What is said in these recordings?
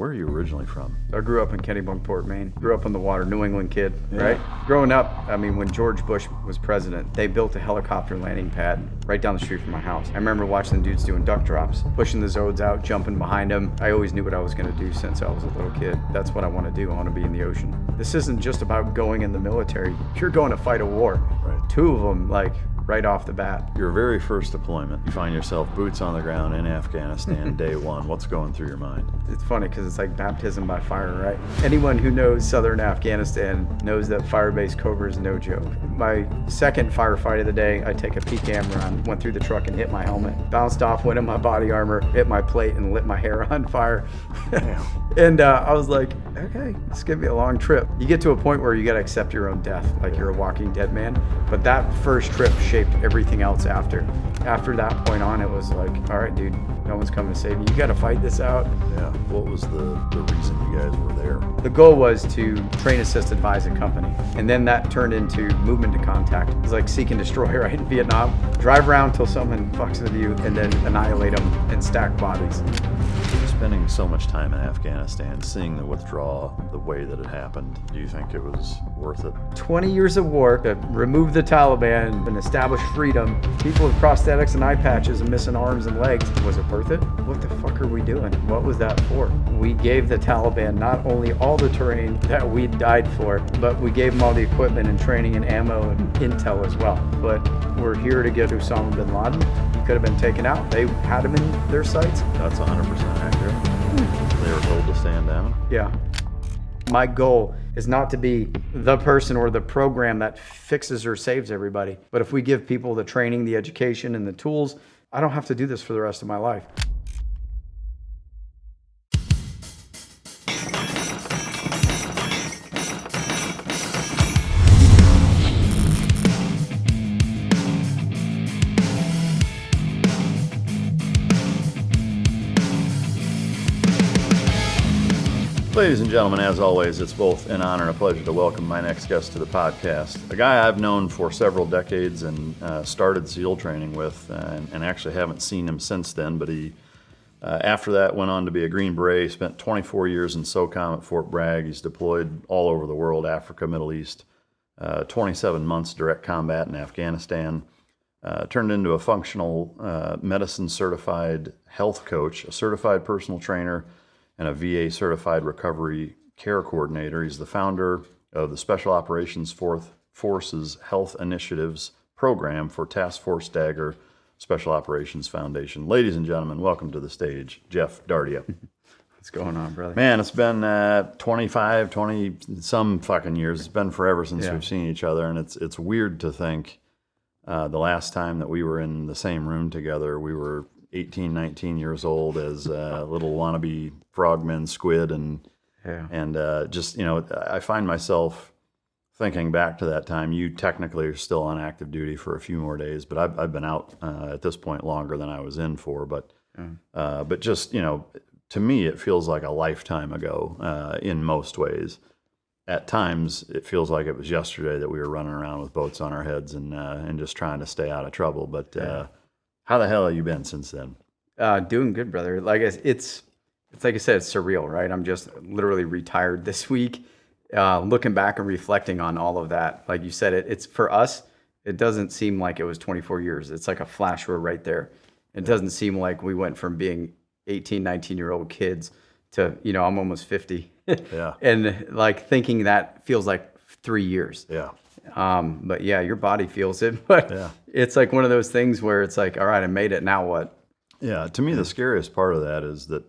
where are you originally from? I grew up in Kennebunkport, Maine. Grew up on the water, New England kid, right? Growing up, I mean, when George Bush was president, they built a helicopter landing pad right down the street from my house. I remember watching the dudes doing duck drops, pushing the Zodes out, jumping behind them. I always knew what I was going to do since I was a little kid. That's what I want to do. I want to be in the ocean. This isn't just about going in the military. You're going to fight a war. Right. Two of them, like, right off the bat. Your very first deployment, you find yourself boots on the ground in Afghanistan, day one. What's going through your mind? It's funny because it's like baptism by fire, right? Anyone who knows southern Afghanistan knows that fire-based covert is no joke. My second firefight of the day, I take a PCAM run, went through the truck and hit my helmet, bounced off, went in my body armor, hit my plate, and lit my hair on fire. And I was like, okay, it's gonna be a long trip. You get to a point where you gotta accept your own death, like you're a walking dead man. But that first trip shaped everything else after. After that point on, it was like, all right, dude, no one's coming to save you. You gotta fight this out. Yeah. What was the reason you guys were there? The goal was to train, assist, advise a company. And then that turned into movement to contact. It was like seek and destroy, right, in Vietnam. Drive around till someone fucks with you and then annihilate them and stack bodies. Spending so much time in Afghanistan, seeing the withdrawal, the way that it happened, do you think it was worth it? 20 years of war to remove the Taliban and establish freedom. People with prosthetics and eye patches and missing arms and legs. Was it worth it? What the fuck are we doing? What was that for? We gave the Taliban not only all the terrain that we died for, but we gave them all the equipment and training and ammo and intel as well. But we're here to get Osama bin Laden. He could have been taken out. They had him in their sights. That's 100% accurate. They were told to stand down? Yeah. My goal is not to be the person or the program that fixes or saves everybody. But if we give people the training, the education, and the tools, I don't have to do this for the rest of my life. Ladies and gentlemen, as always, it's both an honor and a pleasure to welcome my next guest to the podcast. A guy I've known for several decades and started SEAL training with, and actually haven't seen him since then, but he, after that, went on to be a Green Beret, spent 24 years in SOCOM at Fort Bragg. He's deployed all over the world, Africa, Middle East, 27 months direct combat in Afghanistan, turned into a functional medicine certified health coach, a certified personal trainer, and a VA certified recovery care coordinator. He's the founder of the Special Operations Forces Health Initiatives program for Task Force Dagger Special Operations Foundation. Ladies and gentlemen, welcome to the stage, Geoff Dardia. What's going on, brother? Man, it's been 20 some fucking years. It's been forever since we've seen each other, and it's weird to think the last time that we were in the same room together, we were 18, 19 years old as little wannabe frogmen, squid, and just, you know, I find myself thinking back to that time. You technically are still on active duty for a few more days, but I've been out at this point longer than I was in for. But just, you know, to me, it feels like a lifetime ago in most ways. At times, it feels like it was yesterday that we were running around with boats on our heads and just trying to stay out of trouble. But how the hell have you been since then? Doing good, brother. Like it's like I said, it's surreal, right? I'm just literally retired this week, looking back and reflecting on all of that. Like you said, it's for us. It doesn't seem like it was 24 years. It's like a flash. We're right there. It doesn't seem like we went from being 18, 19-year-old kids to, you know, I'm almost 50. Yeah. And like thinking that feels like 3 years. Yeah. But yeah, your body feels it. But it's like one of those things where it's like, all right, I made it. Now what? Yeah. To me, the scariest part of that is that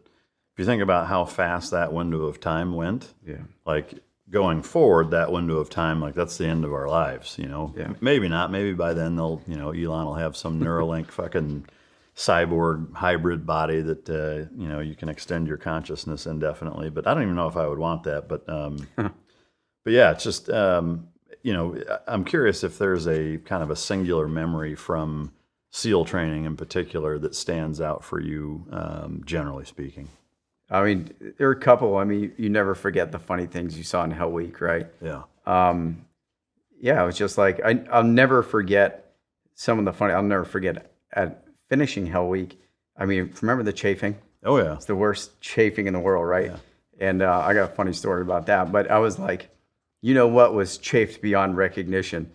if you think about how fast that window of time went, like going forward, that window of time, like that's the end of our lives, you know? Yeah. Maybe not. Maybe by then they'll, you know, Elon will have some Neuralink fucking cyborg hybrid body that, you know, you can extend your consciousness indefinitely. But I don't even know if I would want that. But yeah, it's just, you know, I'm curious if there's a kind of a singular memory from SEAL training in particular that stands out for you, generally speaking. I mean, there are a couple. I mean, you never forget the funny things you saw in Hell Week, right? Yeah. Yeah, it was just like, I'll never forget some of the funny, I'll never forget at finishing Hell Week. I mean, remember the chafing? Oh, yeah. It's the worst chafing in the world, right? Yeah. And I got a funny story about that. But I was like, you know what was chafed beyond recognition?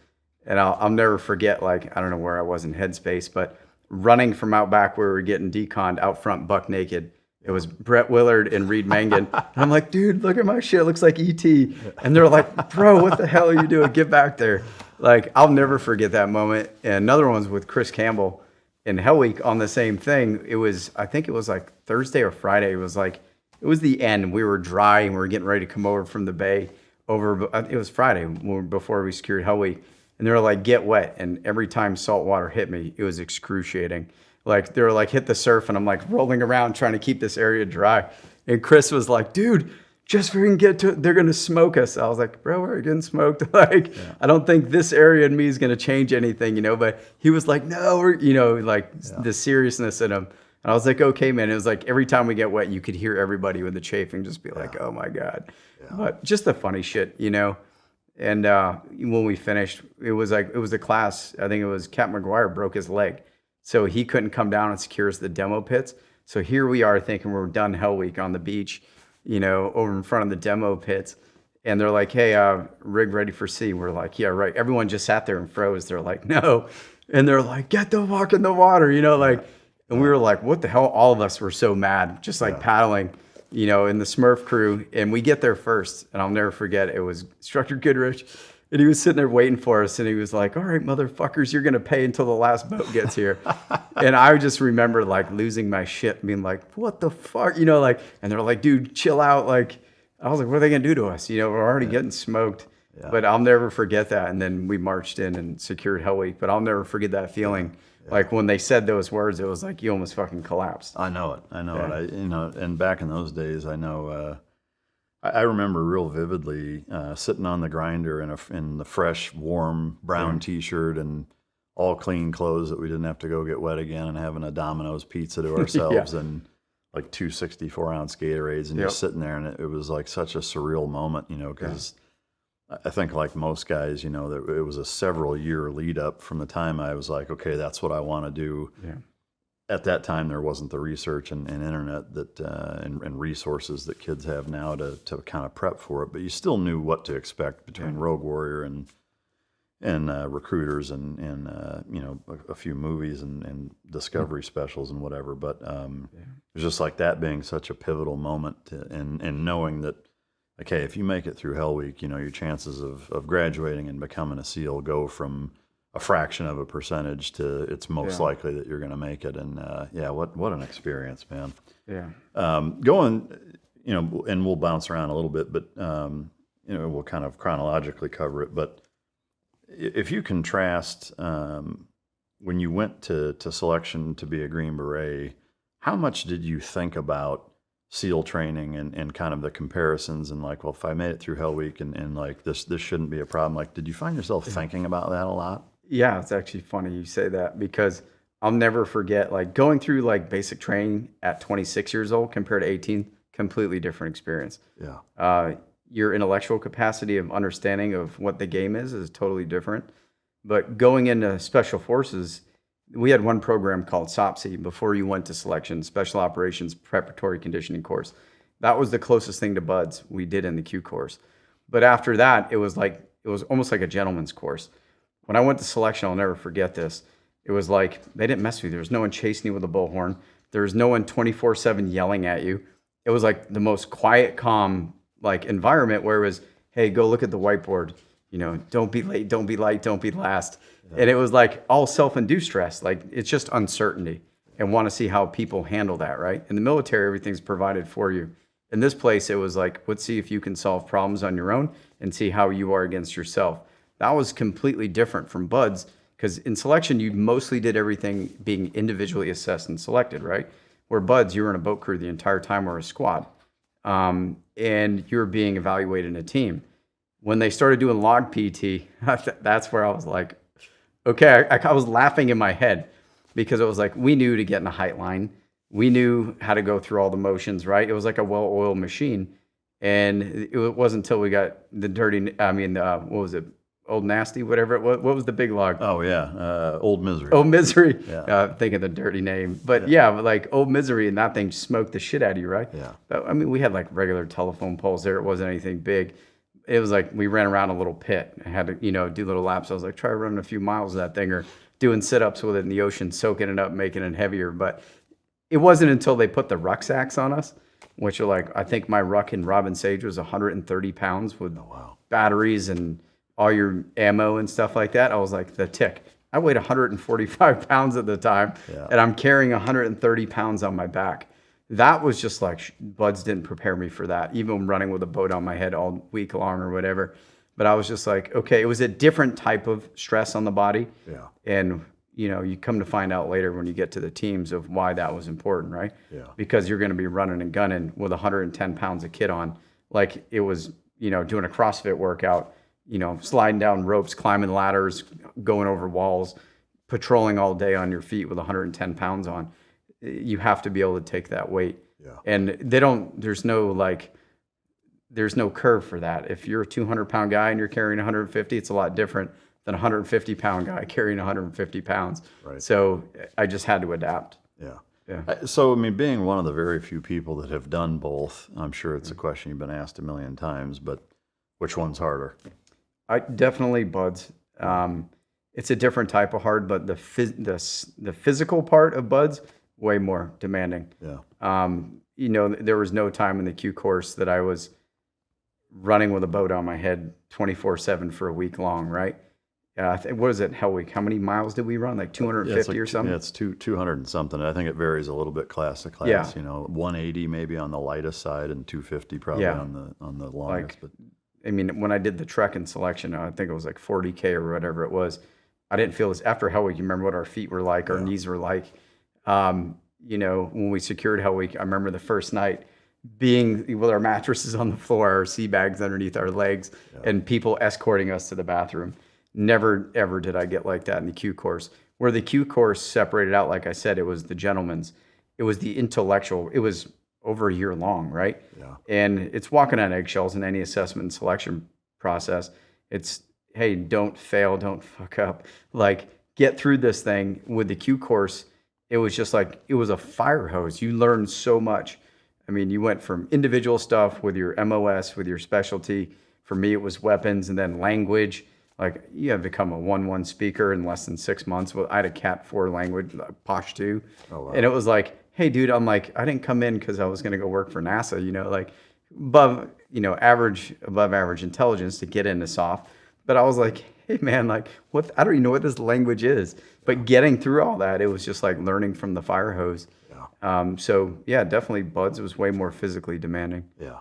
And I'll never forget, like, I don't know where I was in headspace, but running from out back where we were getting deconned out front buck naked. It was Brett Willard and Reed Mangan. And I'm like, dude, look at my shit. It looks like E.T. And they're like, bro, what the hell are you doing? Get back there. Like, I'll never forget that moment. And another one was with Chris Campbell in Hell Week on the same thing. It was, I think it was like Thursday or Friday. It was the end. We were dry and we were getting ready to come over from the bay it was Friday before we secured Hell Week. And they were like, get wet. And every time salt water hit me, it was excruciating. Like, they were like, hit the surf, and I'm like rolling around trying to keep this area dry. And Chris was like, dude, just freaking get to it. They're going to smoke us. I was like, bro, we're getting smoked. Like, yeah. I don't think this area in me is going to change anything, you know? But he was like, no, we're, you know, like the seriousness in him. And I was like, okay, man. It was like every time we get wet, you could hear everybody with the chafing just be like, oh my God. Yeah. But just the funny shit, you know? And when we finished, it was a class. I think it was Cap McGuire broke his leg. So he couldn't come down and secure us the demo pits. So here we are thinking we're done Hell Week on the beach, you know, over in front of the demo pits. And they're like, hey, rig ready for sea. We're like, yeah, right. Everyone just sat there and froze. They're like, no. And they're like, get the fuck in the water, you know, like, and we were like, what the hell? All of us were so mad, just like paddling, you know, in the Smurf crew. And we get there first. And I'll never forget, it was Instructor Goodrich. And he was sitting there waiting for us, and he was like, all right, motherfuckers, you're going to pay until the last boat gets here. And I just remember, like, losing my shit, being like, what the fuck? You know, like, and they're like, dude, chill out. Like, I was like, what are they going to do to us? You know, we're already getting smoked. Yeah. But I'll never forget that. And then we marched in and secured Hell Week. But I'll never forget that feeling. Yeah. Like, when they said those words, it was like you almost fucking collapsed. I know it. You know, and back in those days, I know... I remember real vividly sitting on the grinder in the fresh, warm brown T-shirt and all clean clothes that we didn't have to go get wet again, and having a Domino's pizza to ourselves and like 2 64-ounce Gatorades, and just sitting there, and it was like such a surreal moment, you know, because I think like most guys, you know, that it was a several-year lead up from the time I was like, okay, that's what I want to do. Yeah. At that time, there wasn't the research and internet that and resources that kids have now to kind of prep for it. But you still knew what to expect between Rogue Warrior and Recruiters and you know, a few movies and Discovery specials and whatever. But it was just like that being such a pivotal moment and knowing that, okay, if you make it through Hell Week, you know, your chances of graduating and becoming a SEAL go from a fraction of a percentage to it's most likely that you're going to make it. And what an experience, man. Yeah. Going, you know, and we'll bounce around a little bit, but you know, we'll kind of chronologically cover it. But if you contrast when you went to selection to be a Green Beret, how much did you think about SEAL training and kind of the comparisons and like, well, if I made it through Hell Week and like this shouldn't be a problem. Like, did you find yourself thinking about that a lot? Yeah, it's actually funny you say that, because I'll never forget, like, going through like basic training at 26 years old compared to 18, completely different experience. Yeah. Your intellectual capacity of understanding of what the game is totally different. But going into Special Forces, we had one program called SOPSI before you went to selection, Special Operations Preparatory Conditioning Course. That was the closest thing to BUDS we did in the Q course. But after that, it was almost like a gentleman's course. When I went to selection, I'll never forget this. It was like, they didn't mess with you. There was no one chasing you with a bullhorn. There was no one 24/7 yelling at you. It was like the most quiet, calm, like, environment where it was, hey, go look at the whiteboard. You know, don't be late, don't be light, don't be last. Yeah. And it was like all self-induced stress. Like, it's just uncertainty and want to see how people handle that, right? In the military, everything's provided for you. In this place, it was like, let's see if you can solve problems on your own and see how you are against yourself. That was completely different from BUDS, because in selection, you mostly did everything being individually assessed and selected, right? Where BUDS, you were in a boat crew the entire time, or a squad, and you were being evaluated in a team. When they started doing log PT, that's where I was like, okay, I was laughing in my head, because it was like, we knew to get in a height line. We knew how to go through all the motions, right? It was like a well-oiled machine. And it wasn't until we got the what was it? Old Nasty, whatever it was. What was the big log? Oh yeah, Old Misery. Old Misery. Yeah. Think of the dirty name. But yeah, like Old Misery, and that thing smoked the shit out of you, right? Yeah. But, I mean, we had like regular telephone poles there. It wasn't anything big. It was like we ran around a little pit. I had to, do little laps. I was like, try running a few miles of that thing or doing sit-ups with it in the ocean, soaking it up, making it heavier. But it wasn't until they put the rucksacks on us, which are like, I think my ruck in Robin Sage was 130 pounds with batteries and all your ammo and stuff like that. I was like, the tick. I weighed 145 pounds at the time, and I'm carrying 130 pounds on my back. That was just like, buds didn't prepare me for that, even running with a boat on my head all week long or whatever. But I was just like, okay, it was a different type of stress on the body. Yeah. And, you come to find out later when you get to the teams of why that was important, right? Yeah. Because you're going to be running and gunning with 110 pounds of kit on, like it was, doing a CrossFit workout, sliding down ropes, climbing ladders, going over walls, patrolling all day on your feet with 110 pounds on. You have to be able to take that weight. Yeah. And there's no curve for that. If you're a 200-pound guy and you're carrying 150, it's a lot different than a 150-pound guy carrying 150 pounds. Right. So I just had to adapt. Yeah. Yeah. So, I mean, being one of the very few people that have done both, I'm sure it's a question you've been asked a million times, but which one's harder? I definitely buds. It's a different type of hard, but the physical part of buds, way more demanding. Yeah. There was no time in the Q course that I was running with a boat on my head 24/7 for a week long, right? What is it, Hell Week? How many miles did we run? Like 250 or something? Yeah, it's 200 and something. I think it varies a little bit class to class. Yeah. 180 maybe on the lightest side and 250 probably on the longest. But I mean, when I did the trek and selection, I think it was like 40K or whatever it was. I didn't feel as after Hell Week. You remember what our feet were like, our knees were like. When we secured Hell Week, I remember the first night being with our mattresses on the floor, our sea bags underneath our legs, and people escorting us to the bathroom. Never, ever did I get like that in the Q course. Where the Q course separated out, like I said, it was the gentleman's. It was the intellectual. It was over a year long, right? Yeah. And it's walking on eggshells in any assessment and selection process. It's, hey, don't fail, don't fuck up. Like, get through this thing. With the Q course, it was just like, it was a fire hose. You learned so much. I mean, you went from individual stuff with your MOS, with your specialty. For me, it was weapons and then language. Like, you have become a 1-1 speaker in less than 6 months. Well, I had a Cat 4 language, Pashto. Oh, wow. And it was like, hey, dude, I'm like, I didn't come in because I was going to go work for NASA, like above average intelligence to get into SOF. But I was like, hey, man, like, what? I don't even know what this language is. But getting through all that, it was just like learning from the fire hose. Yeah. So, yeah, definitely buds. It was way more physically demanding. Yeah.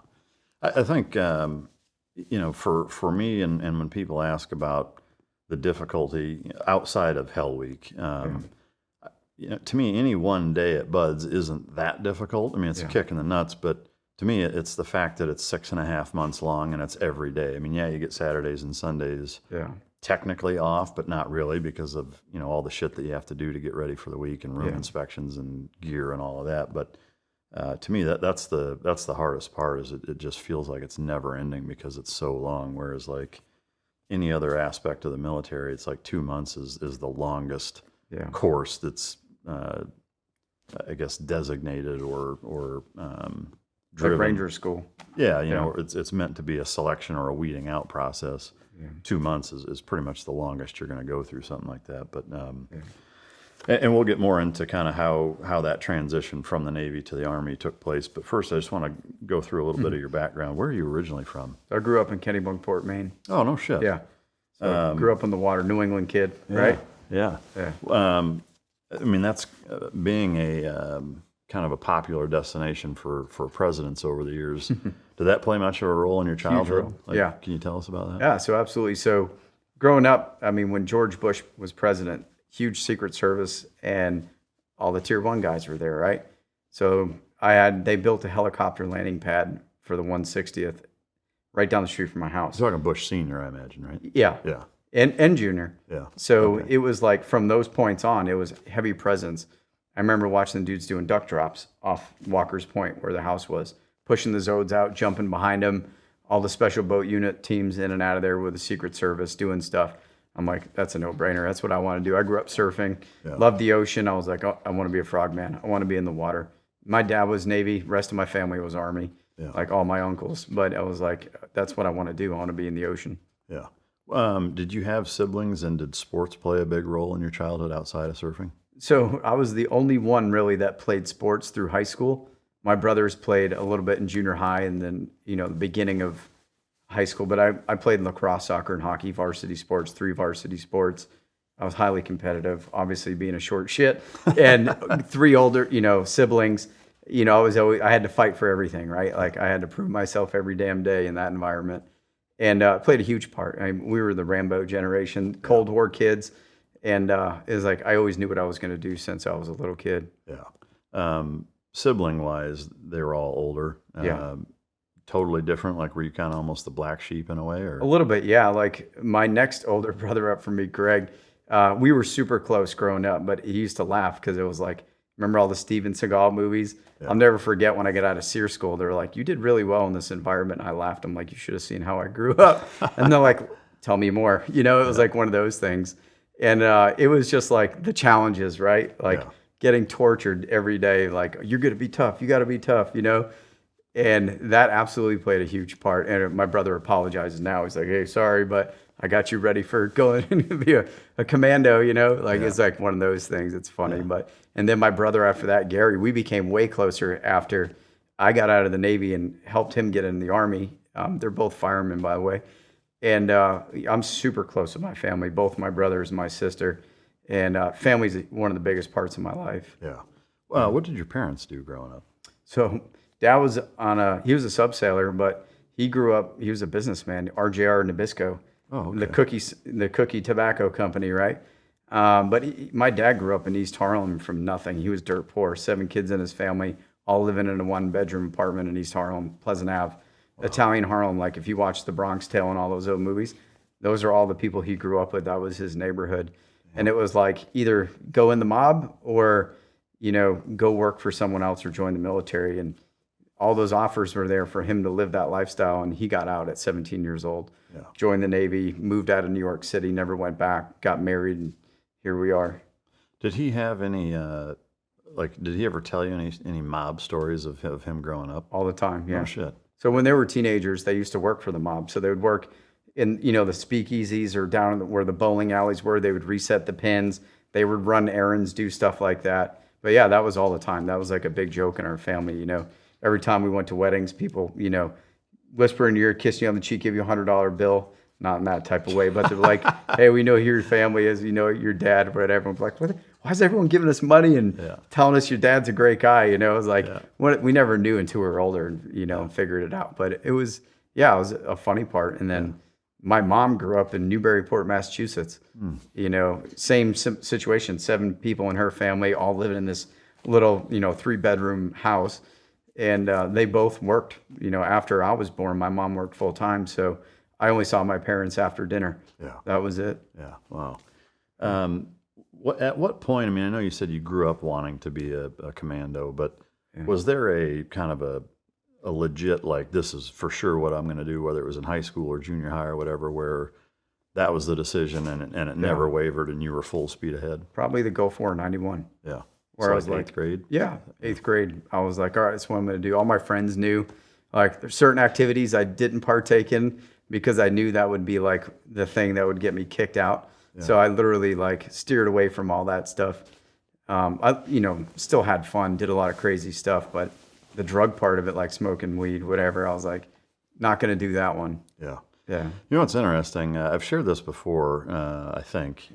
I think, for me, and when people ask about the difficulty outside of Hell Week, to me, any one day at Buds isn't that difficult. I mean, it's a kick in the nuts, but to me, it's the fact that it's 6.5 months long and it's every day. I mean, you get Saturdays and Sundays technically off, but not really because of, all the shit that you have to do to get ready for the week and room inspections and gear and all of that. But to me, that's the hardest part. Is it just feels like it's never ending because it's so long. Whereas like any other aspect of the military, it's like 2 months is the longest course that's I guess designated or driven. Like Ranger School. Yeah, it's meant to be a selection or a weeding out process. 2 months is pretty much the longest you're going to go through something like that. But and we'll get more into kind of how that transition from the Navy to the Army took place. But first, I just want to go through a little bit of your background. Where are you originally from? I grew up in Kennebunkport, Maine. Oh, no shit. Yeah. So grew up on the water, New England kid, right? Yeah. I mean, that's being a kind of a popular destination for presidents over the years. Did that play much of a role in your childhood? Yeah. Can you tell us about that? Yeah, so absolutely. So growing up, I mean, when George Bush was president, huge Secret Service and all the Tier 1 guys were there, right? So they built a helicopter landing pad for the 160th right down the street from my house. You're talking Bush Senior, I imagine, right? Yeah. Yeah. And Junior. Yeah. So it was like from those points on, it was heavy presence. I remember watching the dudes doing duck drops off Walker's Point where the house was, pushing the Zodes out, jumping behind them, all the special boat unit teams in and out of there with the Secret Service doing stuff. I'm like, that's a no-brainer. That's what I want to do. I grew up surfing, loved the ocean. I was like, oh, I want to be a frogman. I want to be in the water. My dad was Navy. Rest of my family was Army, like all my uncles. But I was like, that's what I want to do. I want to be in the ocean. Yeah. Did you have siblings, and did sports play a big role in your childhood outside of surfing? So I was the only one really that played sports through high school. My brothers played a little bit in junior high and then, the beginning of high school. But I played lacrosse, soccer, and hockey, varsity sports, 3 varsity sports. I was highly competitive, obviously being a short shit. And 3 older, siblings. I had to fight for everything, right? Like I had to prove myself every damn day in that environment. And played a huge part. We were the RAMBO generation, Cold War kids. And it was like I always knew what I was going to do since I was a little kid. Yeah. Sibling-wise, they were all older. Totally different? Like, were you kind of almost the black sheep in a way? Or? A little bit, yeah. Like, my next older brother up from me, Greg, we were super close growing up, but he used to laugh because it was like, remember all the Steven Seagal movies? Yeah. I'll never forget when I got out of SEER school, they were like, you did really well in this environment. And I laughed. I'm like, you should have seen how I grew up. And they're like, tell me more. It was like one of those things. And it was just like the challenges, right? Like getting tortured every day. Like, you're going to be tough. You got to be tough, And that absolutely played a huge part. And my brother apologizes now. He's like, hey, sorry, but I got you ready for going to be a commando, It's like one of those things. It's funny. And then my brother after that, Gary, we became way closer after I got out of the Navy and helped him get in the Army. They're both firemen, by the way. And I'm super close with my family, both my brothers and my sister. And family's one of the biggest parts of my life. Yeah. Well, what did your parents do growing up? So Dad was he was a subsailor, but he grew up, he was a businessman, RJR Nabisco, the cookie tobacco company, right? But my dad grew up in East Harlem from nothing. He was dirt poor, 7 kids in his family, all living in a 1-bedroom apartment in East Harlem, Pleasant Ave. Wow. Italian Harlem, like if you watch The Bronx Tale and all those old movies, those are all the people he grew up with. That was his neighborhood. Yeah. And it was like either go in the mob or, go work for someone else or join the military. And all those offers were there for him to live that lifestyle. And he got out at 17 years old, joined the Navy, moved out of New York City, never went back, got married, and here we are. Did he have any, did he ever tell you any mob stories of him growing up? All the time, yeah. Oh, shit. So when they were teenagers, they used to work for the mob. So they would work in, the speakeasies or down where the bowling alleys were. They would reset the pins. They would run errands, do stuff like that. But yeah, that was all the time. That was like a big joke in our family, Every time we went to weddings, people, whisper in your ear, kiss you on the cheek, give you $100 bill. Not in that type of way, but they're like, hey, we know who your family is, your dad, or whatever. I'm like, why is everyone giving us money and telling us your dad's a great guy? It was like, we never knew until we were older, and figured it out. But it was a funny part. And then my mom grew up in Newburyport, Massachusetts. Same situation, 7 people in her family, all living in this little, 3-bedroom house. And they both worked, after I was born. My mom worked full time. So I only saw my parents after dinner. Yeah. That was it. Yeah. Wow. At what point, I know you said you grew up wanting to be a commando, but was there a kind of a legit, like, this is for sure what I'm going to do, whether it was in high school or junior high or whatever, where that was the decision and it never wavered and you were full speed ahead? Probably the Gulf War in 91. Yeah. Where so I was like, 8th grade? Yeah, 8th grade. I was like, all right, that's what I'm going to do. All my friends knew, like, there's certain activities I didn't partake in because I knew that would be like the thing that would get me kicked out. Yeah. So I literally like steered away from all that stuff. I, still had fun, did a lot of crazy stuff, but the drug part of it, like smoking weed, whatever, I was like, not going to do that one. Yeah. Yeah. You know what's interesting? I've shared this before, I think.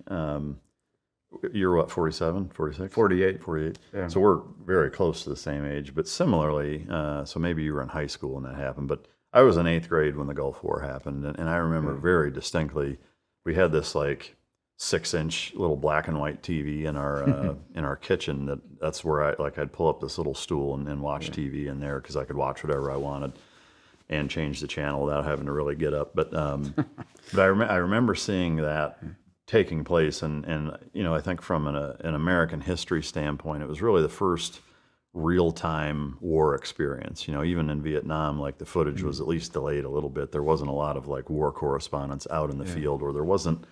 You're what, 47, 46? 48. 48. Yeah. So we're very close to the same age, but similarly, so maybe you were in high school when that happened, but I was in 8th grade when the Gulf War happened, and I remember very distinctly, we had this like 6-inch little black and white TV in our kitchen. That's where I'd pull up this little stool and watch TV in there because I could watch whatever I wanted and change the channel without having to really get up. But but I remember seeing that taking place, and I think from an American history standpoint, it was really the first real-time war experience. You know, even in Vietnam, like the footage was at least delayed a little bit. There wasn't a lot of like war correspondence out in the field, or there wasn't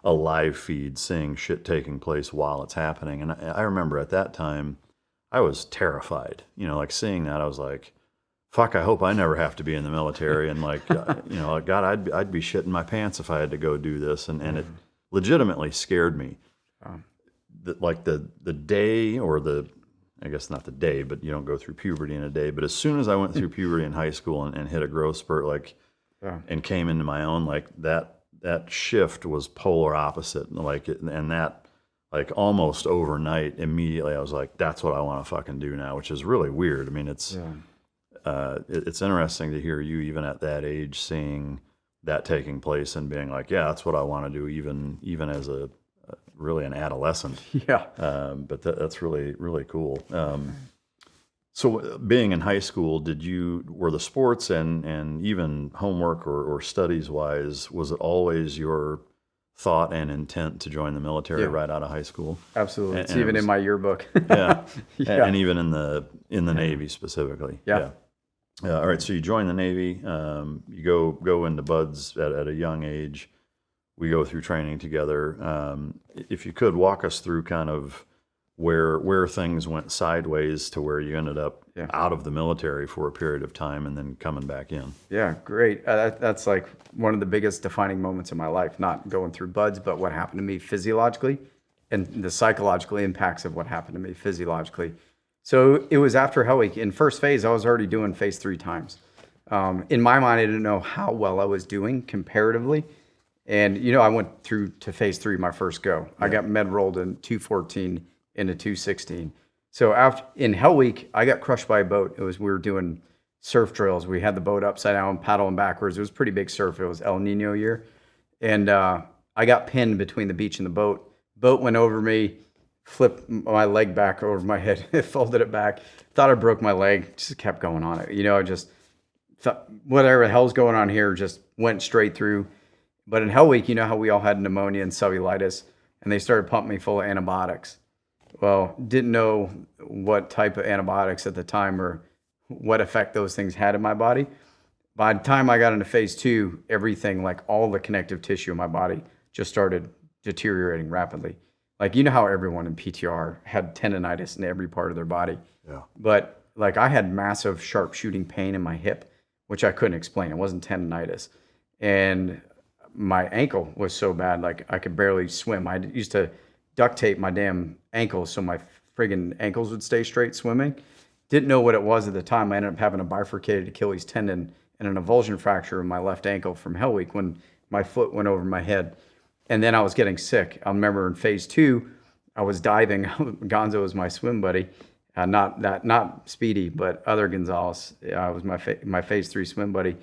a live feed seeing shit taking place while it's happening. And I remember at that time, I was terrified. You know, like seeing that, I was like, fuck, I hope I never have to be in the military. And like, you know, God, I'd be shitting my pants if I had to go do this. And it legitimately scared me. Like the day, or I guess not the day, but you don't go through puberty in a day. But as soon as I went through puberty in high school and hit a growth spurt, like, and came into my own, like that shift was polar opposite. Like, and that, like almost overnight, immediately I was like, that's what I want to fucking do now, which is really weird. I mean, it's interesting to hear you even at that age seeing that taking place and being like, yeah, that's what I want to do, even as really an adolescent. Yeah. But that's really, really cool. So being in high school, were the sports and even homework or studies wise, was it always your thought and intent to join the military right out of high school? Absolutely. It's even in my yearbook. Yeah. And even in the Navy specifically. Yeah. All right. So you join the Navy, you go into buds at a young age. We go through training together. If you could walk us through kind of where things went sideways to where you ended up out of the military for a period of time and then coming back in. Yeah, great. That's like one of the biggest defining moments in my life, not going through buds, but what happened to me physiologically and the psychological impacts of what happened to me physiologically. So it was after Hell Week. In first phase, I was already doing phase 3 times. In my mind, I didn't know how well I was doing comparatively. And, you know, I went through to phase 3 my first go. I got med rolled in 214 into 216. So in Hell Week, I got crushed by a boat. We were doing surf drills. We had the boat upside down, paddling backwards. It was pretty big surf. It was El Nino year. And I got pinned between the beach and the boat. Boat went over me, flipped my leg back over my head, folded it back. Thought I broke my leg, just kept going on it. You know, I just thought, whatever the hell's going on here, just went straight through. But in Hell Week, you know how we all had pneumonia and cellulitis, and they started pumping me full of antibiotics. Well, didn't know what type of antibiotics at the time or what effect those things had in my body. By the time I got into phase 2, everything, like all the connective tissue in my body, just started deteriorating rapidly. Like, you know how everyone in PTR had tendonitis in every part of their body. Yeah. But like I had massive sharp shooting pain in my hip, which I couldn't explain. It wasn't tendonitis. And my ankle was so bad, like I could barely swim. I used to duct tape my damn ankles so my friggin' ankles would stay straight swimming. Didn't know what it was at the time. I ended up having a bifurcated Achilles tendon and an avulsion fracture in my left ankle from Hell Week when my foot went over my head. And then I was getting sick. I remember in phase 2, I was diving. Gonzo was my swim buddy. Not Speedy, but other Gonzalez. Was my phase 3 swim buddy.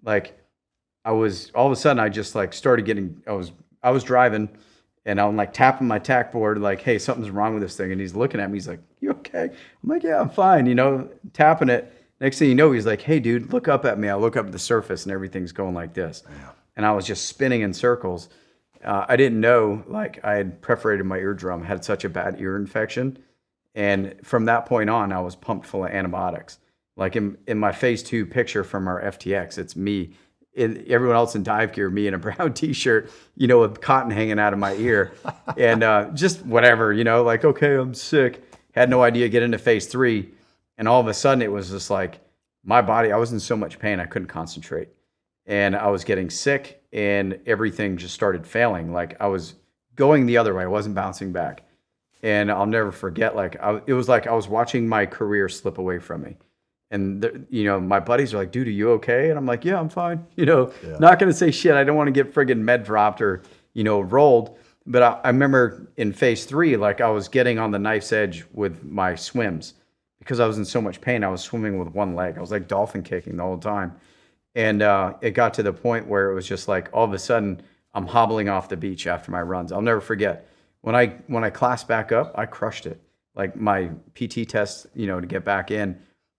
Like, I was, all of a sudden, I just like started getting, I was driving and I'm like tapping my tack board, like, hey, something's wrong with this thing. And he's looking at me. He's like, you okay? I'm like, yeah, I'm fine. You know, tapping it. Next thing you know, he's like, hey, dude, look up at me. I look up at the surface and everything's going like this. Yeah. And I was just spinning in circles. I didn't know, like, I had perforated my eardrum, had such a bad ear infection. And from that point on, I was pumped full of antibiotics. Like in my phase 2 picture from our FTX, it's me. Everyone else in dive gear, me in a brown t-shirt, you know, with cotton hanging out of my ear and just whatever, you know, like, okay, I'm sick. Had no idea, get into phase 3. And all of a sudden it was just like my body, I was in so much pain, I couldn't concentrate. And I was getting sick and everything just started failing. Like I was going the other way. I wasn't bouncing back. And I'll never forget, like, it was like I was watching my career slip away from me. And, you know, my buddies are like, dude, are you okay? And I'm like, yeah, I'm fine. You know, not going to say shit. I don't want to get friggin' med dropped or, you know, rolled. But I remember in phase 3, like I was getting on the knife's edge with my swims because I was in so much pain. I was swimming with one leg. I was like dolphin kicking the whole time. And it got to the point where it was just like all of a sudden I'm hobbling off the beach after my runs. I'll never forget. When I classed back up, I crushed it. Like my PT test, you know, to get back in.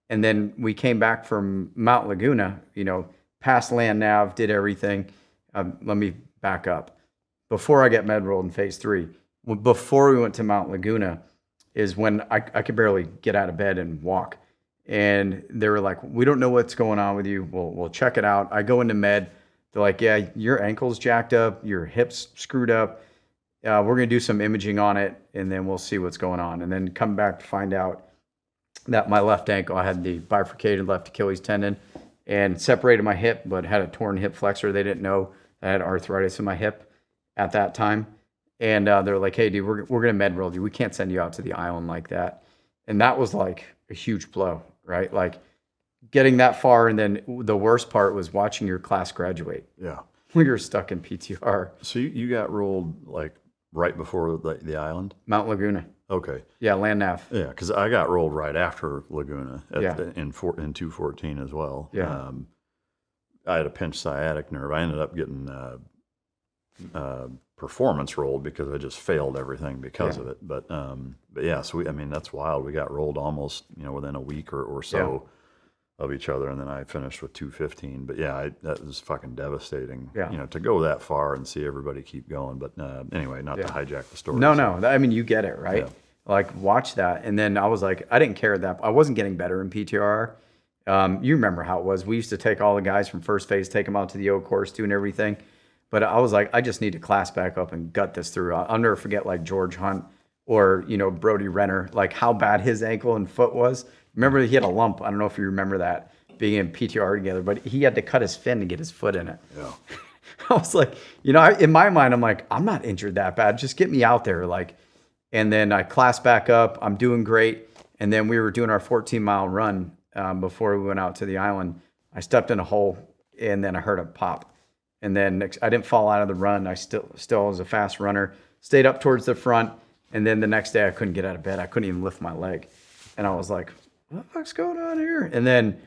And then we came back from Mount Laguna, you know, past land nav, did everything. Let me back up. Before I get med rolled in phase 3, before we went to Mount Laguna, is when I could barely get out of bed and walk. And they were like, we don't know what's going on with you. We'll check it out. I go into med. They're like, yeah, your ankle's jacked up. Your hip's screwed up. We're going to do some imaging on it, and then we'll see what's going on. And then come back to find out that my left ankle, I had the bifurcated left Achilles tendon and separated my hip, but had a torn hip flexor. They didn't know I had arthritis in my hip at that time. And they're like, hey, dude, we're going to med roll you. We can't send you out to the island like that. And that was like a huge blow, right? Like getting that far. And then the worst part was watching your class graduate. Yeah. We were stuck in PTR. So you got rolled like right before the island? Mount Laguna. Okay. Yeah, land nav. Yeah, because I got rolled right after Laguna in 214 as well. Yeah. I had a pinched sciatic nerve. I ended up getting performance rolled because I just failed everything because of it. But yeah, so that's wild. We got rolled almost within a week or so of each other, and then I finished with 215. But yeah, that was fucking devastating. Yeah. To go that far and see everybody keep going. But anyway, not to hijack the story. No. I mean, you get it, right? Yeah. Like watch that, and then I was like, I didn't care that I wasn't getting better in PTR. You remember how it was? We used to take all the guys from first phase, take them out to the O course, doing everything. But I was like, I just need to class back up and gut this through. I'll never forget like George Hunt or Brody Renner, like how bad his ankle and foot was. Remember he had a lump. I don't know if you remember that being in PTR together, but he had to cut his fin to get his foot in it. Yeah. I was like, in my mind, I'm like, I'm not injured that bad. Just get me out there, like. And then I classed back up. I'm doing great. And then we were doing our 14-mile run before we went out to the island. I stepped in a hole, and then I heard a pop. And then I didn't fall out of the run. I still was a fast runner. Stayed up towards the front. And then the next day, I couldn't get out of bed. I couldn't even lift my leg. And I was like, what the fuck's going on here? And then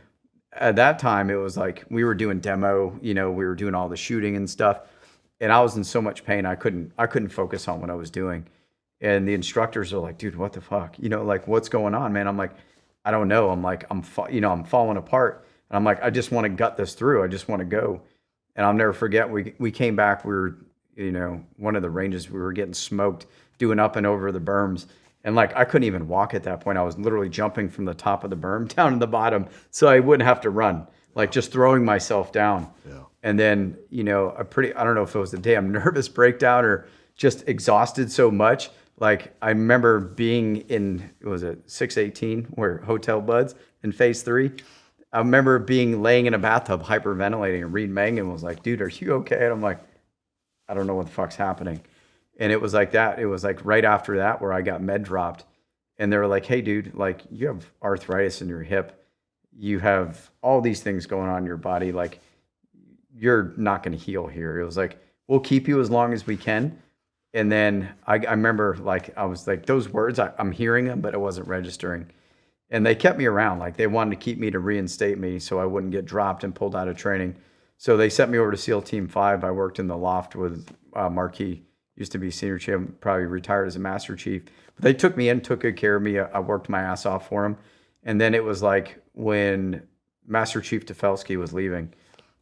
at that time, it was like we were doing demo. We were doing all the shooting and stuff. And I was in so much pain, I couldn't focus on what I was doing. And the instructors are like, dude, what the fuck? Like, what's going on, man? I'm like, I don't know. I'm like, I'm falling apart. And I'm like, I just want to gut this through. I just want to go. And I'll never forget, we came back. We were, one of the ranges, we were getting smoked, doing up and over the berms. And like, I couldn't even walk at that point. I was literally jumping from the top of the berm down to the bottom so I wouldn't have to run, like just throwing myself down. Yeah. And then, I don't know if it was a damn nervous breakdown or just exhausted so much. Like I remember being in, 618 where Hotel Buds in phase 3. I remember laying in a bathtub hyperventilating, and Reed Mangan was like, dude, are you okay? And I'm like, I don't know what the fuck's happening. And it was like that. It was like right after that where I got med dropped, and they were like, hey dude, like you have arthritis in your hip. You have all these things going on in your body. Like you're not going to heal here. It was like, we'll keep you as long as we can. And then I remember, like, I was like, those words, I'm hearing them, but it wasn't registering. And they kept me around. Like, they wanted to keep me to reinstate me so I wouldn't get dropped and pulled out of training. So they sent me over to SEAL Team 5. I worked in the loft with Marquis, used to be senior chief, probably retired as a master chief. But they took me in, took good care of me. I worked my ass off for them. And then it was like when Master Chief Tefelsky was leaving,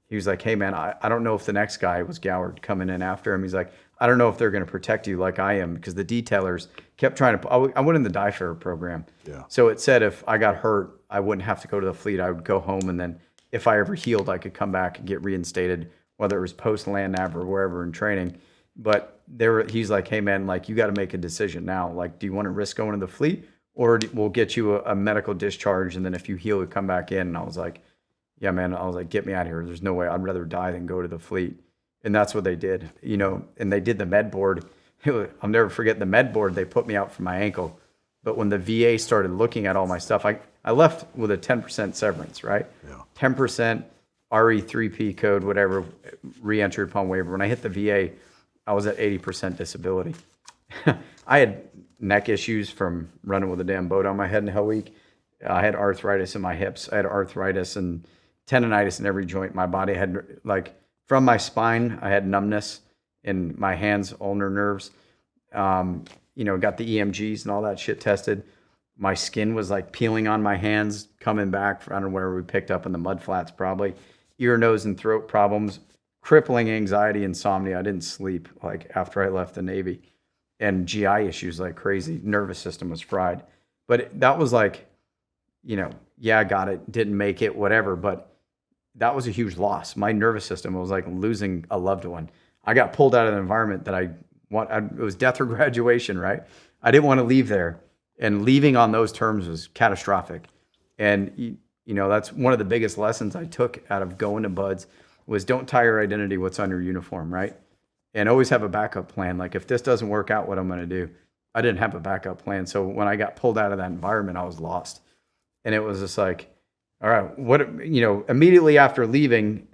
he was like, hey, man, I don't know if the next guy was Goward coming in after him. He's like, I don't know if they're going to protect you like I am, because the detailers kept trying to. I went in the die-farer program. Yeah. So it said if I got hurt, I wouldn't have to go to the fleet. I would go home, and then if I ever healed, I could come back and get reinstated, whether it was post-land nav or wherever in training. But he's like, hey, man, like you got to make a decision now. Like, do you want to risk going to the fleet, or we'll get you a medical discharge, and then if you heal, you come back in? And I was like, yeah, man. I was like, get me out of here. There's no way. I'd rather die than go to the fleet. And that's what they did, and they did the med board. I'll never forget the med board. They put me out for my ankle. But when the VA started looking at all my stuff, I left with a 10% severance, right? Yeah. 10% RE3P code, whatever, re-entry upon waiver. When I hit the VA, I was at 80% disability. I had neck issues from running with a damn boat on my head in Hell Week. I had arthritis in my hips. I had arthritis and tendonitis in every joint in my body. I had, like, from my spine, I had numbness in my hands, ulnar nerves. Got the EMGs and all that shit tested. My skin was like peeling on my hands, coming back from, I don't know where we picked up in the mud flats probably. Ear, nose, and throat problems, crippling anxiety, insomnia. I didn't sleep like after I left the Navy. and GI issues like crazy. Nervous system was fried. But that was like, I got it, didn't make it, whatever. But that was a huge loss. My nervous system was like losing a loved one. I got pulled out of an environment that it was death or graduation, right? I didn't want to leave there. And leaving on those terms was catastrophic. And, that's one of the biggest lessons I took out of going to BUD/S was don't tie your identity what's on your uniform, right? And always have a backup plan. Like if this doesn't work out, what I'm going to do? I didn't have a backup plan. So when I got pulled out of that environment, I was lost. And it was just like, all right, immediately after leaving,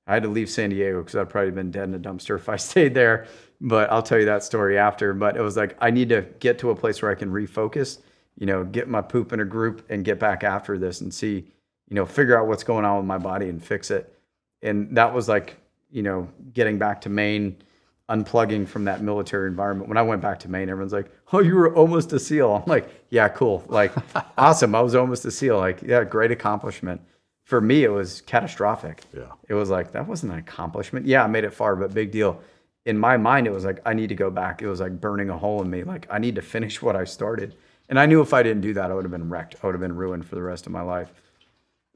I had to leave San Diego because I'd probably been dead in a dumpster if I stayed there. But I'll tell you that story after. But it was like, I need to get to a place where I can refocus, get my poop in a group and get back after this and see, figure out what's going on with my body and fix it. And that was like, getting back to Maine, unplugging from that military environment. When I went back to Maine, everyone's like, oh, you were almost a SEAL. I'm like, yeah, cool. Like, awesome. I was almost a SEAL. Like, yeah, great accomplishment. For me, it was catastrophic. Yeah. It was like, that wasn't an accomplishment. Yeah, I made it far, but big deal. In my mind, it was like, I need to go back. It was like burning a hole in me. Like, I need to finish what I started. And I knew if I didn't do that, I would have been wrecked. I would have been ruined for the rest of my life.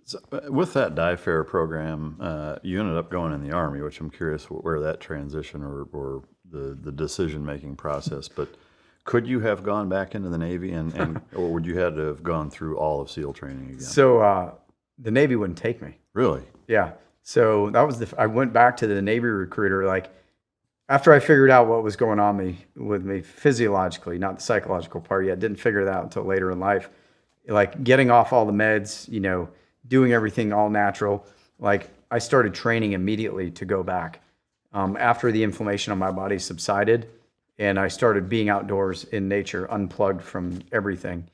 So, with that DIFAR program, you ended up going in the Army, which I'm curious where that transition or the decision-making process. But could you have gone back into the Navy and or would you had to have gone through all of SEAL training again? So the Navy wouldn't take me. Really? Yeah. So that was I went back to the Navy recruiter, like after I figured out what was going on with me physiologically, not the psychological part yet. Didn't figure that out until later in life. Like getting off all the meds, doing everything all natural. Like I started training immediately to go back after the inflammation on my body subsided, and I started being outdoors in nature, unplugged from everything.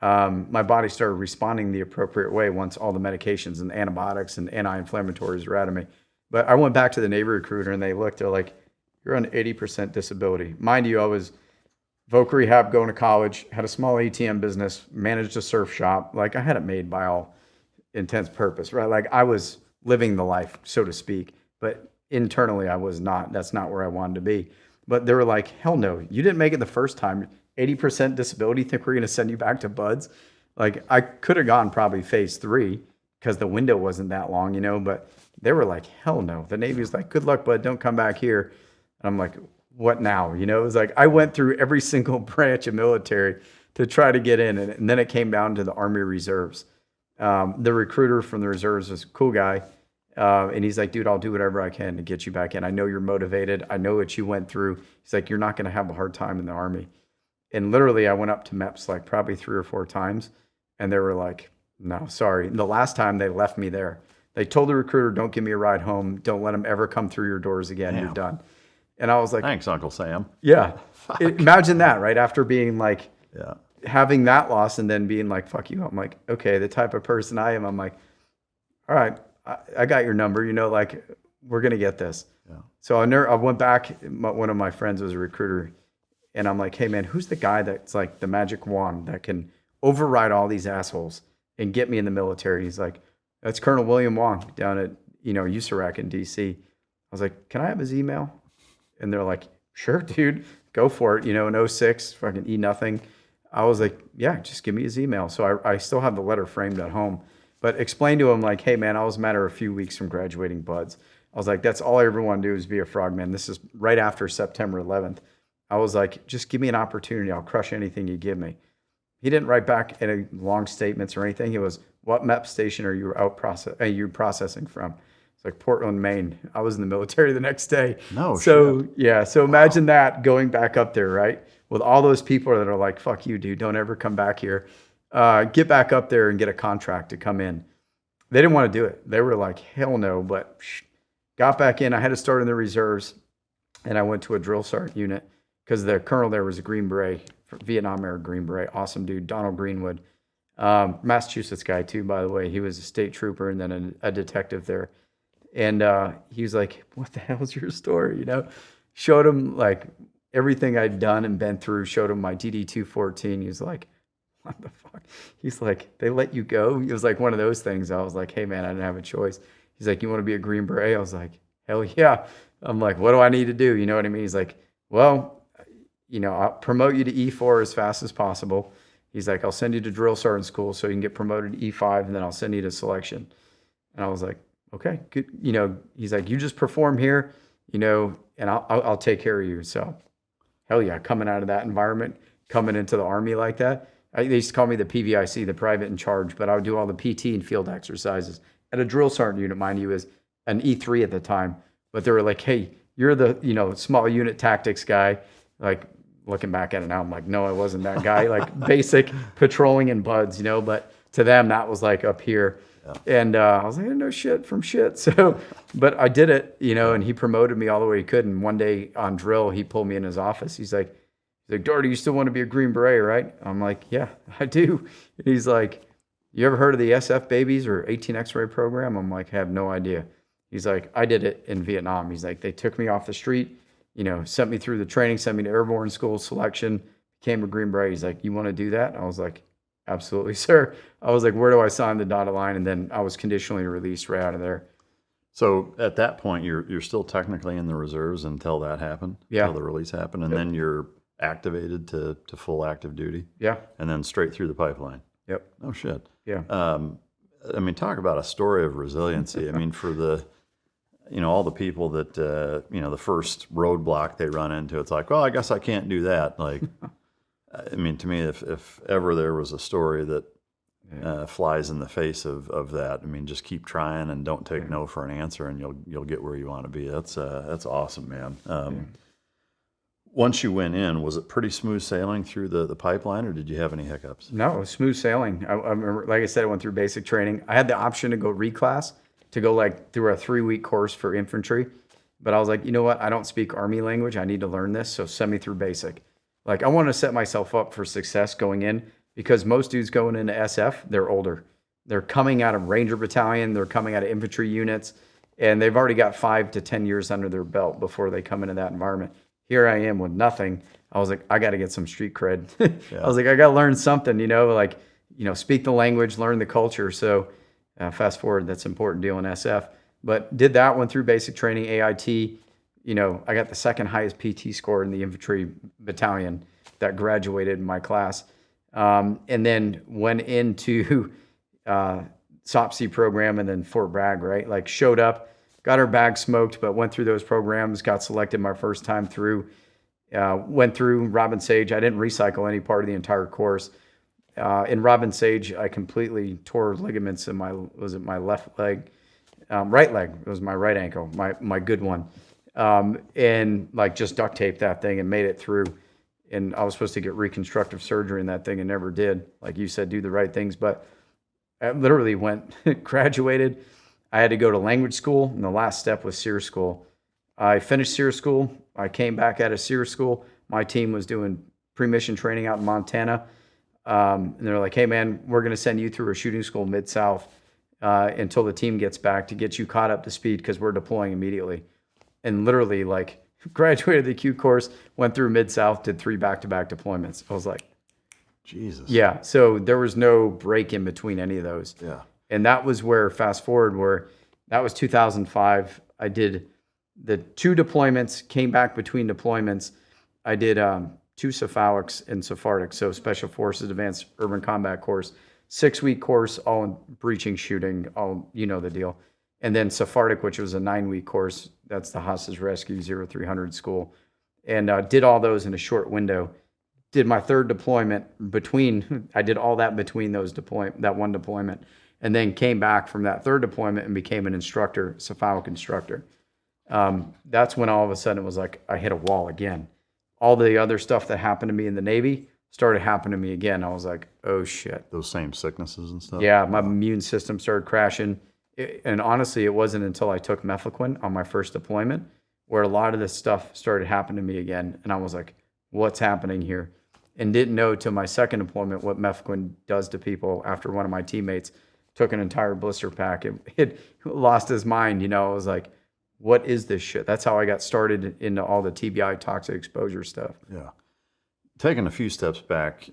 My body started responding the appropriate way once all the medications and antibiotics and anti-inflammatories were out of me. But I went back to the Navy recruiter and they looked, they're like, you're on 80% disability. Mind you, I was voc rehab, going to college, had a small ATM business, managed a surf shop. Like I had it made by all intents purpose, right? Like I was living the life, so to speak, but internally I was not. That's not where I wanted to be. But they were like, hell no, you didn't make it the first time. 80% disability, think we're going to send you back to BUD/S? Like I could have gone probably phase 3 because the window wasn't that long, but they were like, hell no. The Navy was like, good luck, bud, don't come back here. And I'm like, what now? It was like, I went through every single branch of military to try to get in. And then it came down to the Army Reserves. The recruiter from the reserves was a cool guy. And he's like, dude, I'll do whatever I can to get you back in. I know you're motivated. I know what you went through. He's like, you're not going to have a hard time in the Army. And literally I went up to MEPS like probably 3 or 4 times. And they were like, no, sorry. And the last time they left me there, they told the recruiter, don't give me a ride home. Don't let them ever come through your doors again. Damn. You're done. And I was like, thanks, Uncle Sam. Yeah. Imagine that, right? After being like, yeah, having that loss and then being like, fuck you. I'm like, okay, the type of person I am, I'm like, all right, I got your number, like we're going to get this. Yeah. So I went back. One of my friends was a recruiter and I'm like, hey man, who's the guy that's like the magic wand that can override all these assholes and get me in the military? He's like, that's Colonel William Wong down at, USARAC in DC. I was like, can I have his email? And they're like, sure, dude, go for it. In 06, fucking nothing. I was like, yeah, just give me his email. So I still have the letter framed at home. But explain to him like, hey, man, I was a matter of a few weeks from graduating BUD/S. I was like, that's all I ever want to do is be a frogman. This is right after September 11th. I was like, just give me an opportunity. I'll crush anything you give me. He didn't write back any long statements or anything. It was, what MEP station are you processing from? It's like Portland, Maine. I was in the military the next day. No So, shit. yeah. So imagine that going back up there, right? With all those people that are like, fuck you, dude. Don't ever come back here. Get back up there and get a contract to come in. They didn't want to do it. They were like, hell no. But got back in. I had to start in the reserves. And I went to a drill sergeant unit because the colonel there was a Green Beret, Vietnam era Green Beret. Awesome dude, Donald Greenwood. Massachusetts guy too, by the way. He was a state trooper and then a detective there. And he was like, what the hell's your story? Showed him like everything I'd done and been through, showed him my DD-214. He was like, what the fuck? He's like, they let you go? It was like one of those things. I was like, hey man, I didn't have a choice. He's like, you want to be a Green Beret? I was like, hell yeah. I'm like, what do I need to do? You know what I mean? He's like, well, I'll promote you to E4 as fast as possible. He's like, I'll send you to drill sergeant school so you can get promoted to E5, and then I'll send you to selection. And I was like, okay, good. He's like, you just perform here, and I'll take care of you. So hell yeah, coming out of that environment, coming into the Army like that. They used to call me the PVIC, the private in charge, but I would do all the PT and field exercises. At a drill sergeant unit, mind you, is an E3 at the time. But they were like, hey, you're the, small unit tactics guy. Like, looking back at it now, I'm like, no, I wasn't that guy. Like, basic patrolling and buds, but to them, that was like up here. Yeah. And I was like, no shit from shit. So, but I did it, and he promoted me all the way he could. And one day on drill, he pulled me in his office. He's like, Dardia, you still want to be a Green Beret, right? I'm like, yeah, I do. And he's like, you ever heard of the SF babies or 18 X-ray program? I'm like, I have no idea. He's like, I did it in Vietnam. He's like, they took me off the street, sent me through the training, sent me to airborne school selection, became a Green Beret. He's like, you want to do that? I was like, absolutely, sir. I was like, where do I sign the dotted line? And then I was conditionally released right out of there. So at that point, you're still technically in the reserves until that happened? Yeah. Until the release happened, and then you're activated to full active duty? Yeah. And then straight through the pipeline? Yep. Oh, shit. Yeah. Talk about a story of resiliency. For the, all the people that, the first roadblock they run into, it's like, well, I guess I can't do that. Like, to me, if ever there was a story that flies in the face of that, just keep trying and don't take no for an answer, and you'll get where you want to be. That's awesome, man. Once you went in, was it pretty smooth sailing through the pipeline, or did you have any hiccups? No, it was smooth sailing. I remember, like I said, I went through basic training. I had the option to go reclass, to go through a 3-week course for infantry. But I was like, you know what? I don't speak Army language. I need to learn this. So send me through basic. Like, I want to set myself up for success going in, because most dudes going into SF, they're older. They're coming out of Ranger Battalion. They're coming out of infantry units, and they've already got 5 to 10 years under their belt before they come into that environment. Here I am with nothing. I was like, I got to get some street cred. I was like, I got to learn something, speak the language, learn the culture. So fast forward, that's an important deal in SF. But did that, went through basic training, AIT. I got the second highest PT score in the infantry battalion that graduated in my class. And then went into SOPC program, and then Fort Bragg, right? Like, showed up, got our bag smoked, but went through those programs, got selected my first time through, went through Robin Sage. I didn't recycle any part of the entire course. In Robin Sage, I completely tore ligaments in my left leg, right leg. It was my right ankle, my good one. And just duct taped that thing and made it through. And I was supposed to get reconstructive surgery in that thing and never did. Like you said, do the right things. But I literally graduated. I had to go to language school, and the last step was SEER school. I finished SEER school. I came back out of SEER school. My team was doing pre-mission training out in Montana. And they're like, hey, man, we're going to send you through a shooting school Mid-South until the team gets back to get you caught up to speed, because we're deploying immediately. And literally, graduated the Q course, went through Mid-South, did 3 back-to-back deployments. I was like, Jesus. Yeah. So there was no break in between any of those. Yeah. And that was where, fast forward, where that was 2005. I did the 2 deployments, came back between deployments. I did 2 cephalics and Sephardic, so Special Forces Advanced Urban Combat course, 6-week course, all in breaching, shooting, all, the deal. And then Sephardic, which was a 9-week course, that's the Hostage Rescue 0300 school. And did all those in a short window. Did my 3rd deployment I did all that between that one deployment. And then came back from that 3rd deployment and became an instructor, cephalic instructor. That's when all of a sudden it was like I hit a wall again. All the other stuff that happened to me in the Navy started happening to me again. I was like, oh shit. Those same sicknesses and stuff? Yeah, my immune system started crashing. And honestly, it wasn't until I took mefloquine on my first deployment where a lot of this stuff started happening to me again. And I was like, what's happening here? And didn't know till my 2nd deployment what mefloquine does to people after one of my teammates took an entire blister pack. It lost his mind. I was like, what is this shit? That's how I got started into all the TBI toxic exposure stuff. Yeah. Taking a few steps back,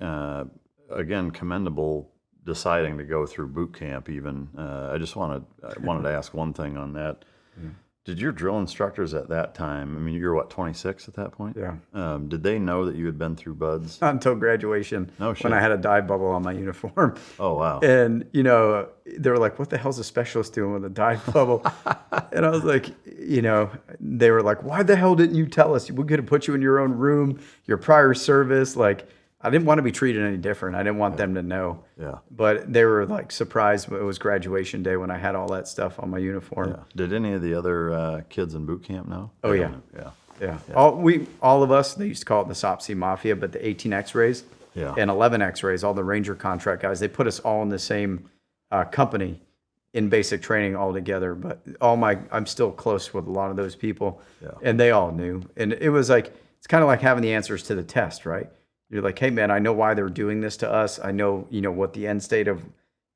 again, commendable deciding to go through boot camp even. I wanted to ask one thing on that. Yeah. Did your drill instructors at that time, I mean, you're what, 26 at that point? Yeah. Did they know that you had been through buds? Not until graduation, No shit. when I had a dye bubble on my uniform. Oh, wow. And, you know, they were like, what the hell's a specialist doing with a dye bubble? And I was like, you know, they were like, why the hell didn't you tell us? We could have put you in your own room, your prior service. Like, I didn't want to be treated any different. I didn't want them to know. Yeah. But they were like surprised when it was graduation day when I had all that stuff on my uniform. Yeah. Did any of the other kids in boot camp know? Oh, yeah. Yeah. Yeah. All of us, they used to call it the SOPC Mafia, but the 18 X-rays Yeah. and 11 X-rays, all the Ranger contract guys, they put us all in the same company in basic training all together. But I'm still close with a lot of those people, Yeah. and they all knew. And it was like, it's kind of like having the answers to the test, right? You're like, hey man, I know why they're doing this to us. I know, you know, what the end state of,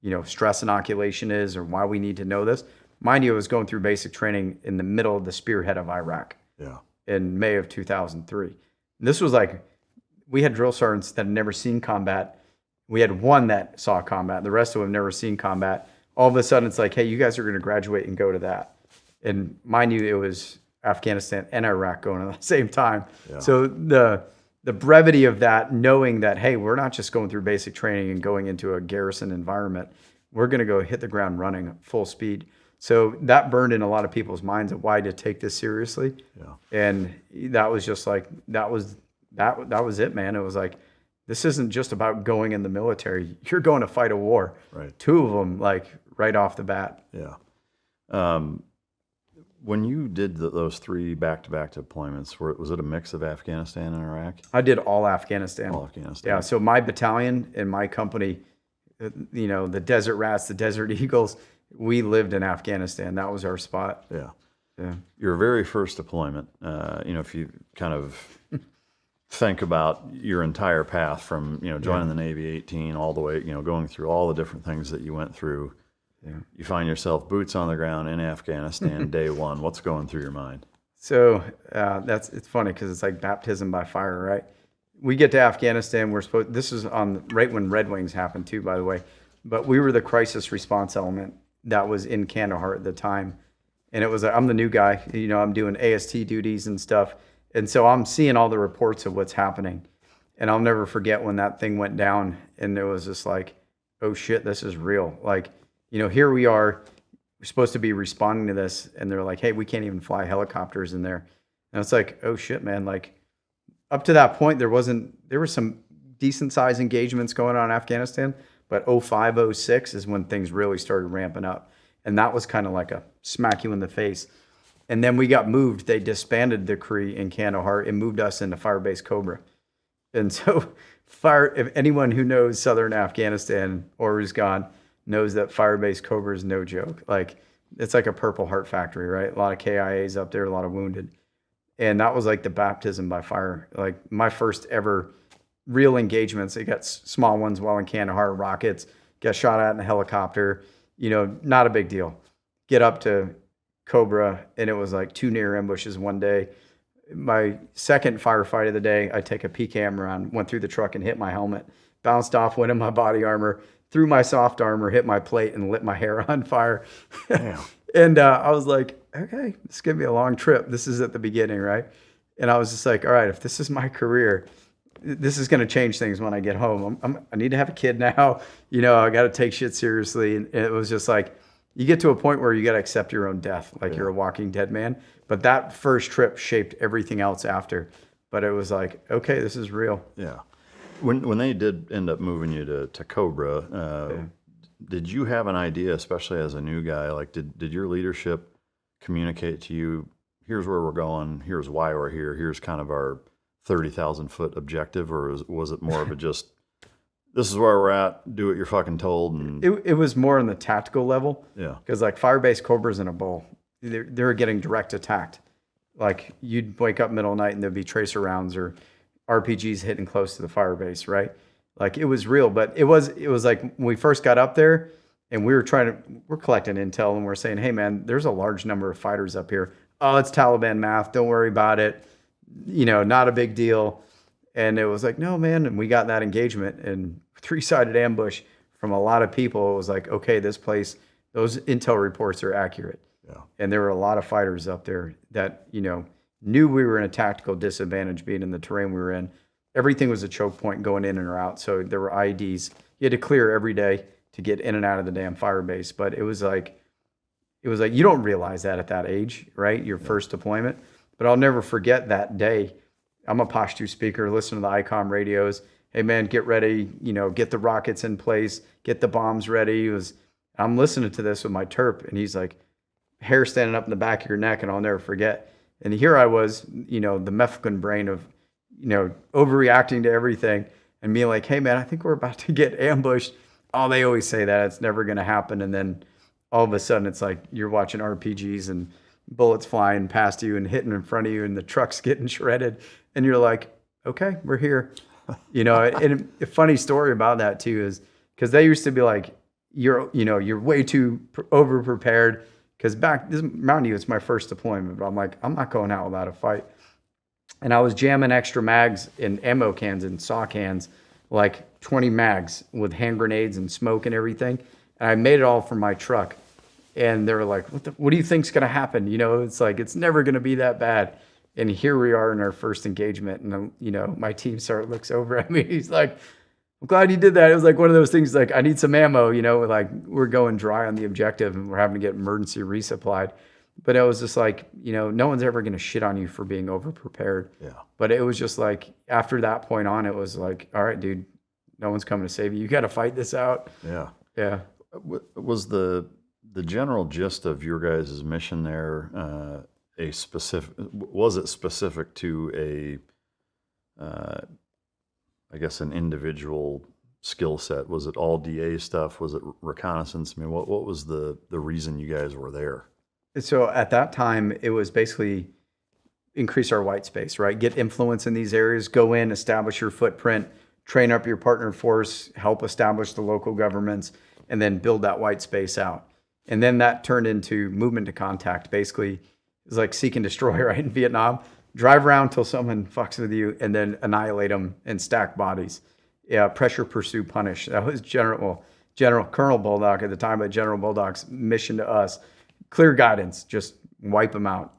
you know, stress inoculation is, or why we need to know this. Mind you, I was going through basic training in the middle of the spearhead of Iraq. Yeah. In May of 2003. And this was like, we had drill sergeants that had never seen combat. We had one that saw combat. The rest of them never seen combat. All of a sudden, it's like, hey, you guys are going to graduate and go to that. And mind you, it was Afghanistan and Iraq going at the same time. Yeah. So the brevity of that, knowing that, hey, we're not just going through basic training and going into a garrison environment. We're going to go hit the ground running full speed. So that burned in a lot of people's minds of why to take this seriously. Yeah. And that was just like, that was it, man. It was like, this isn't just about going in the military. You're going to fight a war. Right. Two of them, like right off the bat. Yeah. When you did those 3 back-to-back deployments, was it a mix of Afghanistan and Iraq? I did all Afghanistan. All Afghanistan. Yeah. So my battalion and my company, you know, the Desert Rats, the Desert Eagles, we lived in Afghanistan. That was our spot. Yeah. Yeah. Your very first deployment, you know, if you kind of think about your entire path from, you know, joining the Navy 18 all the way, you know, going through all the different things that you went through, you find yourself boots on the ground in Afghanistan day one. What's going through your mind? So it's funny because it's like baptism by fire, right? We get to Afghanistan. This is right when Red Wings happened too, by the way. But we were the crisis response element that was in Kandahar at the time. And it was like, I'm the new guy, you know, I'm doing AST duties and stuff. And so I'm seeing all the reports of what's happening. And I'll never forget when that thing went down and it was just like, oh shit, this is real. Like, you know, here we are, we're supposed to be responding to this. And they're like, hey, we can't even fly helicopters in there. And it's like, oh shit, man. Like up to that point, there were some decent size engagements going on in Afghanistan, but 05, 06 is when things really started ramping up. And that was kind of like a smack you in the face. And then we got moved. They disbanded the Cree in Kandahar and moved us into Firebase Cobra. And so if anyone who knows Southern Afghanistan or who's gone knows that Firebase Cobra is no joke. Like it's like a Purple Heart factory, right? A lot of KIAs up there, a lot of wounded. And that was like the baptism by fire. Like my first ever real engagements. It got small ones while in Kandahar, rockets, get shot at in a helicopter, you know, not a big deal. Get up to Cobra, and it was like 2 near ambushes one day. My second firefight of the day, I take a PCAM run, went through the truck and hit my helmet, bounced off, went in my body armor, threw my soft armor, hit my plate, and lit my hair on fire. Damn. And I was like, okay, this is going to be a long trip. This is at the beginning, right? And I was just like, all right, if this is my career, this is going to change things when I get home. I need to have a kid now. You know, I got to take shit seriously. And it was just like, you get to a point where you got to accept your own death, like you're a walking dead man. But that first trip shaped everything else after. But it was like, okay, this is real. Yeah. When they did end up moving you to Cobra, did you have an idea, especially as a new guy, like did your leadership communicate to you, here's where we're going, here's why we're here, here's kind of our 30,000 foot objective, or was it more of a just, this is where we're at, do what you're fucking told? And it was more on the tactical level. Yeah. Because like Firebase Cobra's in a bowl. They're getting direct attacked. Like you'd wake up middle of the night and there'd be tracer rounds or RPGs hitting close to the firebase, right? Like it was real, but it was like when we first got up there and we're collecting intel and we're saying, hey man, there's a large number of fighters up here. Oh, it's Taliban math. Don't worry about it. You know, not a big deal. And it was like, no, man. And we got that engagement and 3-sided ambush from a lot of people. It was like, okay, this place, those intel reports are accurate. Yeah. And there were a lot of fighters up there that, knew we were in a tactical disadvantage being in the terrain we were in. Everything was a choke point going in and or out. So there were IEDs. You had to clear every day to get in and out of the damn fire base. But it was like you don't realize that at that age, right? Your first deployment. But I'll never forget that day. I'm a Pashto speaker, listen to the ICOM radios. Hey man, get ready, get the rockets in place, get the bombs ready. I'm listening to this with my terp, and he's like, hair standing up in the back of your neck, and I'll never forget. And here I was, the Mefkin brain of, overreacting to everything and being like, hey man, I think we're about to get ambushed. Oh, they always say that it's never going to happen. And then all of a sudden it's like you're watching RPGs and bullets flying past you and hitting in front of you and the truck's getting shredded. And you're like, okay, we're here. And a funny story about that too is because they used to be like, you're way too over prepared. Because Mountain View, it's my first deployment, but I'm like, I'm not going out without a fight. And I was jamming extra mags in ammo cans and saw cans, like 20 mags with hand grenades and smoke and everything. And I made it all from my truck. And they were like, what do you think's going to happen? It's like, it's never going to be that bad. And here we are in our first engagement. And, my team sergeant looks over at me. He's like, I'm glad you did that. It was like one of those things like, I need some ammo, like we're going dry on the objective and we're having to get emergency resupplied. But it was just like, no one's ever going to shit on you for being over prepared. Yeah. But it was just like, after that point on, it was like, all right, dude, no one's coming to save you. You got to fight this out. Yeah. Yeah. Was the general gist of your guys' mission there was it specific to I guess an individual skill set? Was it all DA stuff? Was it reconnaissance? I mean, what was the reason you guys were there? So at that time, it was basically increase our white space, right? Get influence in these areas, go in, establish your footprint, train up your partner force, help establish the local governments, and then build that white space out. And then that turned into movement to contact. Basically, it was like seek and destroy, right? In Vietnam, drive around till someone fucks with you and then annihilate them and stack bodies. Yeah, pressure, pursue, punish. That was General Colonel Bulldog at the time, but General Bulldog's mission to us. Clear guidance, just wipe them out,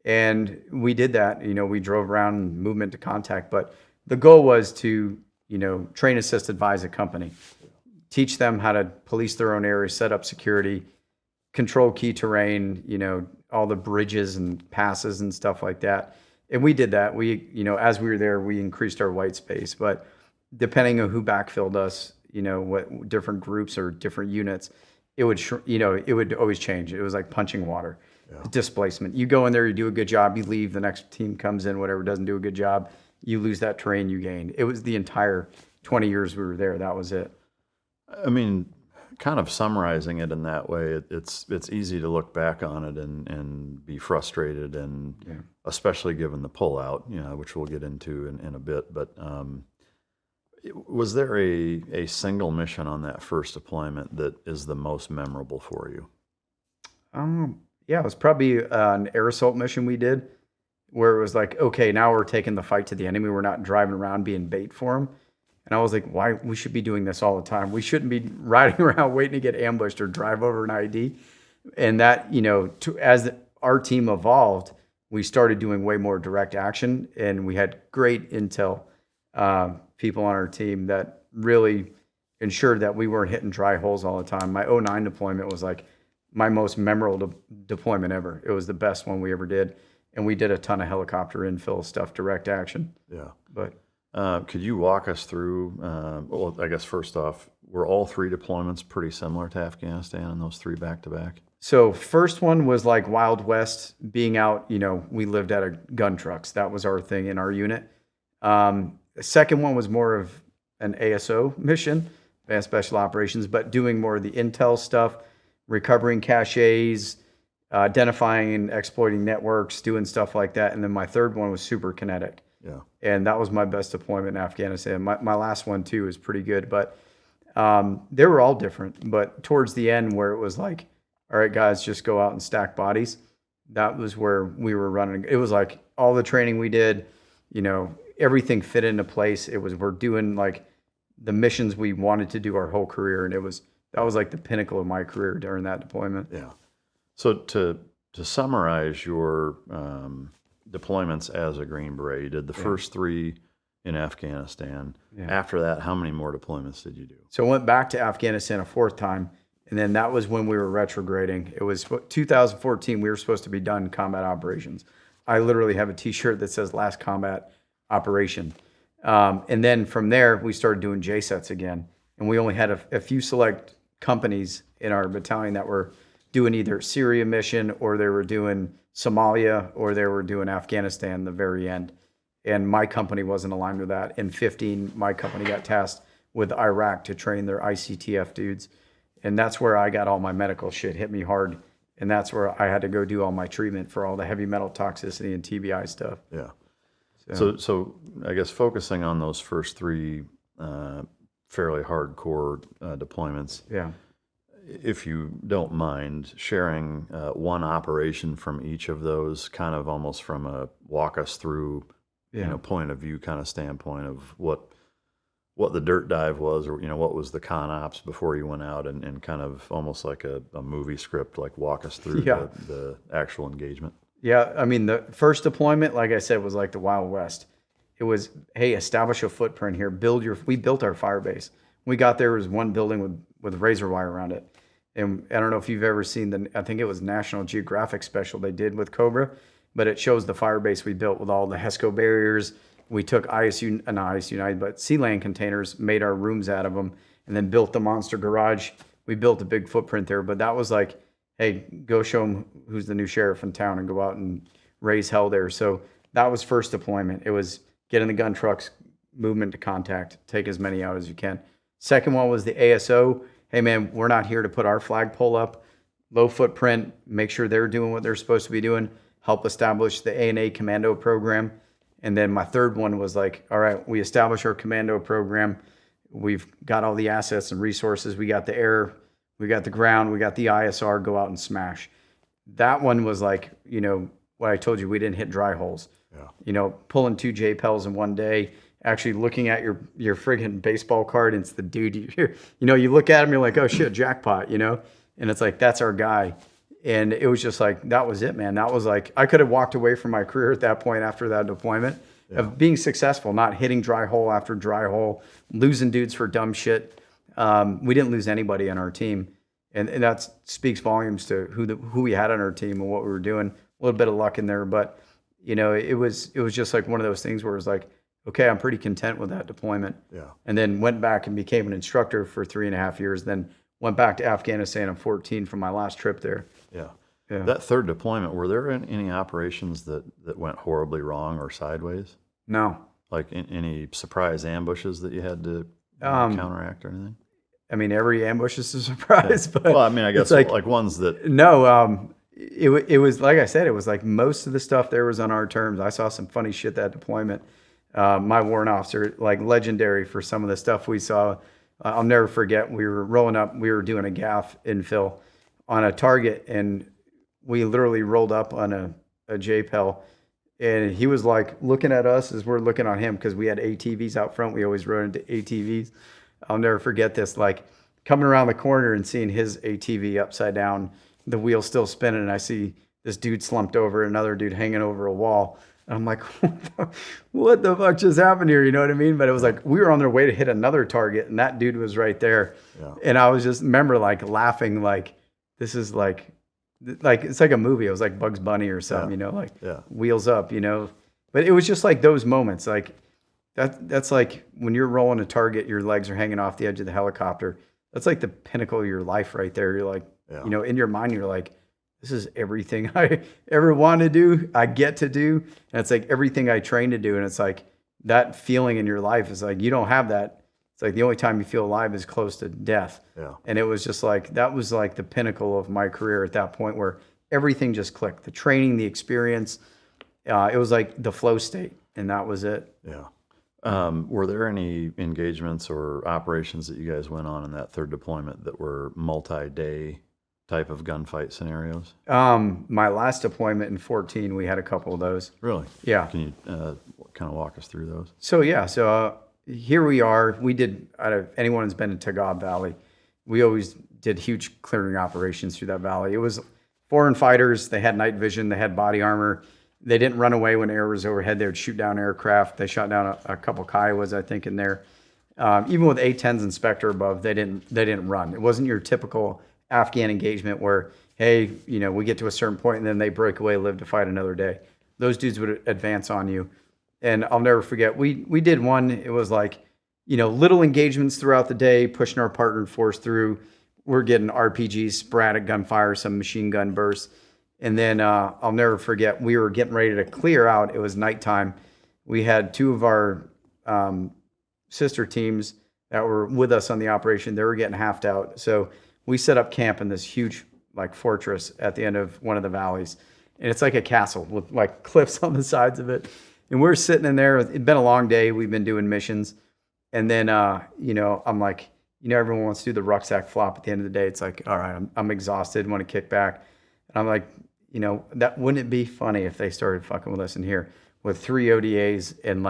And we did that. We drove around, movement to contact. But the goal was to, train, assist, advise a company. Teach them how to police their own area, set up security, control key terrain, all the bridges and passes and stuff like that. And we did that. We, as we were there, we increased our white space. But depending on who backfilled us, what different groups or different units, it would, it would always change. It was like punching water. Yeah. Displacement. You go in there, you do a good job, you leave, the next team comes in, whatever, doesn't do a good job, you lose that terrain, you gain. It was the entire 20 years we were there. That was it. I mean, kind of summarizing it in that way, it's easy to look back on it and be frustrated, and especially given the pullout, which we'll get into in a bit. But was there a single mission on that first deployment that is the most memorable for you? Yeah, it was probably an air assault mission we did, where it was like, okay, now we're taking the fight to the enemy. We're not driving around being bait for them. And I was like, why? We should be doing this all the time. We shouldn't be riding around waiting to get ambushed or drive over an ID. And that, as our team evolved, we started doing way more direct action, and we had great intel people on our team that really ensured that we weren't hitting dry holes all the time. My 2009 deployment was like my most memorable deployment ever. It was the best one we ever did. And we did a ton of helicopter infill stuff, direct action. Yeah. But could you walk us through, well, I guess first off, were all three deployments pretty similar to Afghanistan and those three back-to-back? So first one was like Wild West, being out, we lived out of gun trucks. That was our thing in our unit. The second one was more of an ASO mission, Advanced Special Operations, but doing more of the intel stuff, recovering caches, identifying and exploiting networks, doing stuff like that. And then my third one was super kinetic. Yeah. And that was my best deployment in Afghanistan. My last one too was pretty good, but they were all different. But towards the end, where it was like, all right, guys, just go out and stack bodies, that was where we were running. It was like all the training we did, everything fit into place. We're doing like the missions we wanted to do our whole career. And that was like the pinnacle of my career during that deployment. Yeah. So to summarize your deployments as a Green Beret, you did the first 3 in Afghanistan. Yeah. After that, how many more deployments did you do? So I went back to Afghanistan a 4th time, and then that was when we were retrograding. It was 2014. We were supposed to be done combat operations. I literally have a T-shirt that says "Last Combat Operation," and then from there we started doing JSETs again. And we only had a few select companies in our battalion that were doing either Syria mission, or they were doing Somalia, or they were doing Afghanistan the very end. And my company wasn't aligned with that. In 15, my company got tasked with Iraq to train their ICTF dudes. And that's where I got all my medical shit hit me hard. And that's where I had to go do all my treatment for all the heavy metal toxicity and TBI stuff. Yeah. So I guess focusing on those first 3 fairly hardcore deployments. Yeah. If you don't mind sharing one operation from each of those, kind of almost from a walk us through, point of view kind of standpoint of what the dirt dive was, or what was the con ops before you went out, and kind of almost like a movie script, like walk us through the actual engagement. Yeah, I mean, the first deployment, like I said, was like the Wild West. It was, hey, establish a footprint here. We built our fire base. When we got there, was one building with razor wire around it. And I don't know if you've ever seen I think it was National Geographic special they did with Cobra, but it shows the fire base we built with all the HESCO barriers. We took not ISU, but sea land containers, made our rooms out of them, and then built the monster garage. We built a big footprint there, but that was like, hey, go show them who's the new sheriff in town and go out and raise hell there. So that was first deployment. It was get in the gun trucks, movement to contact, take as many out as you can. Second one was the ASO. Hey, man, we're not here to put our flagpole up. Low footprint, make sure they're doing what they're supposed to be doing, help establish the A&A commando program. And then my third one was like, all right, we establish our commando program. We've got all the assets and resources. We got the air, we got the ground, we got the ISR, go out and smash. That one was like, what I told you, we didn't hit dry holes. Yeah. Pulling 2 JPELs in one day, actually looking at your friggin' baseball card, and it's the dude, you look at him, you're like, oh shit, jackpot, and it's like, that's our guy. And it was just like, that was it, man. That was like, I could have walked away from my career at that point after that deployment of being successful, not hitting dry hole after dry hole, losing dudes for dumb shit. We didn't lose anybody on our team. And that speaks volumes to who we had on our team and what we were doing. A little bit of luck in there, but it was just like one of those things where it was like, okay, I'm pretty content with that deployment. Yeah. And then went back and became an instructor for 3.5 years. Then went back to Afghanistan in 2014 for my last trip there. Yeah. That third deployment, were there any operations that went horribly wrong or sideways? No. Like any surprise ambushes that you had to counteract or anything? I mean, every ambush is a surprise. Yeah. But well, I mean, I guess like ones that... No, it was, like I said, it was like most of the stuff there was on our terms. I saw some funny shit that deployment. My warrant officer, like legendary for some of the stuff we saw. I'll never forget, we were rolling up, we were doing a gaff infill on a target, and we literally rolled up on a JPEL, and he was like looking at us as we're looking on him, because we had ATVs out front. We always rode into ATVs. I'll never forget this, like coming around the corner and seeing his ATV upside down, the wheel still spinning, and I see this dude slumped over, another dude hanging over a wall. And I'm like, what the fuck just happened here? You know what I mean? But it was like, we were on their way to hit another target, and that dude was right there. Yeah. And I was just, remember, like laughing, like, this is like it's like a movie. It was like Bugs Bunny or something, wheels up, But it was just like those moments, like that's like when you're rolling a target, your legs are hanging off the edge of the helicopter. That's like the pinnacle of your life right there. You're like, in your mind, you're like, this is everything I ever want to do, I get to do. And it's like everything I trained to do. And it's like that feeling in your life is like, you don't have that. It's like the only time you feel alive is close to death. Yeah. And it was just like, that was like the pinnacle of my career at that point, where everything just clicked. The training, the experience, it was like the flow state, and that was it. Yeah. Were there any engagements or operations that you guys went on in that third deployment that were multi-day type of gunfight scenarios? My last deployment in 2014, we had a couple of those. Really? Yeah. Can you kind of walk us through those? So here we are. We did, out of anyone who's been in Tagab Valley, we always did huge clearing operations through that valley. It was foreign fighters. They had night vision. They had body armor. They didn't run away when air was overhead. They would shoot down aircraft. They shot down a couple Kiowas, I think, in there. Even with A-10s and Spectre above, they didn't run. It wasn't your typical Afghan engagement where, hey, we get to a certain point and then they break away, live to fight another day. Those dudes would advance on you. And I'll never forget, we did one. It was like, little engagements throughout the day, pushing our partner force through. We're getting RPGs, sporadic gunfire, some machine gun bursts. And then I'll never forget, we were getting ready to clear out. It was nighttime. We had two of our sister teams that were with us on the operation. They were getting halved out. So we set up camp in this huge fortress at the end of one of the valleys. And it's like a castle with cliffs on the sides of it. And we're sitting in there. It'd been a long day. We've been doing missions. And then, I'm like, everyone wants to do the rucksack flop at the end of the day. It's like, all right, I'm exhausted, want to kick back. And I'm like, that wouldn't it be funny if they started fucking with us in here with 3 ODAs and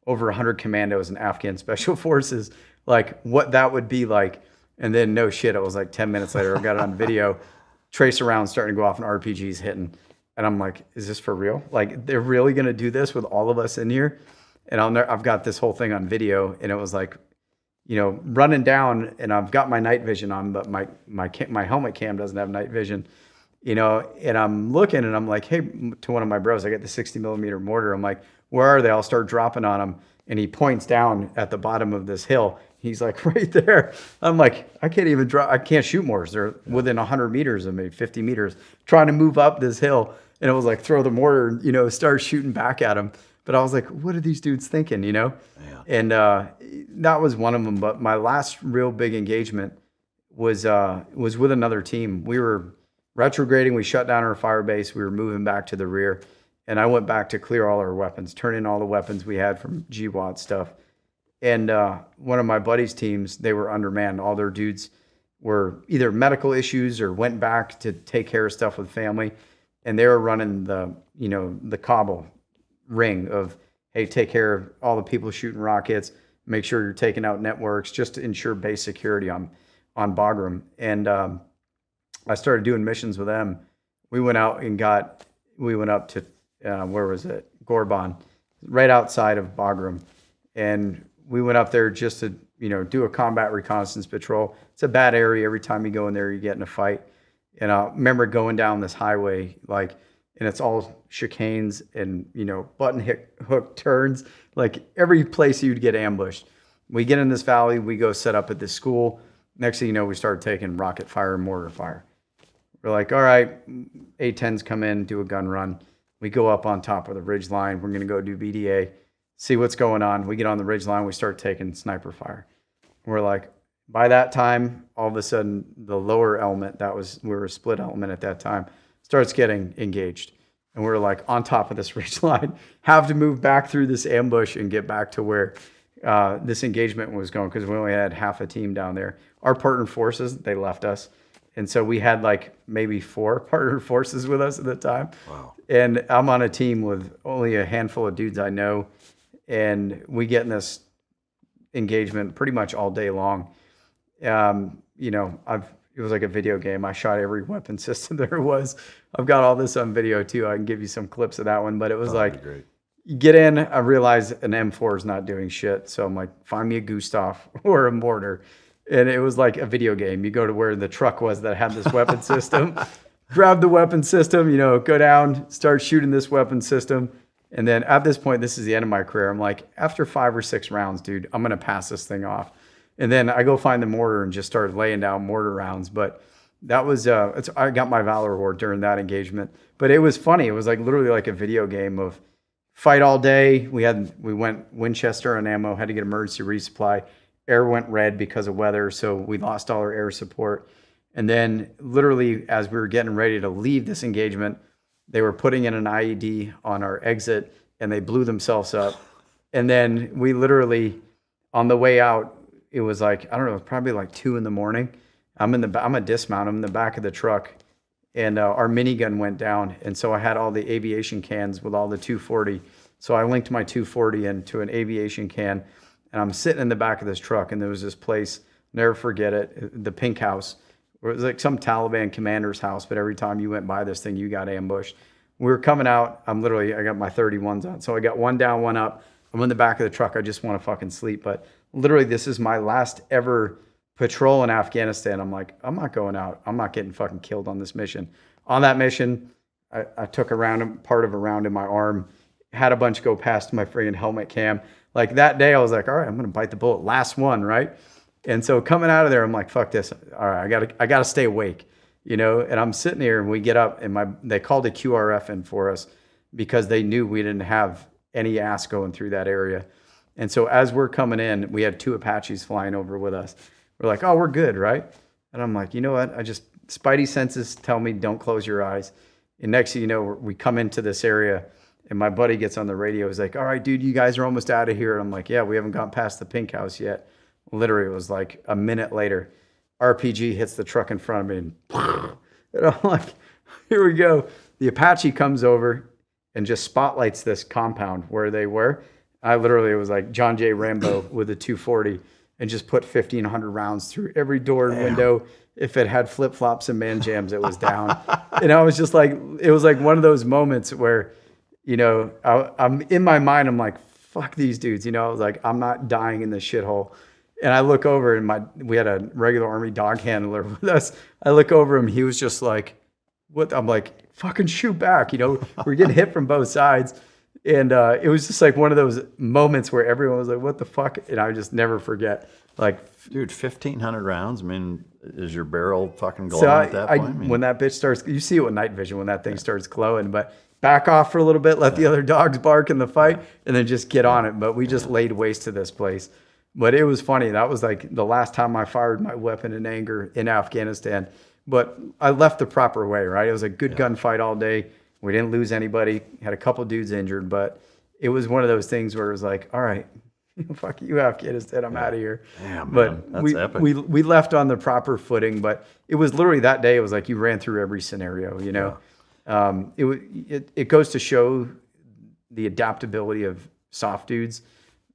over 100 commandos and Afghan special forces, what that would be like. And then no shit, it was 10 minutes later, I got it on video, trace around starting to go off and RPGs hitting. And I'm like, is this for real? They're really going to do this with all of us in here? And I've got this whole thing on video, and it was running down, and I've got my night vision on, but my helmet cam doesn't have night vision, and I'm looking, and I'm like, hey, to one of my bros, I got the 60 millimeter mortar. I'm like, where are they? I'll start dropping on them. And he points down at the bottom of this hill. He's like, right there. I'm like, I can't even drop. I can't shoot mortars. They're within 100 meters of me, 50 meters, trying to move up this hill. And it was like, throw the mortar, start shooting back at him. But I was like, what are these dudes thinking, Yeah. And that was one of them. But my last real big engagement was with another team. We were retrograding. We shut down our fire base. We were moving back to the rear. And I went back to clear all our weapons, turn in all the weapons we had from GWAT stuff. And one of my buddies' teams, they were undermanned. All their dudes were either medical issues or went back to take care of stuff with family. And they were running the Kabul ring of, hey, take care of all the people shooting rockets, make sure you're taking out networks just to ensure base security on Bagram. And I started doing missions with them. We went out and we went up to, where was it? Gorban, right outside of Bagram. And we went up there just to, do a combat reconnaissance patrol. It's a bad area. Every time you go in there, you get in a fight. And I remember going down this highway, and it's all chicanes and, button hook turns, every place you'd get ambushed. We get in this valley, we go set up at this school. Next thing you know, we start taking rocket fire and mortar fire. We're like, all right, A-10s come in, do a gun run. We go up on top of the ridge line. We're going to go do BDA, see what's going on. We get on the ridge line, we start taking sniper fire. We're like, by that time, all of a sudden, the lower element, we were a split element at that time, starts getting engaged. And we're on top of this ridge line, have to move back through this ambush and get back to where this engagement was going, because we only had half a team down there. Our partner forces, they left us. And so we had maybe 4 partner forces with us at the time. Wow. And I'm on a team with only a handful of dudes I know. And we get in this engagement pretty much all day long. It was like a video game. I shot every weapon system there was. I've got all this on video too. I can give you some clips of that one, but it was great. You get in, I realize an M4 is not doing shit. So I'm like, find me a Gustav or a mortar. And it was like a video game. You go to where the truck was that had this weapon system, grab the weapon system, go down, start shooting this weapon system. And then at this point, this is the end of my career. I'm like, after 5 or 6 rounds, dude, I'm going to pass this thing off. And then I go find the mortar and just start laying down mortar rounds. But that was, I got my Valor Award during that engagement. But it was funny. It was literally like a video game of fight all day. We went Winchester on ammo, had to get emergency resupply. Air went red because of weather, so we lost all our air support. And then literally as we were getting ready to leave this engagement, they were putting in an IED on our exit and they blew themselves up. And then we literally, on the way out, it was I don't know, probably 2 a.m. I'm a dismount. I'm in the back of the truck, and our minigun went down. And so I had all the aviation cans with all the 240. So I linked my 240 into an aviation can, and I'm sitting in the back of this truck, and there was this place, never forget it, the Pink House, Or it was like some Taliban commander's house, but every time you went by this thing, you got ambushed. We were coming out. I got my 31s on. So I got one down, one up. I'm in the back of the truck. I just want to fucking sleep. But literally, this is my last ever patrol in Afghanistan. I'm like, I'm not going out. I'm not getting fucking killed on this mission. On that mission, I took part of a round in my arm, had a bunch go past my friggin' helmet cam. Like that day, I was like, all right, I'm going to bite the bullet. Last one, right? And so coming out of there, I'm like, fuck this. All right, I gotta stay awake, you know? And I'm sitting here and we get up and they called a QRF in for us because they knew we didn't have any ass going through that area. And so as we're coming in, we had 2 Apaches flying over with us. We're like, oh, we're good, right? And I'm like, you know what? Spidey senses tell me don't close your eyes. And next thing you know, we come into this area and my buddy gets on the radio. He's like, all right, dude, you guys are almost out of here. And I'm like, yeah, we haven't gone past the pink house yet. Literally, it was like a minute later, RPG hits the truck in front of me, and I'm like, here we go. The Apache comes over and just spotlights this compound where they were. It was like John J. Rambo with a 240 and just put 1,500 rounds through every door and window. If it had flip-flops and man jams, it was down. And I was just like, it was like one of those moments where, you know, I'm in my mind, I'm like, fuck these dudes. You know, I was like, I'm not dying in this shithole. And I look over and we had a regular Army dog handler with us. I look over him. He was just like, what? I'm like, fucking shoot back. You know, we're getting hit from both sides. And it was just like one of those moments where everyone was like, what the fuck? And I just never forget. Like, dude, 1,500 rounds. I mean, is your barrel fucking glowing at that point? I mean, when that bitch starts, you see it with night vision when that thing starts glowing, but back off for a little bit, let the other dogs bark in the fight, and then just get on it. But we just laid waste to this place. But it was funny. That was like the last time I fired my weapon in anger in Afghanistan. But I left the proper way, right? It was a good gunfight all day. We didn't lose anybody. Had a couple dudes injured, but it was one of those things where it was like, all right, fuck you, Afghanistan. I'm out of here. Damn, but man. That's epic. we left on the proper footing. But it was literally that day. It was like you ran through every scenario. You know, it goes to show the adaptability of soft dudes.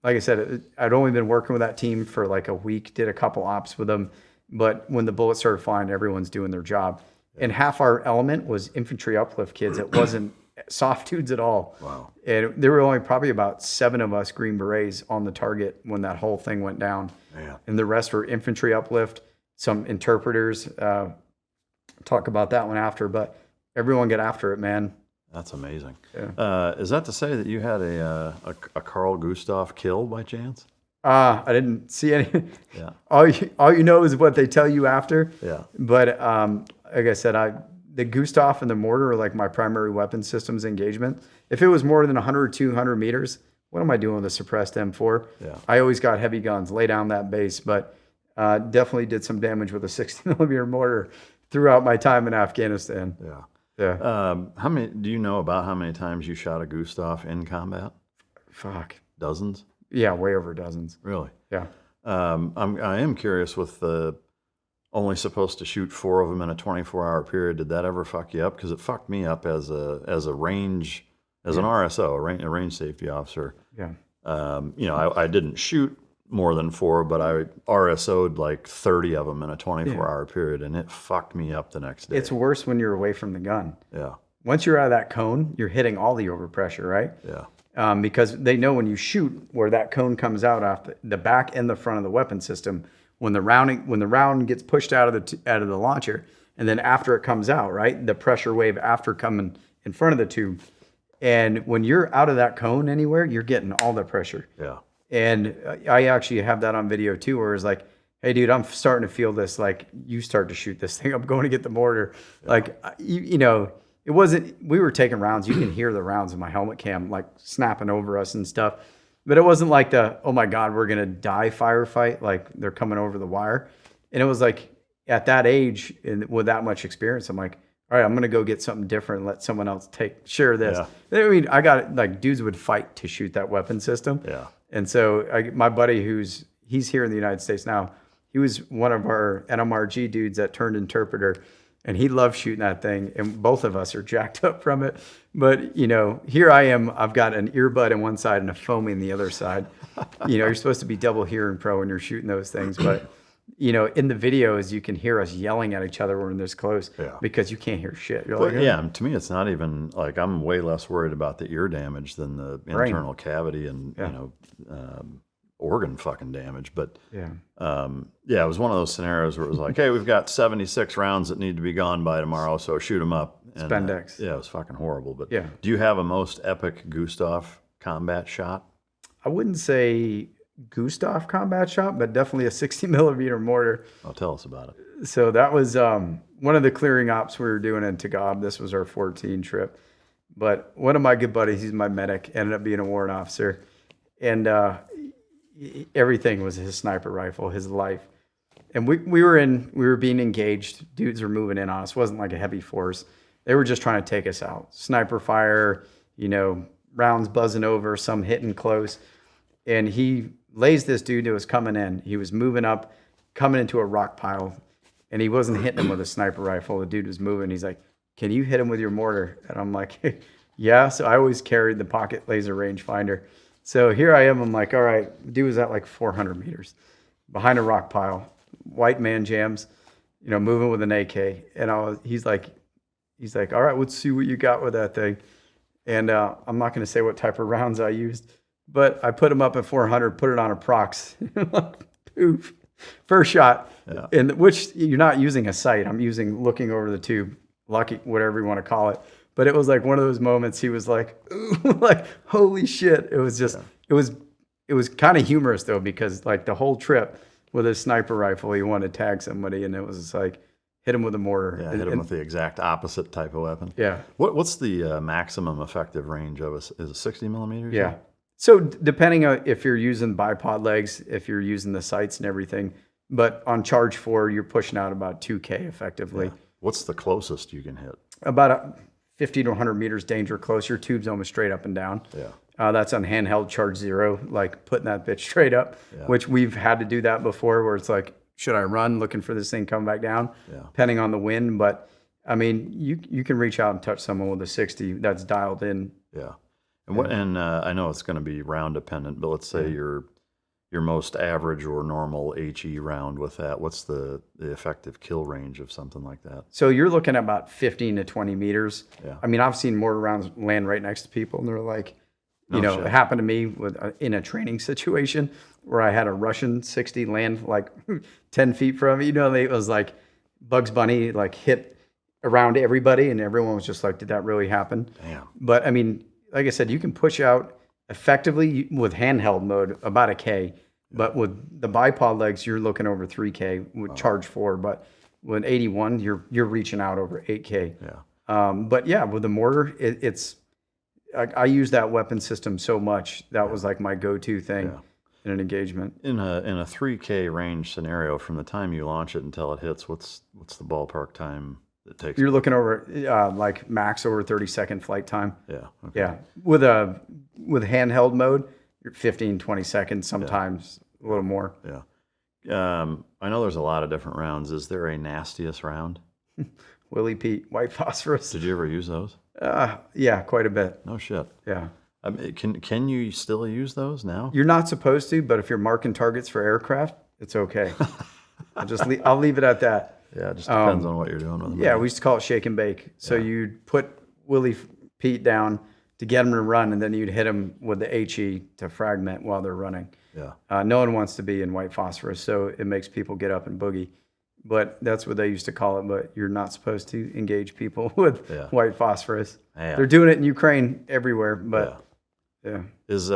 Like I said, I'd only been working with that team for like a week, did a couple ops with them. But when the bullets started flying, everyone's doing their job. And half our element was infantry uplift kids. It wasn't soft dudes at all. Wow. And there were only probably about 7 of us Green Berets on the target when that whole thing went down. Man. And the rest were infantry uplift, some interpreters. Talk about that one after. But everyone get after it, man. That's amazing. Yeah. Is that to say that you had a Carl Gustav kill by chance? I didn't see any. Yeah. All you know is what they tell you after. Yeah. But like I said, the Gustav and the Mortar are like my primary weapon systems engagement. If it was more than 100 or 200 meters, what am I doing with a suppressed M4? Yeah. I always got heavy guns, lay down that base, but definitely did some damage with a 60mm mortar throughout my time in Afghanistan. Yeah. Yeah. How many? Do you know about how many times you shot a Gustav in combat? Fuck. Dozens. Yeah, way over dozens. Really? Yeah. I am curious with the only supposed to shoot 4 of them in a 24-hour period. Did that ever fuck you up? Because it fucked me up as a range, as an RSO, a range safety officer. Yeah. You know, I didn't shoot more than 4, but I RSO'd like 30 of them in a 24-hour period, and it fucked me up the next day. It's worse when you're away from the gun. Yeah. Once you're out of that cone, you're hitting all the overpressure, right? Yeah. Because they know when you shoot where that cone comes out off the back and the front of the weapon system, when the round gets pushed out of the launcher, and then after it comes out, right, the pressure wave after coming in front of the tube, and when you're out of that cone anywhere, you're getting all the pressure. Yeah. And I actually have that on video too, where it's like, hey, dude, I'm starting to feel this. Like, you start to shoot this thing. I'm going to get the mortar. Yeah. Like, you know. It wasn't, we were taking rounds. You can hear the rounds in my helmet cam, like snapping over us and stuff. But it wasn't like oh my God, we're going to die firefight. Like they're coming over the wire. And it was like at that age and with that much experience, I'm like, all right, I'm going to go get something different and let someone else share this. Yeah. I mean, I got like dudes would fight to shoot that weapon system. Yeah. And so my buddy he's here in the United States now. He was one of our NMRG dudes that turned interpreter. And he loves shooting that thing, and both of us are jacked up from it. But, you know, here I am. I've got an earbud on one side and a foamy on the other side. You know, you're supposed to be double hearing pro when you're shooting those things. But in the videos, you can hear us yelling at each other when we're this close Yeah. because you can't hear shit. You're But like, yeah, to me, it's not even like I'm way less worried about the ear damage than the internal cavity and organ fucking damage. But yeah. it was one of those scenarios where it was like, hey, we've got 76 rounds that need to be gone by tomorrow, so shoot them up. And, Spandex. it was fucking horrible. But Yeah. do you have a most epic Gustav combat shot? I wouldn't say Gustav combat shot, but definitely a 60 millimeter mortar. Oh, tell us about it. So that was one of the clearing ops we were doing in Tagab. This was our 14 trip. But one of my good buddies, he's my medic, ended up being a warrant officer. And everything was his sniper rifle, his life. And we were being engaged. Dudes were moving in on us. It wasn't like a heavy force. They were just trying to take us out. Sniper fire, rounds buzzing over, some hitting close. And he lays this dude who was coming in. He was moving up, coming into a rock pile, and he wasn't hitting him with a sniper rifle. The dude was moving. He's like, "Can you hit him with your mortar?" And I'm like, "Yeah." So I always carried the pocket laser rangefinder. So here I am. I'm like, "All right." The dude was at like 400 meters behind a rock pile, white man jams, moving with an AK. And he's like, "All right, let's see what you got with that thing." And I'm not going to say what type of rounds I used, but I put him up at 400, put it on a prox. Poof. First shot, in which you're not using a sight. I'm looking over the tube, lucky, whatever you want to call it. But it was like one of those moments he was like, ooh, like, holy shit. It was just, it was kind of humorous though, because like the whole trip with a sniper rifle, he wanted to tag somebody and it was just like, hit him with a mortar. Yeah, hit him with the exact opposite type of weapon. Yeah. What's the maximum effective range of is it 60 millimeters? Yeah. So depending on if you're using bipod legs, if you're using the sights and everything, but on charge 4, you're pushing out about 2K effectively. Yeah. What's the closest you can hit? About 50 to 100 meters danger close. Your tube's almost straight up and down. Yeah. That's on handheld charge 0, like putting that bitch straight up, which we've had to do that before where it's like, should I run looking for this thing come back down? Yeah. Depending on the wind. But I mean, you can reach out and touch someone with a 60 that's dialed in. Yeah. And I know it's going to be round dependent, but let's say your most average or normal HE round with that, what's the effective kill range of something like that? So you're looking at about 15 to 20 meters. Yeah. I mean, I've seen mortar rounds land right next to people, and they're like, it happened to me in a training situation where I had a Russian 60 land like 10 feet from me. It was like Bugs Bunny like hit around everybody, and everyone was just like, did that really happen? Damn. But I mean, like I said, you can push out effectively with handheld mode about a K, but with the bipod legs, you're looking over 3K with charge 4. But with 81, you're reaching out over 8K. Yeah. But yeah, with the mortar, I use that weapon system so much. That was like my go-to thing in an engagement. In a 3K range scenario, from the time you launch it until it hits, what's the ballpark time it takes? You're looking over like max over 30-second flight time. Yeah. Okay. Yeah. With handheld mode, you're 15, 20 seconds, sometimes a little more. Yeah. I know there's a lot of different rounds. Is there a nastiest round? Willie Pete, white phosphorus. Did you ever use those? Yeah, quite a bit. No shit. Yeah. Can you still use those now? You're not supposed to, but if you're marking targets for aircraft, it's okay. I'll leave it at that. Yeah, it just depends on what you're doing with them. Yeah, we used to call it shake and bake. So you'd put Willie Pete down to get him to run, and then you'd hit him with the HE to fragment while they're running. Yeah. No one wants to be in white phosphorus, so it makes people get up and boogie. But that's what they used to call it, but you're not supposed to engage people with white phosphorus. Yeah. They're doing it in Ukraine everywhere, but yeah. Is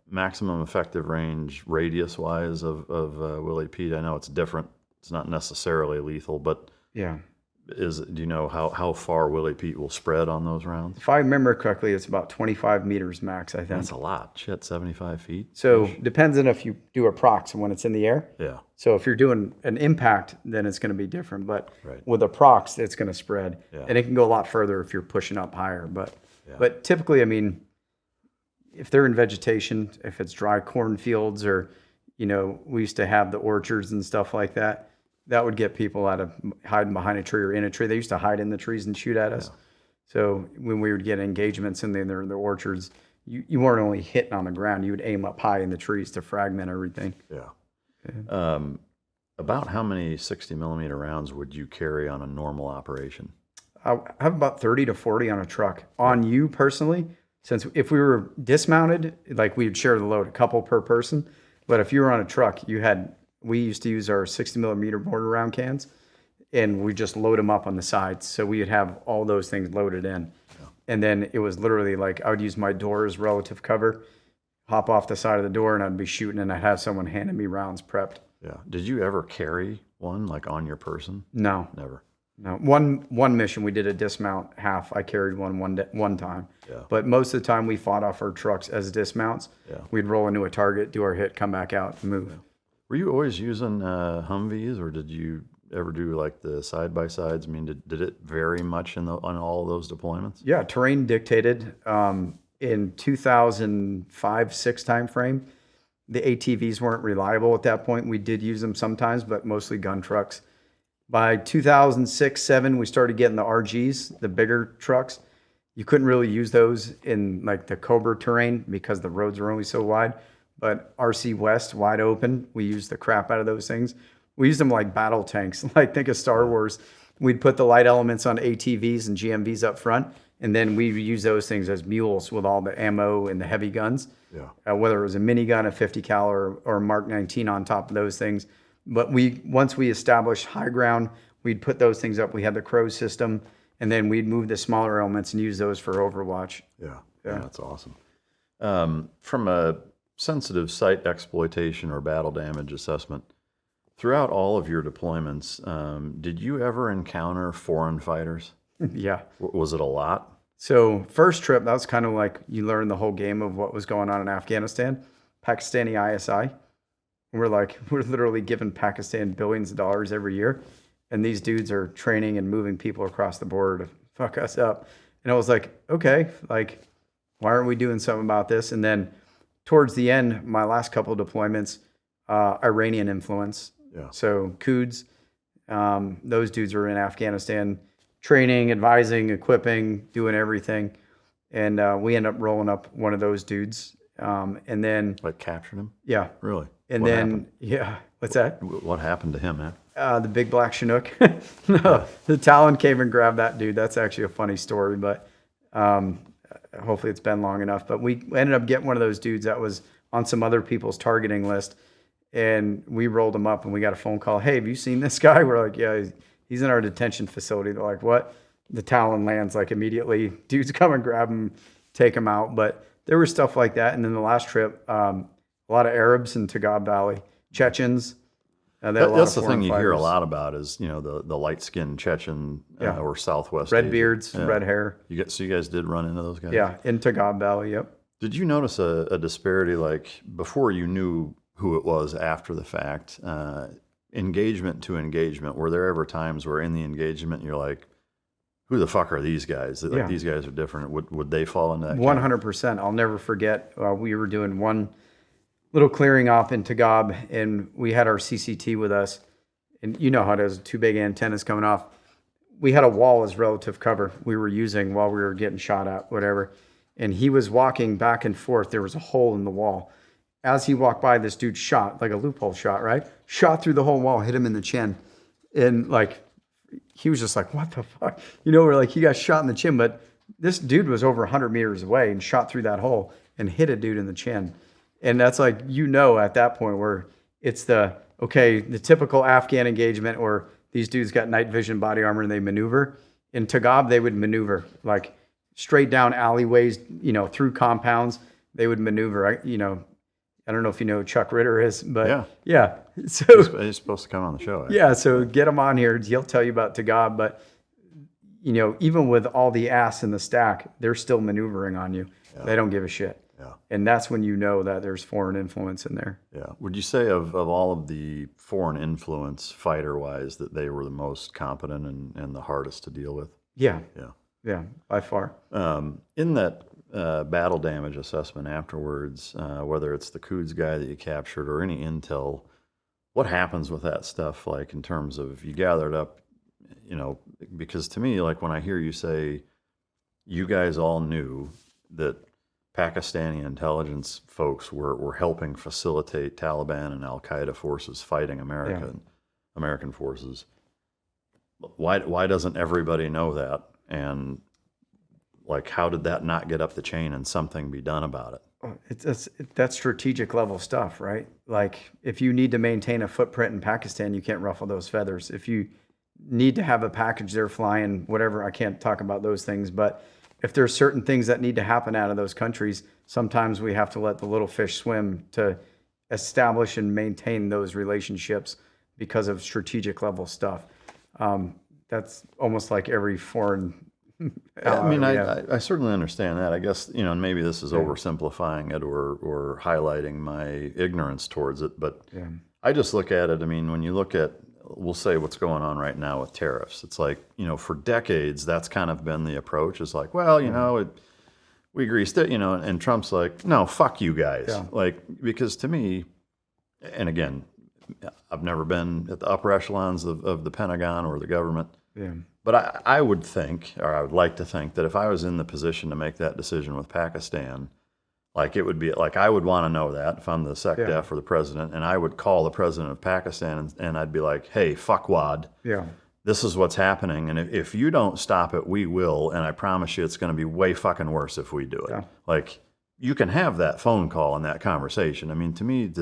maximum effective range radius-wise of Willie Pete? I know it's different. It's not necessarily lethal, but do you know how far Willie Pete will spread on those rounds? If I remember correctly, it's about 25 meters max, I think. That's a lot. Shit, 75 feet? So depends on if you do a prox and when it's in the air. Yeah. So if you're doing an impact, then it's going to be different. But with a prox, it's going to spread. Yeah. And it can go a lot further if you're pushing up higher. But typically, I mean, if they're in vegetation, if it's dry cornfields or, we used to have the orchards and stuff like that, that would get people out of hiding behind a tree or in a tree. They used to hide in the trees and shoot at us. Yeah. So when we would get engagements in the orchards, you weren't only hitting on the ground. You would aim up high in the trees to fragment everything. Yeah. About how many 60 millimeter rounds would you carry on a normal operation? I have about 30 to 40 on a truck. On you personally, since if we were dismounted, like we'd share the load, a couple per person. But if you were on a truck, we used to use our 60 millimeter mortar round cans, and we just load them up on the sides. So we would have all those things loaded in. Yeah. And then it was literally like I would use my door as relative cover, hop off the side of the door, and I'd be shooting, and I'd have someone handing me rounds prepped. Yeah. Did you ever carry one like on your person? No. Never. No. One mission we did a dismount half. I carried one time. Yeah. But most of the time we fought off our trucks as dismounts. Yeah. We'd roll into a target, do our hit, come back out, and move. Yeah. Were you always using Humvees, or did you ever do like the side by sides? I mean, did it vary much on all of those deployments? Yeah, terrain dictated. In 2005-06 timeframe, the ATVs weren't reliable at that point. We did use them sometimes, but mostly gun trucks. By 2006-07, we started getting the RGs, the bigger trucks. You couldn't really use those in like the Cobra terrain because the roads were only so wide. But RC West, wide open, we used the crap out of those things. We used them like battle tanks. Like think of Star Wars. We'd put the light elements on ATVs and GMVs up front, and then we'd use those things as mules with all the ammo and the heavy guns. Yeah. Whether it was a minigun, a 50 cal, or Mark 19 on top of those things. But once we established high ground, we'd put those things up. We had the Crow system, and then we'd move the smaller elements and use those for Overwatch. Yeah, that's awesome. From a sensitive site exploitation or battle damage assessment, throughout all of your deployments, did you ever encounter foreign fighters? Yeah. Was it a lot? So first trip, that was kind of like you learned the whole game of what was going on in Afghanistan. Pakistani ISI. We're literally giving Pakistan billions of dollars every year. And these dudes are training and moving people across the border to fuck us up. And I was like, okay, like, why aren't we doing something about this? And then towards the end, my last couple of deployments, Iranian influence. Yeah. So Quds, those dudes are in Afghanistan training, advising, equipping, doing everything. And we end up rolling up one of those dudes. And then... Like captured him? Yeah. Really? And what then, happened? Yeah. What's that? What happened to him, man? The big black Chinook. No, the Talon came and grabbed that dude. That's actually a funny story, but hopefully it's been long enough. But we ended up getting one of those dudes that was on some other people's targeting list. And we rolled him up and we got a phone call. Hey, have you seen this guy? We're like, yeah, he's in our detention facility. They're like, what? The Talon lands like immediately. Dudes come and grab him, take him out. But there was stuff like that. And then the last trip, a lot of Arabs in Tagab Valley, Chechens. That's the thing you hear a lot about is, the light-skinned Chechen or Southwest red Asia. beards, red hair. So you guys did run into those guys? Yeah, in Tagab Valley, yep. Did you notice a disparity, like before you knew who it was after the fact, engagement to engagement? Were there ever times where in the engagement you're like, who the fuck are these guys? Like, these guys are different. Would they fall into that? 100%. I'll never forget. We were doing one little clearing off in Tagab, and we had our CCT with us. And you know how it is, two big antennas coming off. We had a wall as relative cover we were using while we were getting shot at, whatever. And he was walking back and forth. There was a hole in the wall. As he walked by, this dude shot, like a loophole shot, right? Shot through the whole wall, hit him in the chin. And like, he was just like, what the fuck? We're like, he got shot in the chin, but this dude was over 100 meters away and shot through that hole and hit a dude in the chin. And that's like, at that point where it's the typical Afghan engagement or these dudes got night vision body armor and they maneuver. In Tagab, they would maneuver like straight down alleyways, through compounds. They would maneuver. I don't know if you know who Chuck Ritter is, but yeah. So he's supposed to come on the show. Yeah, so get him on here. He'll tell you about Tagab, but even with all the ass in the stack, they're still maneuvering on you. Yeah. They don't give a shit. Yeah. And that's when you know that there's foreign influence in there. Yeah. Would you say of all of the foreign influence fighter-wise that they were the most competent and the hardest to deal with? Yeah. Yeah. Yeah, by far. In that battle damage assessment afterwards, whether it's the Quds guy that you captured or any intel, what happens with that stuff, like in terms of you gathered up, because to me, like when I hear you say you guys all knew that Pakistani intelligence folks were helping facilitate Taliban and Al-Qaeda forces fighting America. American forces. Why doesn't everybody know that? And like, how did that not get up the chain and something be done about it? That's strategic level stuff, right? Like, if you need to maintain a footprint in Pakistan, you can't ruffle those feathers. If you need to have a package there flying, whatever, I can't talk about those things, but if there's certain things that need to happen out of those countries, sometimes we have to let the little fish swim to establish and maintain those relationships because of strategic level stuff. That's almost like every foreign. I mean, I certainly understand that. I guess, you know, and maybe this is oversimplifying it or highlighting my ignorance towards it, but I just look at it. I mean, when you look at, we'll say what's going on right now with tariffs, it's like, you know, for decades, that's kind of been the approach. It's like, well, you know, we greased it, you know, and Trump's like, no, fuck you guys. Yeah. Like, because to me, and again, I've never been at the upper echelons of the Pentagon or the government. Yeah. But I would think, or I would like to think, that if I was in the position to make that decision with Pakistan, like it would be, like I would want to know that if I'm the SecDef or the president, and I would call the president of Pakistan and I'd be like, hey, fuckwad, this is what's happening, and if you don't stop it, we will, and I promise you it's going to be way fucking worse if we do it. Yeah. Like, you can have that phone call and that conversation. I mean, to me,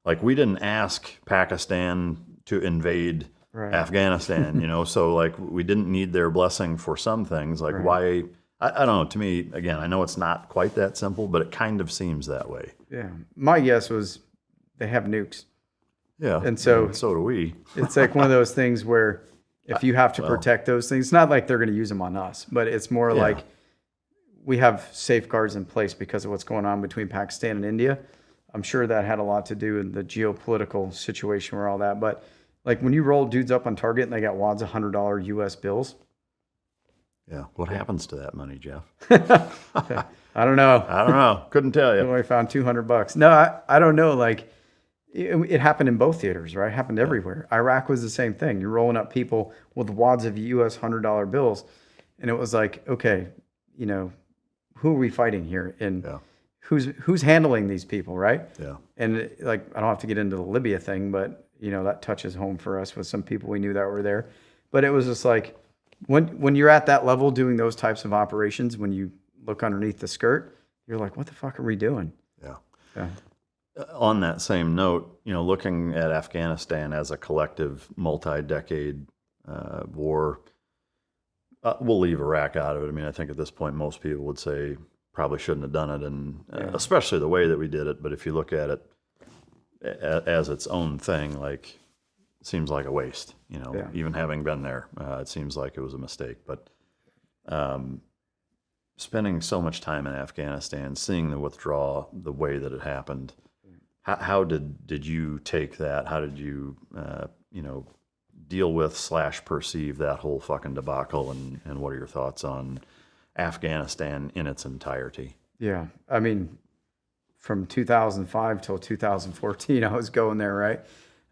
like, we didn't ask Pakistan to invade Afghanistan, you know, so like we didn't need their blessing for some things. Like, why? I don't know. To me, again, I know it's not quite that simple, but it kind of seems that way. Yeah. My guess was they have nukes. Yeah. And so do we. It's like one of those things where if you have to protect those things, it's not like they're going to use them on us, but it's more like we have safeguards in place because of what's going on between Pakistan and India. I'm sure that had a lot to do with the geopolitical situation where all that, but like when you roll dudes up on target and they got wads of $100 US bills. Yeah. What happens to that money, Geoff? I don't know. Couldn't tell you. I found $200. No, I don't know. Like it happened in both theaters, right? It happened everywhere. Iraq was the same thing. You're rolling up people with wads of US $100 bills. And it was like, okay, you know, who are we fighting here? And who's handling these people, right? Yeah. And like, I don't have to get into the Libya thing, but you know, that touches home for us with some people we knew that were there. But it was just like, when you're at that level doing those types of operations, when you look underneath the skirt, you're like, what the fuck are we doing? Yeah. On that same note, you know, looking at Afghanistan as a collective multi-decade war, we'll leave Iraq out of it. I mean, I think at this point, most people would say probably shouldn't have done it, and especially the way that we did it. But if you look at it as its own thing, like, it seems like a waste, you know, even having been there, it seems like it was a mistake. But spending so much time in Afghanistan, seeing the withdrawal, the way that it happened, how did you take that? How did you, you know, deal with / perceive that whole fucking debacle, and what are your thoughts on Afghanistan in its entirety? Yeah. I mean, from 2005 till 2014, I was going there, right?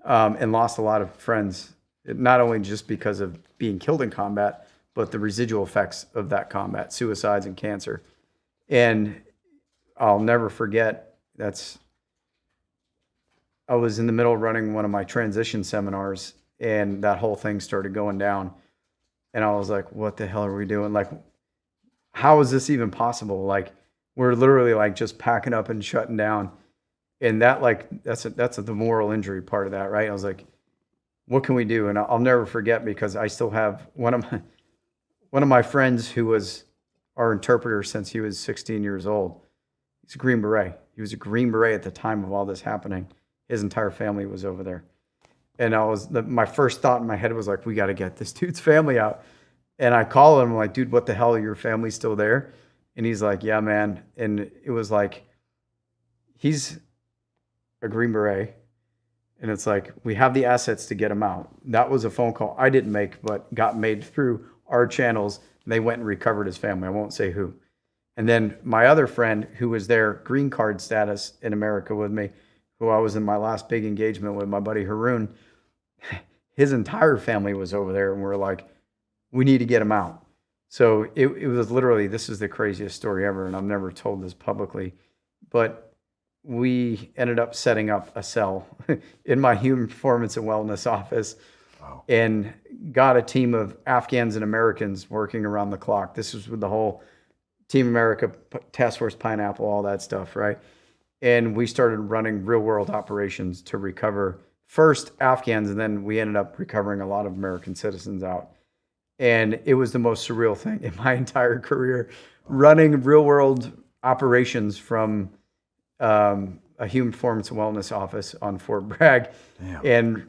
And lost a lot of friends, not only just because of being killed in combat, but the residual effects of that combat, suicides and cancer. And I'll never forget, I was in the middle of running one of my transition seminars, and that whole thing started going down. And I was like, what the hell are we doing? Like, how is this even possible? Like, we're literally like just packing up and shutting down. And that, like, that's the moral injury part of that, right? I was like, what can we do? And I'll never forget, because I still have one of my friends who was our interpreter since he was 16 years old. He's a Green Beret. He was a Green Beret at the time of all this happening. His entire family was over there. And my first thought in my head was like, we got to get this dude's family out. And I call him, I'm like, dude, what the hell? Your family's still there? And he's like, yeah, man. And it was like, he's a Green Beret. And it's like, we have the assets to get him out. That was a phone call I didn't make, but got made through our channels. And they went and recovered his family. I won't say who. And then my other friend, who was there, green card status in America with me, who I was in my last big engagement with, my buddy Haroon, his entire family was over there. And we're like, we need to get him out. So it was literally, this is the craziest story ever. And I've never told this publicly, but we ended up setting up a cell in my human performance and wellness office. Wow. And got a team of Afghans and Americans working around the clock. This was with the whole Team America, Task Force Pineapple, all that stuff, right? And we started running real world operations to recover first Afghans, and then we ended up recovering a lot of American citizens out. And it was the most surreal thing in my entire career, running real world operations from a human performance and wellness office on Fort Bragg. Damn. And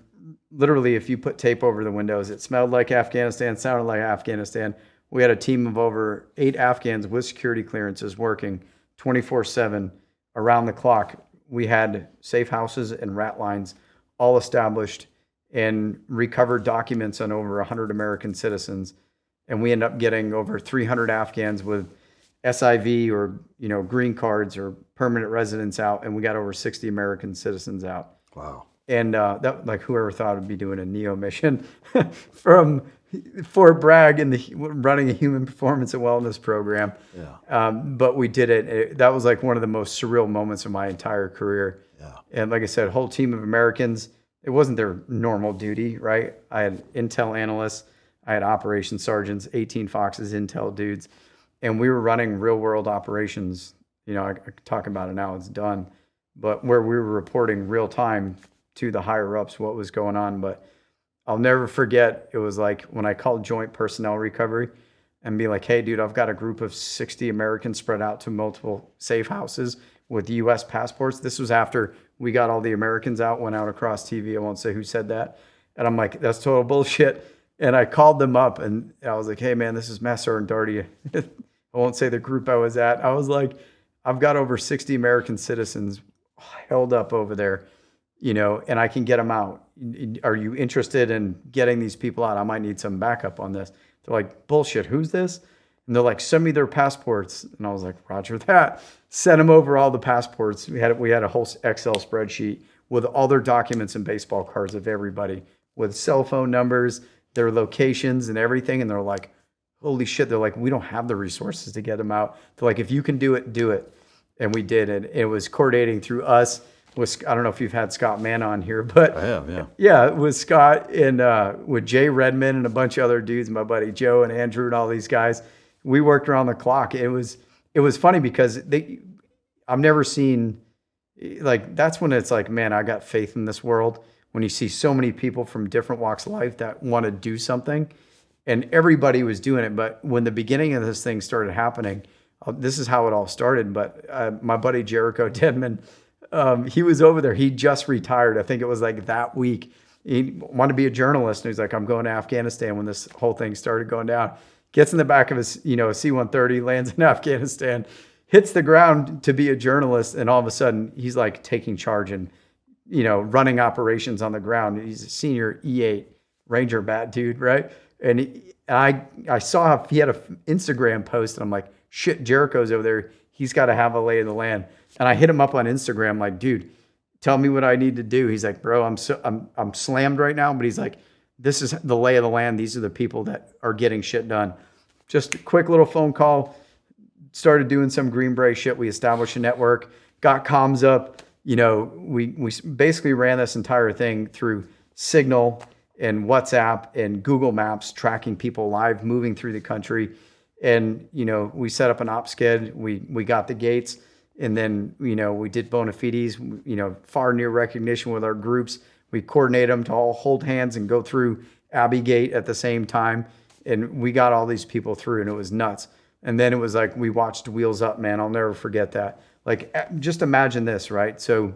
literally, if you put tape over the windows, it smelled like Afghanistan, sounded like Afghanistan. We had a team of over 8 Afghans with security clearances working 24/7 around the clock. We had safe houses and rat lines all established and recovered documents on over 100 American citizens. And we ended up getting over 300 Afghans with SIV or, green cards or permanent residence out. And we got over 60 American citizens out. Wow. And that, like, whoever thought would be doing a NEO mission from Fort Bragg and running a human performance and wellness program. Yeah. But we did it. That was like one of the most surreal moments of my entire career. Yeah. And like I said, a whole team of Americans. It wasn't their normal duty, right? I had intel analysts, I had operations sergeants, 18 Foxes, intel dudes, and we were running real world operations. I could talk about it now, it's done, but where we were reporting real time to the higher ups what was going on. But I'll never forget, it was like when I called Joint Personnel Recovery and be like, hey, dude, I've got a group of 60 Americans spread out to multiple safe houses with U.S. passports. This was after we got all the Americans out, went out across TV. I won't say who said that. And I'm like, that's total bullshit. And I called them up and I was like, hey, man, this is Master and Dardia. I won't say the group I was at. I was like, I've got over 60 American citizens held up over there, and I can get them out. Are you interested in getting these people out? I might need some backup on this. They're like, bullshit, who's this? And they're like, send me their passports. And I was like, roger that. Sent them over all the passports. We had a whole Excel spreadsheet with all their documents and baseball cards of everybody with cell phone numbers, their locations and everything. And they're like, holy shit. They're like, we don't have the resources to get them out. They're like, if you can do it, do it. And we did it. It was coordinating through us. I don't know if you've had Scott Mann on here, but I have, yeah. Yeah, it was Scott and with Jay Redmond and a bunch of other dudes, my buddy Joe and Andrew and all these guys. We worked around the clock. It was funny because I've never seen, like, that's when it's like, man, I got faith in this world. When you see so many people from different walks of life that want to do something, and everybody was doing it. But when the beginning of this thing started happening, this is how it all started. But my buddy Jericho Dedman, he was over there. He just retired. I think it was like that week. He wanted to be a journalist. And he's like, I'm going to Afghanistan when this whole thing started going down. Gets in the back of his, a C-130, lands in Afghanistan, hits the ground to be a journalist. And all of a sudden he's like taking charge and, running operations on the ground. He's a senior E8 Ranger bat dude, right? And I saw he had an Instagram post and I'm like, shit, Jericho's over there. He's got to have a lay of the land. And I hit him up on Instagram, like, dude, tell me what I need to do. He's like, bro, I'm slammed right now. But he's like, this is the lay of the land. These are the people that are getting shit done. Just a quick little phone call. Started doing some Green Beret shit. We established a network, got comms up. We basically ran this entire thing through Signal and WhatsApp and Google Maps, tracking people live, moving through the country. And, we set up an op skid. We got the gates. And then, we did bona fides, far near recognition with our groups. We coordinated them to all hold hands and go through Abbey Gate at the same time. And we got all these people through and it was nuts. And then it was like, we watched Wheels Up, man. I'll never forget that. Like, just imagine this, right? So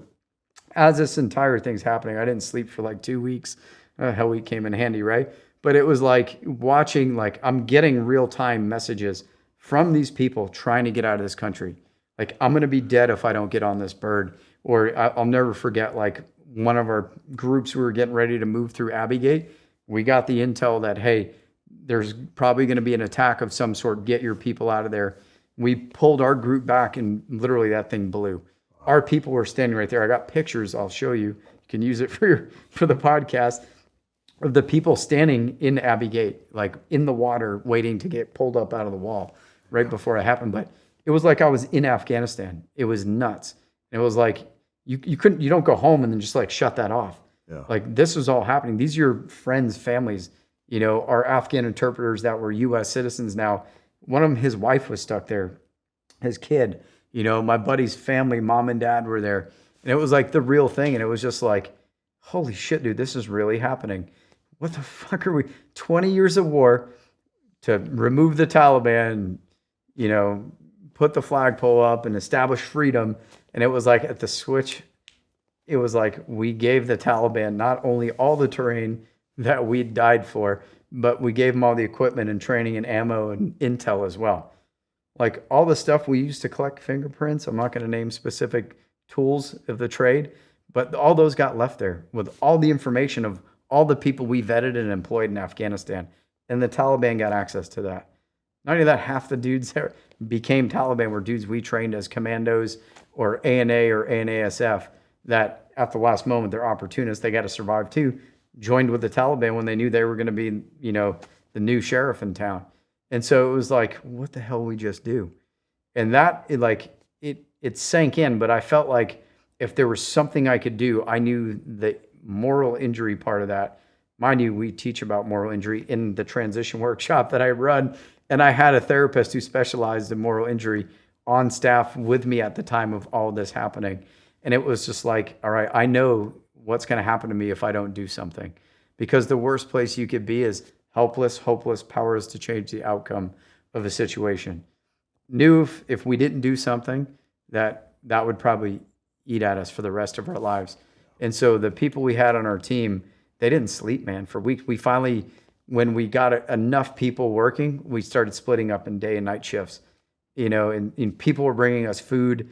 as this entire thing's happening, I didn't sleep for like 2 weeks. Hell Week came in handy, right? But it was like watching, like, I'm getting real-time messages from these people trying to get out of this country. Like, I'm going to be dead if I don't get on this bird. Or I'll never forget, like, one of our groups, we were getting ready to move through Abbey Gate. We got the intel that, hey, there's probably going to be an attack of some sort. Get your people out of there. We pulled our group back and literally that thing blew. Our people were standing right there. I got pictures. I'll show you. You can use it for the podcast of the people standing in Abbey Gate, like in the water, waiting to get pulled up out of the wall right before it happened. But it was like I was in Afghanistan. It was nuts. And it was like, you don't go home and then just like shut that off. Yeah. Like this was all happening. These are your friends, families, our Afghan interpreters that were U.S. citizens now. One of them, his wife was stuck there, his kid, my buddy's family, mom and dad were there. And it was like the real thing. And it was just like, holy shit, dude, this is really happening. What the fuck are we? 20 years of war to remove the Taliban, put the flagpole up and establish freedom. And it was like at the switch, it was like we gave the Taliban not only all the terrain that we died for, but we gave them all the equipment and training and ammo and intel as well. Like all the stuff we used to collect fingerprints, I'm not going to name specific tools of the trade, but all those got left there with all the information of all the people we vetted and employed in Afghanistan. And the Taliban got access to that. Not only that, half the dudes that became Taliban were dudes we trained as commandos or ANA or ANASF that at the last moment, they're opportunists. They got to survive too. Joined with the Taliban when they knew they were going to be, the new sheriff in town. And so it was like, what the hell we just do? And that, it sank in, but I felt like if there was something I could do, I knew the moral injury part of that. Mind you, we teach about moral injury in the transition workshop that I run. And I had a therapist who specialized in moral injury on staff with me at the time of all this happening. And it was just like, all right, I know what's going to happen to me if I don't do something. Because the worst place you could be is helpless, hopeless, powerless to change the outcome of a situation. Knew if we didn't do something, that would probably eat at us for the rest of our lives. And so the people we had on our team, they didn't sleep, man, for weeks. We finally, when we got enough people working, we started splitting up in day and night shifts, and people were bringing us food,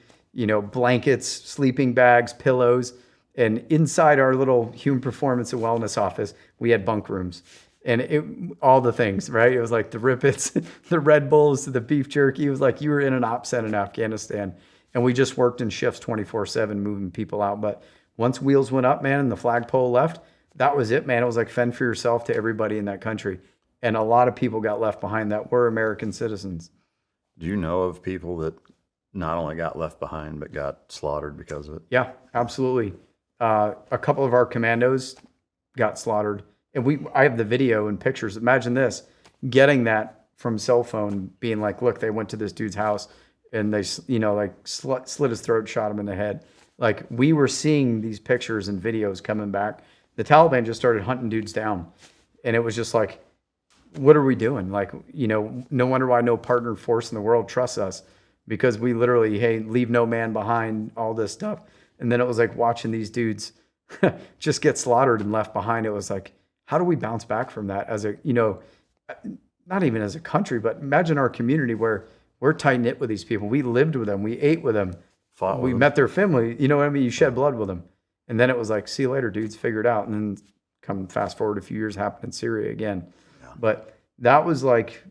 blankets, sleeping bags, pillows. And inside our little human performance and wellness office, we had bunk rooms and all the things, right? It was like the Rippets, the Red Bulls, the beef jerky. It was like you were in an op set in Afghanistan. And we just worked in shifts 24/7, moving people out. But once wheels went up, man, and the flagpole left, that was it, man. It was like fend for yourself to everybody in that country. And a lot of people got left behind that were American citizens. Do you know of people that not only got left behind, but got slaughtered because of it? Yeah, absolutely. A couple of our commandos got slaughtered. And I have the video and pictures. Imagine this, getting that from cell phone, being like, look, they went to this dude's house and they, slit his throat, shot him in the head. Like we were seeing these pictures and videos coming back. The Taliban just started hunting dudes down. And it was just like, what are we doing? Like, no wonder why no partner force in the world trusts us, because we literally, hey, leave no man behind, all this stuff. And then it was like watching these dudes just get slaughtered and left behind. It was like, how do we bounce back from that as a, not even as a country, but imagine our community where we're tight knit with these people. We lived with them. We ate with them. We met their family. You know what I mean? You shed blood with them. And then it was like, see you later, dudes, figure it out. And then come fast forward a few years, happened in Syria again. Yeah. But that was like,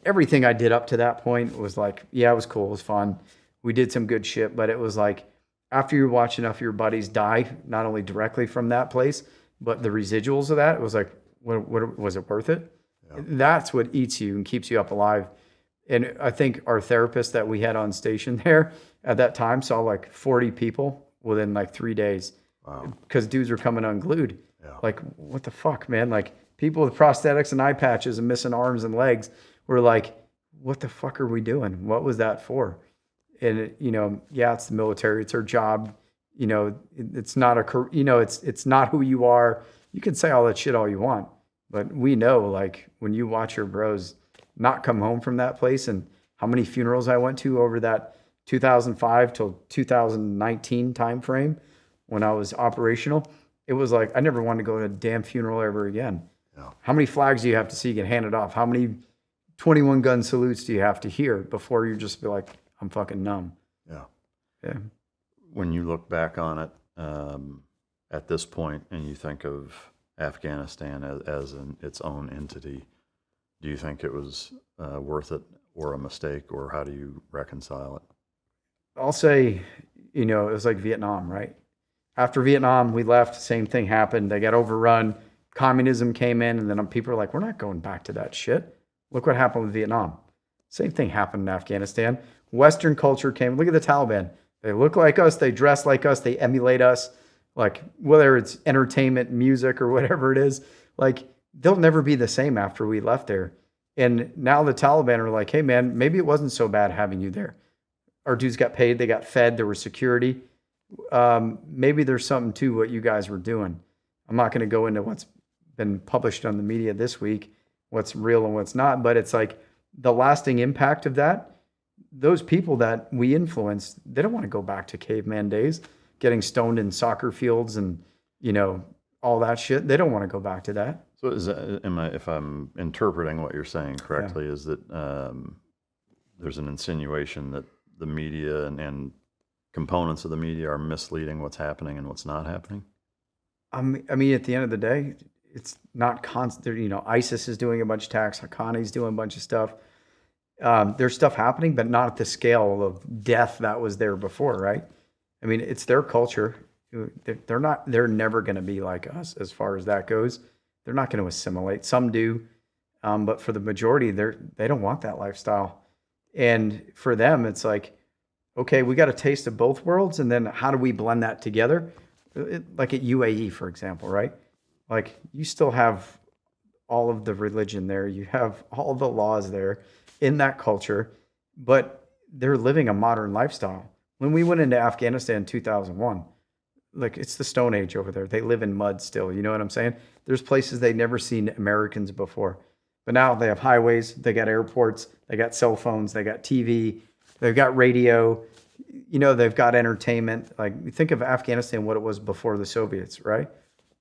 everything I did up to that point was like, yeah, it was cool. It was fun. We did some good shit, but it was like, after you watch enough of your buddies die, not only directly from that place, but the residuals of that, it was like, what was it worth it? Yeah. That's what eats you and keeps you up alive. And I think our therapist that we had on station there at that time saw like 40 people within like 3 days. Wow. Because dudes were coming unglued. Yeah. Like, what the fuck, man? Like people with prosthetics and eye patches and missing arms and legs were like, what the fuck are we doing? What was that for? And, yeah, it's the military. It's our job. It's not it's not who you are. You can say all that shit all you want, but we know, like, when you watch your bros not come home from that place, and how many funerals I went to over that 2005 till 2019 time frame when I was operational, it was like I never wanted to go to a damn funeral ever again. Yeah. How many flags do you have to see get handed off? How many 21 gun salutes do you have to hear before you just be like, I'm fucking numb? Yeah. Yeah. When you look back on it at this point and you think of Afghanistan as its own entity, do you think it was worth it or a mistake, or how do you reconcile it? I'll say, it was like Vietnam, right? After Vietnam, we left, same thing happened. They got overrun. Communism came in, and then people are like, we're not going back to that shit. Look what happened with Vietnam. Same thing happened in Afghanistan. Western culture came. Look at the Taliban. They look like us. They dress like us. They emulate us. Like, whether it's entertainment, music, or whatever it is, like, they'll never be the same after we left there. And now the Taliban are like, hey, man, maybe it wasn't so bad having you there. Our dudes got paid. They got fed. There was security. Maybe there's something to what you guys were doing. I'm not going to go into what's been published on the media this week, what's real and what's not, but it's like the lasting impact of that. Those people that we influenced, they don't want to go back to caveman days, getting stoned in soccer fields and, all that shit. They don't want to go back to that. So if I'm interpreting what you're saying correctly, is that there's an insinuation that the media and components of the media are misleading what's happening and what's not happening? I mean, at the end of the day, it's not constant. ISIS is doing a bunch of attacks. Haqqani's doing a bunch of stuff. There's stuff happening, but not at the scale of death that was there before, right? I mean, it's their culture. They're never going to be like us as far as that goes. They're not going to assimilate. Some do, but for the majority, they don't want that lifestyle. And for them, it's like, okay, we got a taste of both worlds, and then how do we blend that together? Like at UAE, for example, right? Like, you still have all of the religion there. You have all the laws there in that culture, but they're living a modern lifestyle. When we went into Afghanistan in 2001, like, it's the Stone Age over there. They live in mud still. You know what I'm saying? There's places they'd never seen Americans before. But now they have highways, they got airports, they got cell phones, they got TV, they've got radio, they've got entertainment. Like, think of Afghanistan, what it was before the Soviets, right?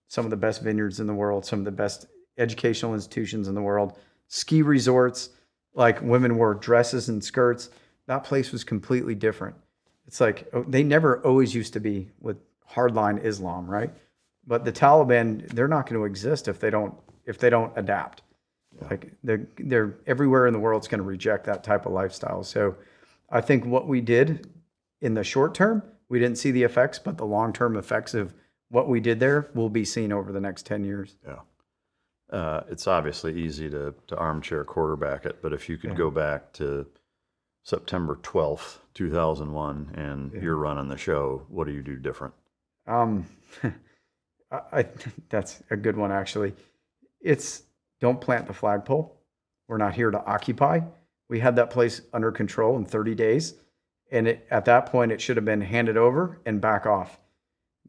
Some of the best vineyards in the world, some of the best educational institutions in the world, ski resorts, like, women wore dresses and skirts. That place was completely different. It's like, they never always used to be with hardline Islam, right? But the Taliban, they're not going to exist if they don't adapt. Yeah. Like, they're everywhere in the world's going to reject that type of lifestyle. So I think what we did in the short term, we didn't see the effects, but the long-term effects of what we did there will be seen over the next 10 years. Yeah. It's obviously easy to armchair quarterback it, but if you could go back to September 12th, 2001, and you're running the show, what do you do different? That's a good one, actually. It's, don't plant the flagpole. We're not here to occupy. We had that place under control in 30 days. And at that point, it should have been handed over and back off.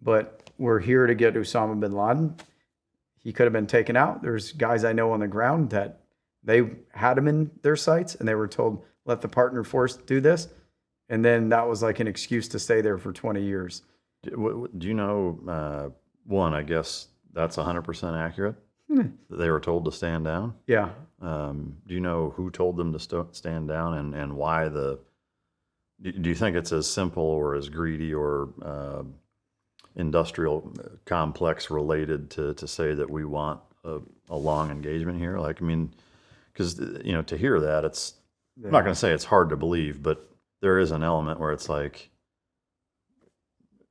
But we're here to get Osama bin Laden. He could have been taken out. There's guys I know on the ground that they had him in their sights, and they were told, let the partner force do this. And then that was like an excuse to stay there for 20 years. Do you know, one, I guess that's 100% accurate? They were told to stand down? Yeah. Do you know who told them to stand down and why do you think it's as simple or as greedy or industrial complex related to say that we want a long engagement here? Like, I mean, because, to hear that, I'm not going to say it's hard to believe, but there is an element where it's like,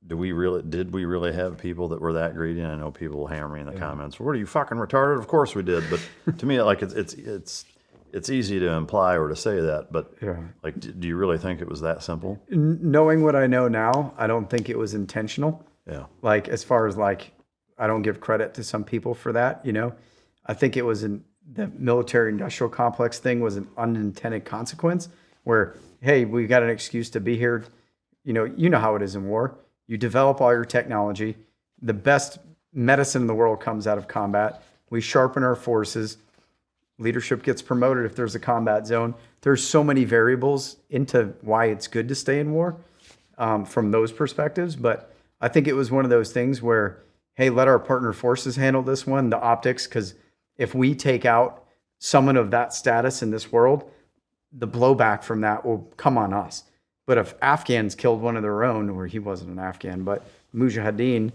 did we really have people that were that greedy? And I know people will hammer me in the comments. What, are you fucking retarded? Of course we did. But to me, like, it's easy to imply or to say that. But like, do you really think it was that simple? Knowing what I know now, I don't think it was intentional. Yeah. Like, as far as, like, I don't give credit to some people for that. I think it was the military industrial complex thing was an unintended consequence where, hey, we got an excuse to be here. You know how it is in war. You develop all your technology. The best medicine in the world comes out of combat. We sharpen our forces. Leadership gets promoted if there's a combat zone. There's so many variables into why it's good to stay in war from those perspectives. But I think it was one of those things where, hey, let our partner forces handle this one, the optics, because if we take out someone of that status in this world, the blowback from that will come on us. But if Afghans killed one of their own, or he wasn't an Afghan, but Mujahideen,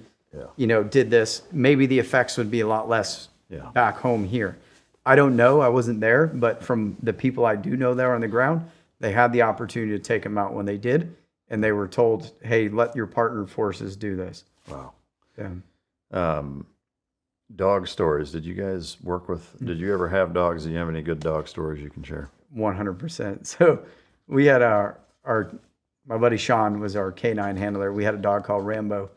did this, maybe the effects would be a lot less back home here. I don't know. I wasn't there, but from the people I do know there on the ground, they had the opportunity to take them out when they did, and they were told, hey, let your partner forces do this. Wow. Yeah. Dog stories. Did you guys did you ever have dogs? Do you have any good dog stories you can share? 100%. So we had my buddy Sean was our canine handler. We had a dog called Rambo,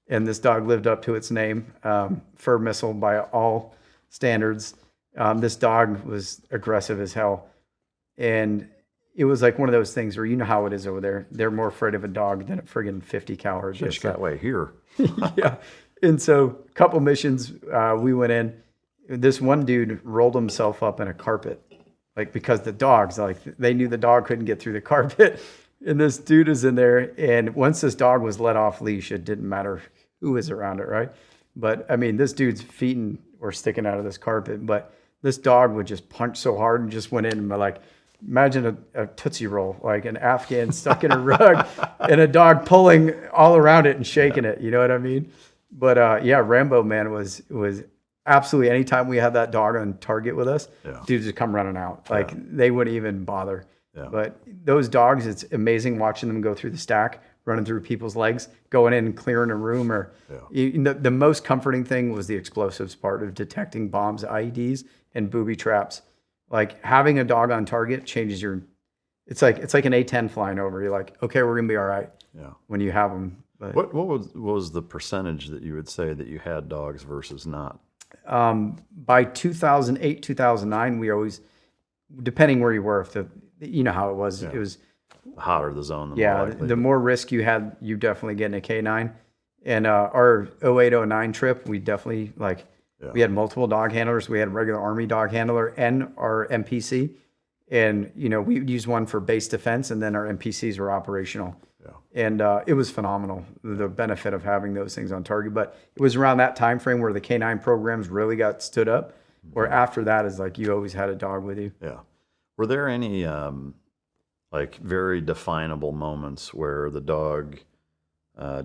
and this dog lived up to its name, fur missile by all standards. This dog was aggressive as hell. And it was like one of those things where you know how it is over there. They're more afraid of a dog than a friggin' 50 cal. Just that way here. Yeah. And so a couple missions, we went in. This one dude rolled himself up in a carpet, like because the dogs, like they knew the dog couldn't get through the carpet. And this dude is in there. And once this dog was let off leash, it didn't matter who was around it, right? But I mean, this dude's feet were sticking out of this carpet, but this dog would just punch so hard and just went in and like, imagine a Tootsie Roll, like an Afghan stuck in a rug and a dog pulling all around it and shaking it. You know what I mean? But yeah, Rambo, man, was absolutely, anytime we had that dog on target with us, dudes would come running out. Like they wouldn't even bother. Yeah. But those dogs, it's amazing watching them go through the stack, running through people's legs, going in and clearing a room. Or the most comforting thing was the explosives part of detecting bombs, IEDs, and booby traps. Like having a dog on target changes it's like an A-10 flying over. You're like, okay, we're gonna be all right. Yeah. When you have them. But what was the percentage that you would say that you had dogs versus not? By 2008, 2009, we always, depending where you were, you know how it was. It was the hotter the zone. The more risk you had, you definitely get in a Canine. And our 08, 09 trip, we definitely we had multiple dog handlers. We had a regular Army dog handler and our MPC. And, we used one for base defense, and then our MPCs were operational. Yeah. And it was phenomenal, the benefit of having those things on target. But it was around that time frame where the Canine programs really got stood up, where after that is like you always had a dog with you. Yeah. Were there any very definable moments where the dog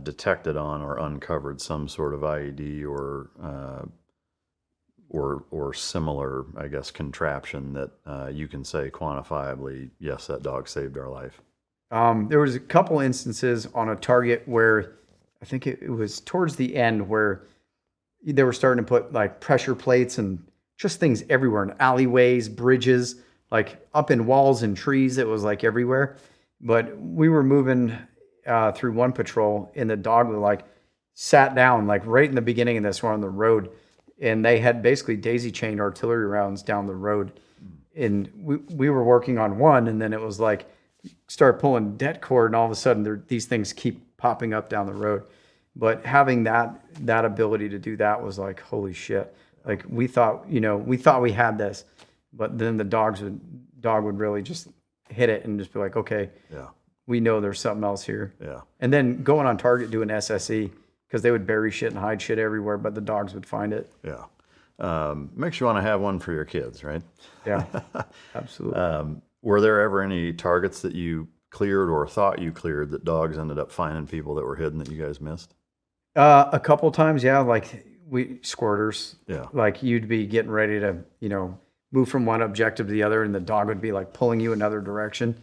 detected on or uncovered some sort of IED or similar, I guess, contraption that you can say quantifiably, yes, that dog saved our life? There was a couple instances on a target where I think it was towards the end where they were starting to put like pressure plates and just things everywhere in alleyways, bridges, like up in walls and trees. It was like everywhere. But we were moving through one patrol, and the dog was sat down right in the beginning of this. We're on the road, and they had basically daisy chained artillery rounds down the road. And we were working on one, and then it was start pulling det cord, and all of a sudden these things keep popping up down the road. But having that ability to do that was like, holy shit. Like we thought we had this, but then the dog would really just hit it and just be like, okay, we know there's something else here. Yeah. And then going on target doing SSE, because they would bury shit and hide shit everywhere, but the dogs would find it. Yeah. Makes you want to have one for your kids, right? Yeah, absolutely. Were there ever any targets that you cleared or thought you cleared that dogs ended up finding people that were hidden that you guys missed? A couple times, yeah. Squirters. Yeah. You'd be getting ready to, move from one objective to the other, and the dog would be pulling you another direction,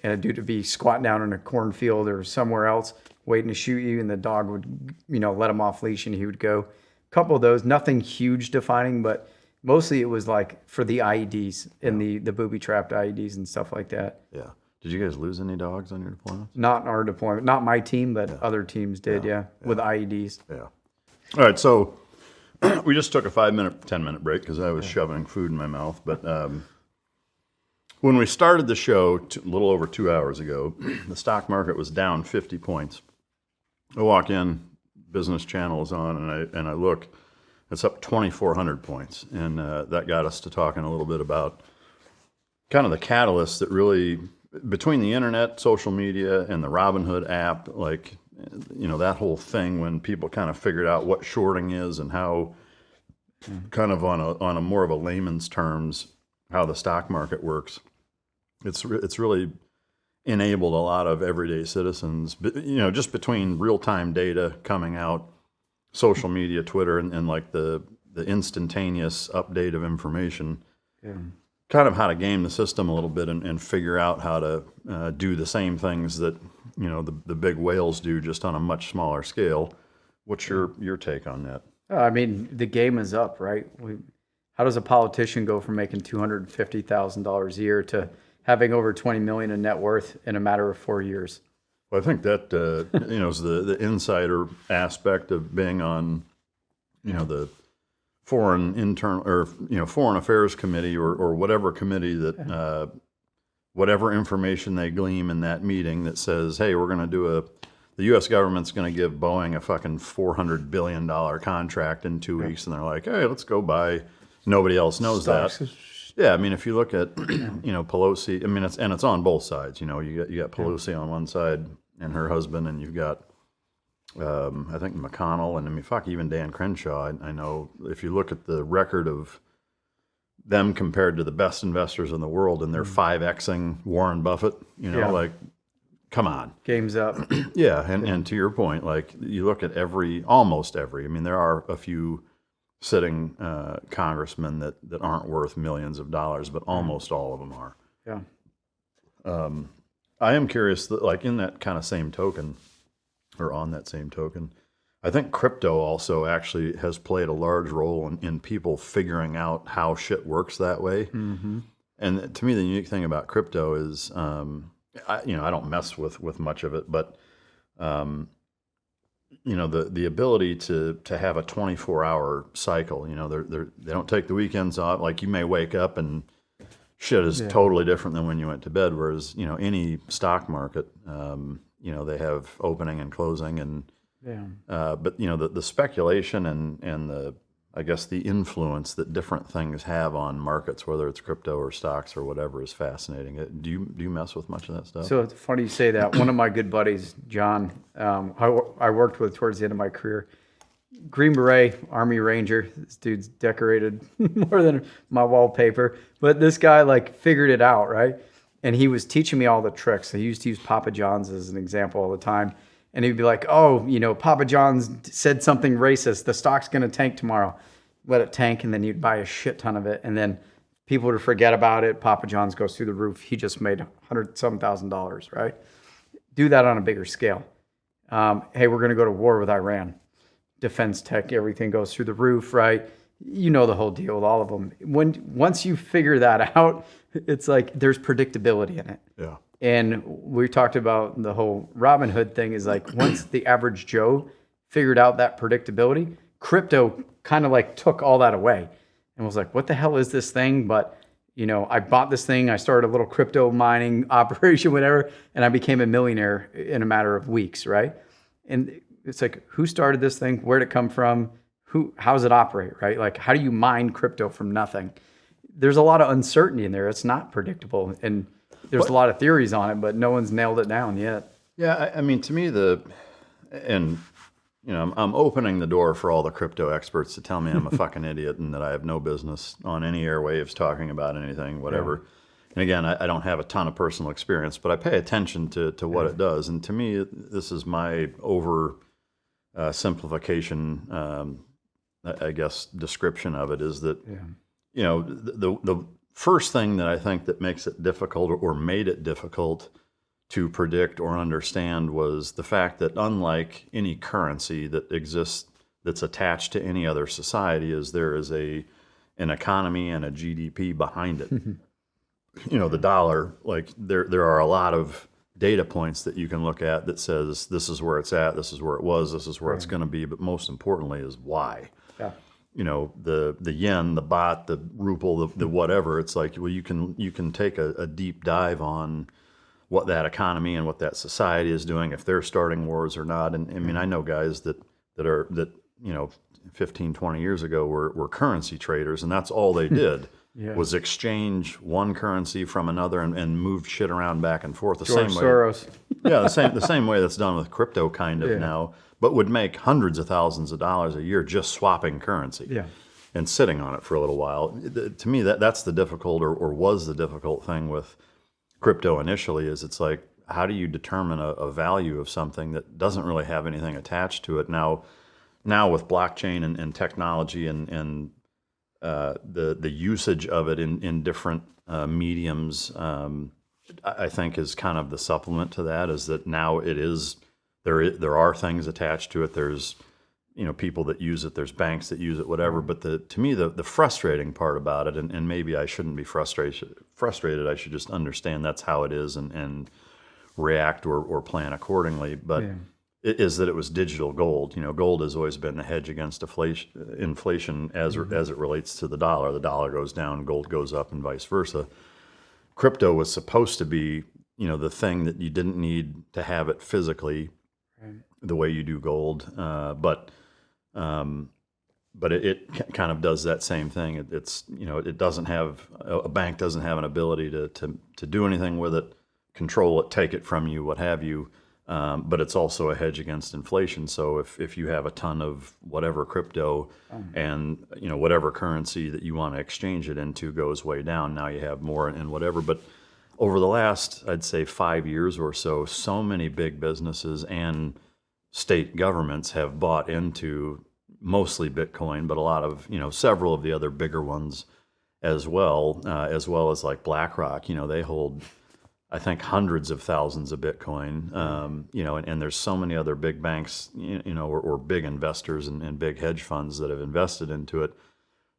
and a dude would be squatting down in a cornfield or somewhere else waiting to shoot you, and the dog would, let him off leash and he would go. A couple of those, nothing huge defining, but mostly it was for the IEDs and the booby trapped IEDs and stuff like that. Yeah. Did you guys lose any dogs on your deployments? Not in our deployment. Not my team, but other teams did, with IEDs. Yeah. All right, so we just took a 10-minute break because I was shoving food in my mouth. But when we started the show a little over 2 hours ago, the stock market was down 50 points. I walk in, Business Channel is on, and I look. It's up 2,400 points, and that got us to talking a little bit about kind of the catalyst that really, between the internet, social media, and the Robinhood app, that whole thing when people kind of figured out what shorting is and how, kind of on a more of a layman's terms, how the stock market works. It's really enabled a lot of everyday citizens, just between real-time data coming out, social media, Twitter, and the instantaneous update of information, kind of how to game the system a little bit and figure out how to do the same things that the big whales do, just on a much smaller scale. What's your take on that? I mean, the game is up, right? how does a politician go from making $250,000 a year to having over 20 million in net worth in a matter of 4 years? Well, I think that is the insider aspect of being on, the foreign affairs committee or whatever committee that whatever information they glean in that meeting that says, hey, we're going to the U.S. government's going to give Boeing a fucking $400 billion contract in 2 weeks, and they're like, hey, let's go buy. Nobody else knows that. Yeah, I mean, if you look at Pelosi, I mean, it's on both sides. You got Pelosi on one side and her husband, and you've got I think McConnell, and I mean, even Dan Crenshaw. I know if you look at the record of them compared to the best investors in the world, and they're 5Xing Warren Buffett, like, come on. Game's up. Yeah, and to your point, like, you look at almost every, I mean, there are a few sitting congressmen that aren't worth millions of dollars, but almost all of them are. Yeah. I am curious, like, in that kind of same token, or on that same token, I think crypto also actually has played a large role in people figuring out how shit works that way. Mm-hmm. And to me, the unique thing about crypto is, I don't mess with much of it, but the ability to have a 24-hour cycle. They don't take the weekends off. Like, you may wake up and shit is totally different than when you went to bed. Whereas any stock market, they have opening and closing, and but the speculation and the, I guess, the influence that different things have on markets, whether it's crypto or stocks or whatever, is fascinating. Do you mess with much of that stuff? So it's funny you say that. One of my good buddies, John, I worked with towards the end of my career, Green Beret, Army Ranger. This dude's decorated more than my wallpaper. But this guy, like, figured it out, right? And he was teaching me all the tricks. He used to use Papa John's as an example all the time. And he'd be like, oh, Papa John's said something racist. The stock's going to tank tomorrow. Let it tank, and then you'd buy a shit ton of it. And then people would forget about it. Papa John's goes through the roof. He just made $100,000, right? Do that on a bigger scale. Hey, we're going to go to war with Iran. Defense tech, everything goes through the roof, right? You know the whole deal with all of them. Once you figure that out, it's like there's predictability in it. Yeah. And we talked about the whole Robin Hood thing is like, once the average Joe figured out that predictability, crypto kind of like took all that away and was like, what the hell is this thing? But, I bought this thing. I started a little crypto mining operation, whatever, and I became a millionaire in a matter of weeks, right? And it's like, who started this thing? Where'd it come from? How does it operate, right? Like, how do you mine crypto from nothing? There's a lot of uncertainty in there. It's not predictable. And there's a lot of theories on it, but no one's nailed it down yet. Yeah, I mean, to me, I'm opening the door for all the crypto experts to tell me I'm a fucking idiot and that I have no business on any airwaves talking about anything, whatever. Yeah. And again, I don't have a ton of personal experience, but I pay attention to what it does. And to me, this is my simplification, I guess, description of it is that, the first thing that I think that makes it difficult or made it difficult to predict or understand was the fact that, unlike any currency that exists that's attached to any other society, there is an economy and a GDP behind it. The dollar, like, there are a lot of data points that you can look at that says this is where it's at, this is where it was, this is where it's going to be, but most importantly is why. Yeah. The yen, the baht, the ruble, the whatever. It's like, well, you can take a deep dive on what that economy and what that society is doing, if they're starting wars or not. And I mean, I know guys that 15, 20 years ago were currency traders, and that's all they did. Was exchange one currency from another and moved shit around back and forth. George Soros. The same way that's done with crypto kind of now, but would make hundreds of thousands of dollars a year just swapping currency and sitting on it for a little while. To me, that's the difficult or was the difficult thing with crypto initially, is it's like, how do you determine a value of something that doesn't really have anything attached to it? Now with blockchain and technology and the usage of it in different mediums, I think is kind of the supplement to that, is that now it is there are things attached to it. There's people that use it. There's banks that use it, whatever. But to me, the frustrating part about it, and maybe I shouldn't be frustrated. I should just understand that's how it is and react or plan accordingly. But it is that it was digital gold. Gold has always been a hedge against inflation as it relates to the dollar. The dollar goes down, gold goes up, and vice versa. Crypto was supposed to be, the thing that you didn't need to have it physically the way you do gold. But it kind of does that same thing. It's it doesn't have, a bank doesn't have an ability to do anything with it, control it, take it from you, what have you. But it's also a hedge against inflation. So if you have a ton of whatever crypto and whatever currency that you want to exchange it into goes way down, now you have more and whatever. But over the last, I'd say 5 years or so, so many big businesses and state governments have bought into mostly Bitcoin, but a lot of, several of the other bigger ones as well as like BlackRock. They hold, I think, hundreds of thousands of Bitcoin, and there's so many other big banks, or big investors and big hedge funds that have invested into it,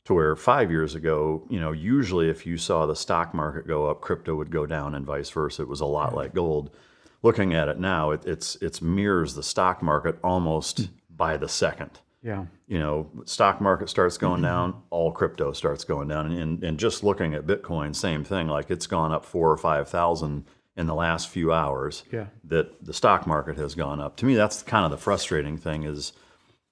to where 5 years ago, usually if you saw the stock market go up, crypto would go down and vice versa. It was a lot like gold. Looking at it now, it's mirrors the stock market almost by the second. Yeah. Stock market starts going down, all crypto starts going down. And just looking at Bitcoin, same thing. Like, it's gone up 4,000 or 5,000 in the last few hours. Yeah. That the stock market has gone up. To me, that's kind of the frustrating thing. Is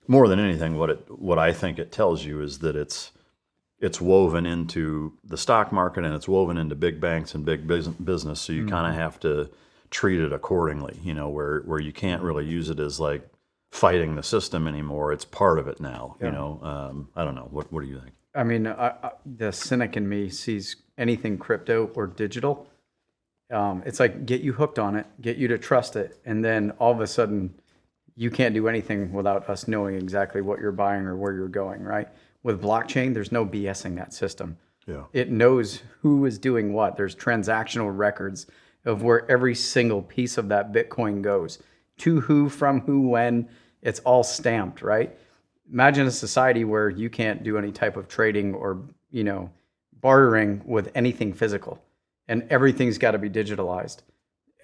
more than anything, what I think it tells you is that it's woven into the stock market, and it's woven into big banks and big business. So you kind of have to treat it accordingly. Where you can't really use it as like fighting the system anymore. It's part of it now. Yeah. I don't know. What do you think? I mean, the cynic in me sees anything crypto or digital. It's like, get you hooked on it, get you to trust it, and then all of a sudden you can't do anything without us knowing exactly what you're buying or where you're going, right? With blockchain, there's no BSing that system. Yeah. It knows who is doing what. There's transactional records of where every single piece of that Bitcoin goes, to who, from who, when. It's all stamped, right? Imagine a society where you can't do any type of trading or, bartering with anything physical, and everything's got to be digitalized.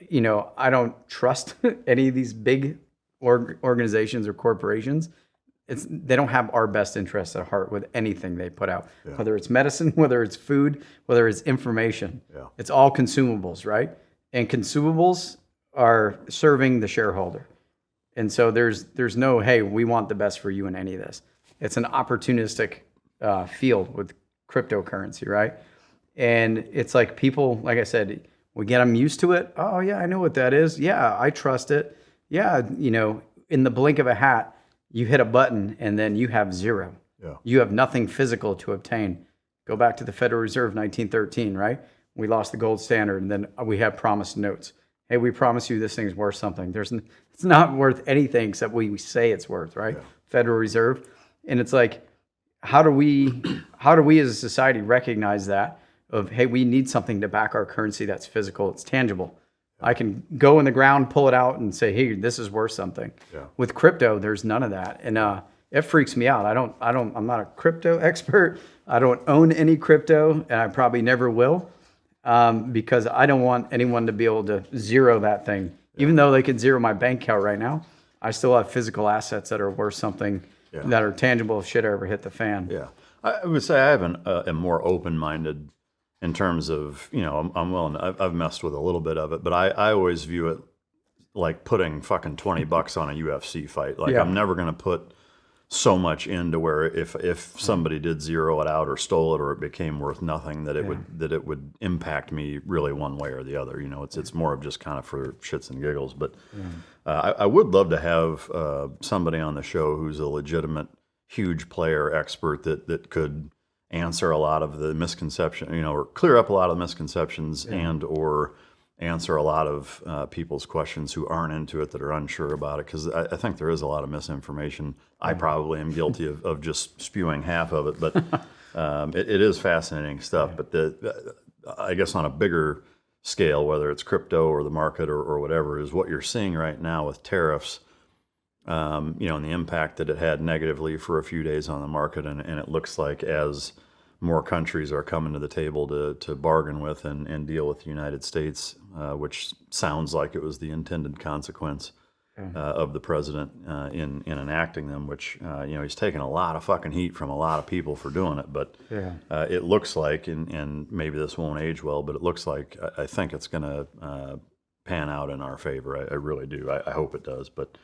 I don't trust any of these big organizations or corporations. They don't have our best interests at heart with anything they put out, whether it's medicine, whether it's food, whether it's information. Yeah. It's all consumables, right? And consumables are serving the shareholder. And so there's no, hey, we want the best for you in any of this. It's an opportunistic field with cryptocurrency, right? And it's like people, like I said, we get them used to it. Oh, yeah, I know what that is. Yeah, I trust it. Yeah, in the blink of a hat, you hit a button and then you have zero. Yeah. You have nothing physical to obtain. Go back to the Federal Reserve, 1913, right? We lost the gold standard, and then we have promised notes. Hey, we promise you this thing's worth something. It's not worth anything except we say it's worth, right? Yeah. Federal Reserve. And it's like, how do we as a society recognize that of, hey, we need something to back our currency that's physical, it's tangible. I can go in the ground, pull it out, and say, hey, this is worth something. Yeah. With crypto, there's none of that. And it freaks me out. I'm not a crypto expert. I don't own any crypto, and I probably never will. Because I don't want anyone to be able to zero that thing. Yeah. Even though they could zero my bank account right now, I still have physical assets that are worth something, that are tangible if shit ever hit the fan. Yeah, I would say I have a more open-minded in terms of, I'm willing to, I've messed with a little bit of it, but I always view it like putting fucking $20 on a UFC fight. Like, I'm never going to put so much into where if somebody did zero it out or stole it or it became worth nothing, that it would impact me really one way or the other. It's more of just kind of for shits and giggles. But I would love to have somebody on the show who's a legitimate huge player expert that could answer a lot of the misconception, or clear up a lot of the misconceptions and or answer a lot of people's questions who aren't into it, that are unsure about it, because I think there is a lot of misinformation. I probably am guilty of just spewing half of it, but it is fascinating stuff. But I guess on a bigger scale, whether it's crypto or the market or whatever, is what you're seeing right now with tariffs. and the impact that it had negatively for a few days on the market. And it looks like as more countries are coming to the table to bargain with and deal with the United States, which sounds like it was the intended consequence of the president in enacting them, which, he's taking a lot of fucking heat from a lot of people for doing it. But it looks like, and maybe this won't age well, but it looks like I think it's going to pan out in our favor. I really do. I hope it does. But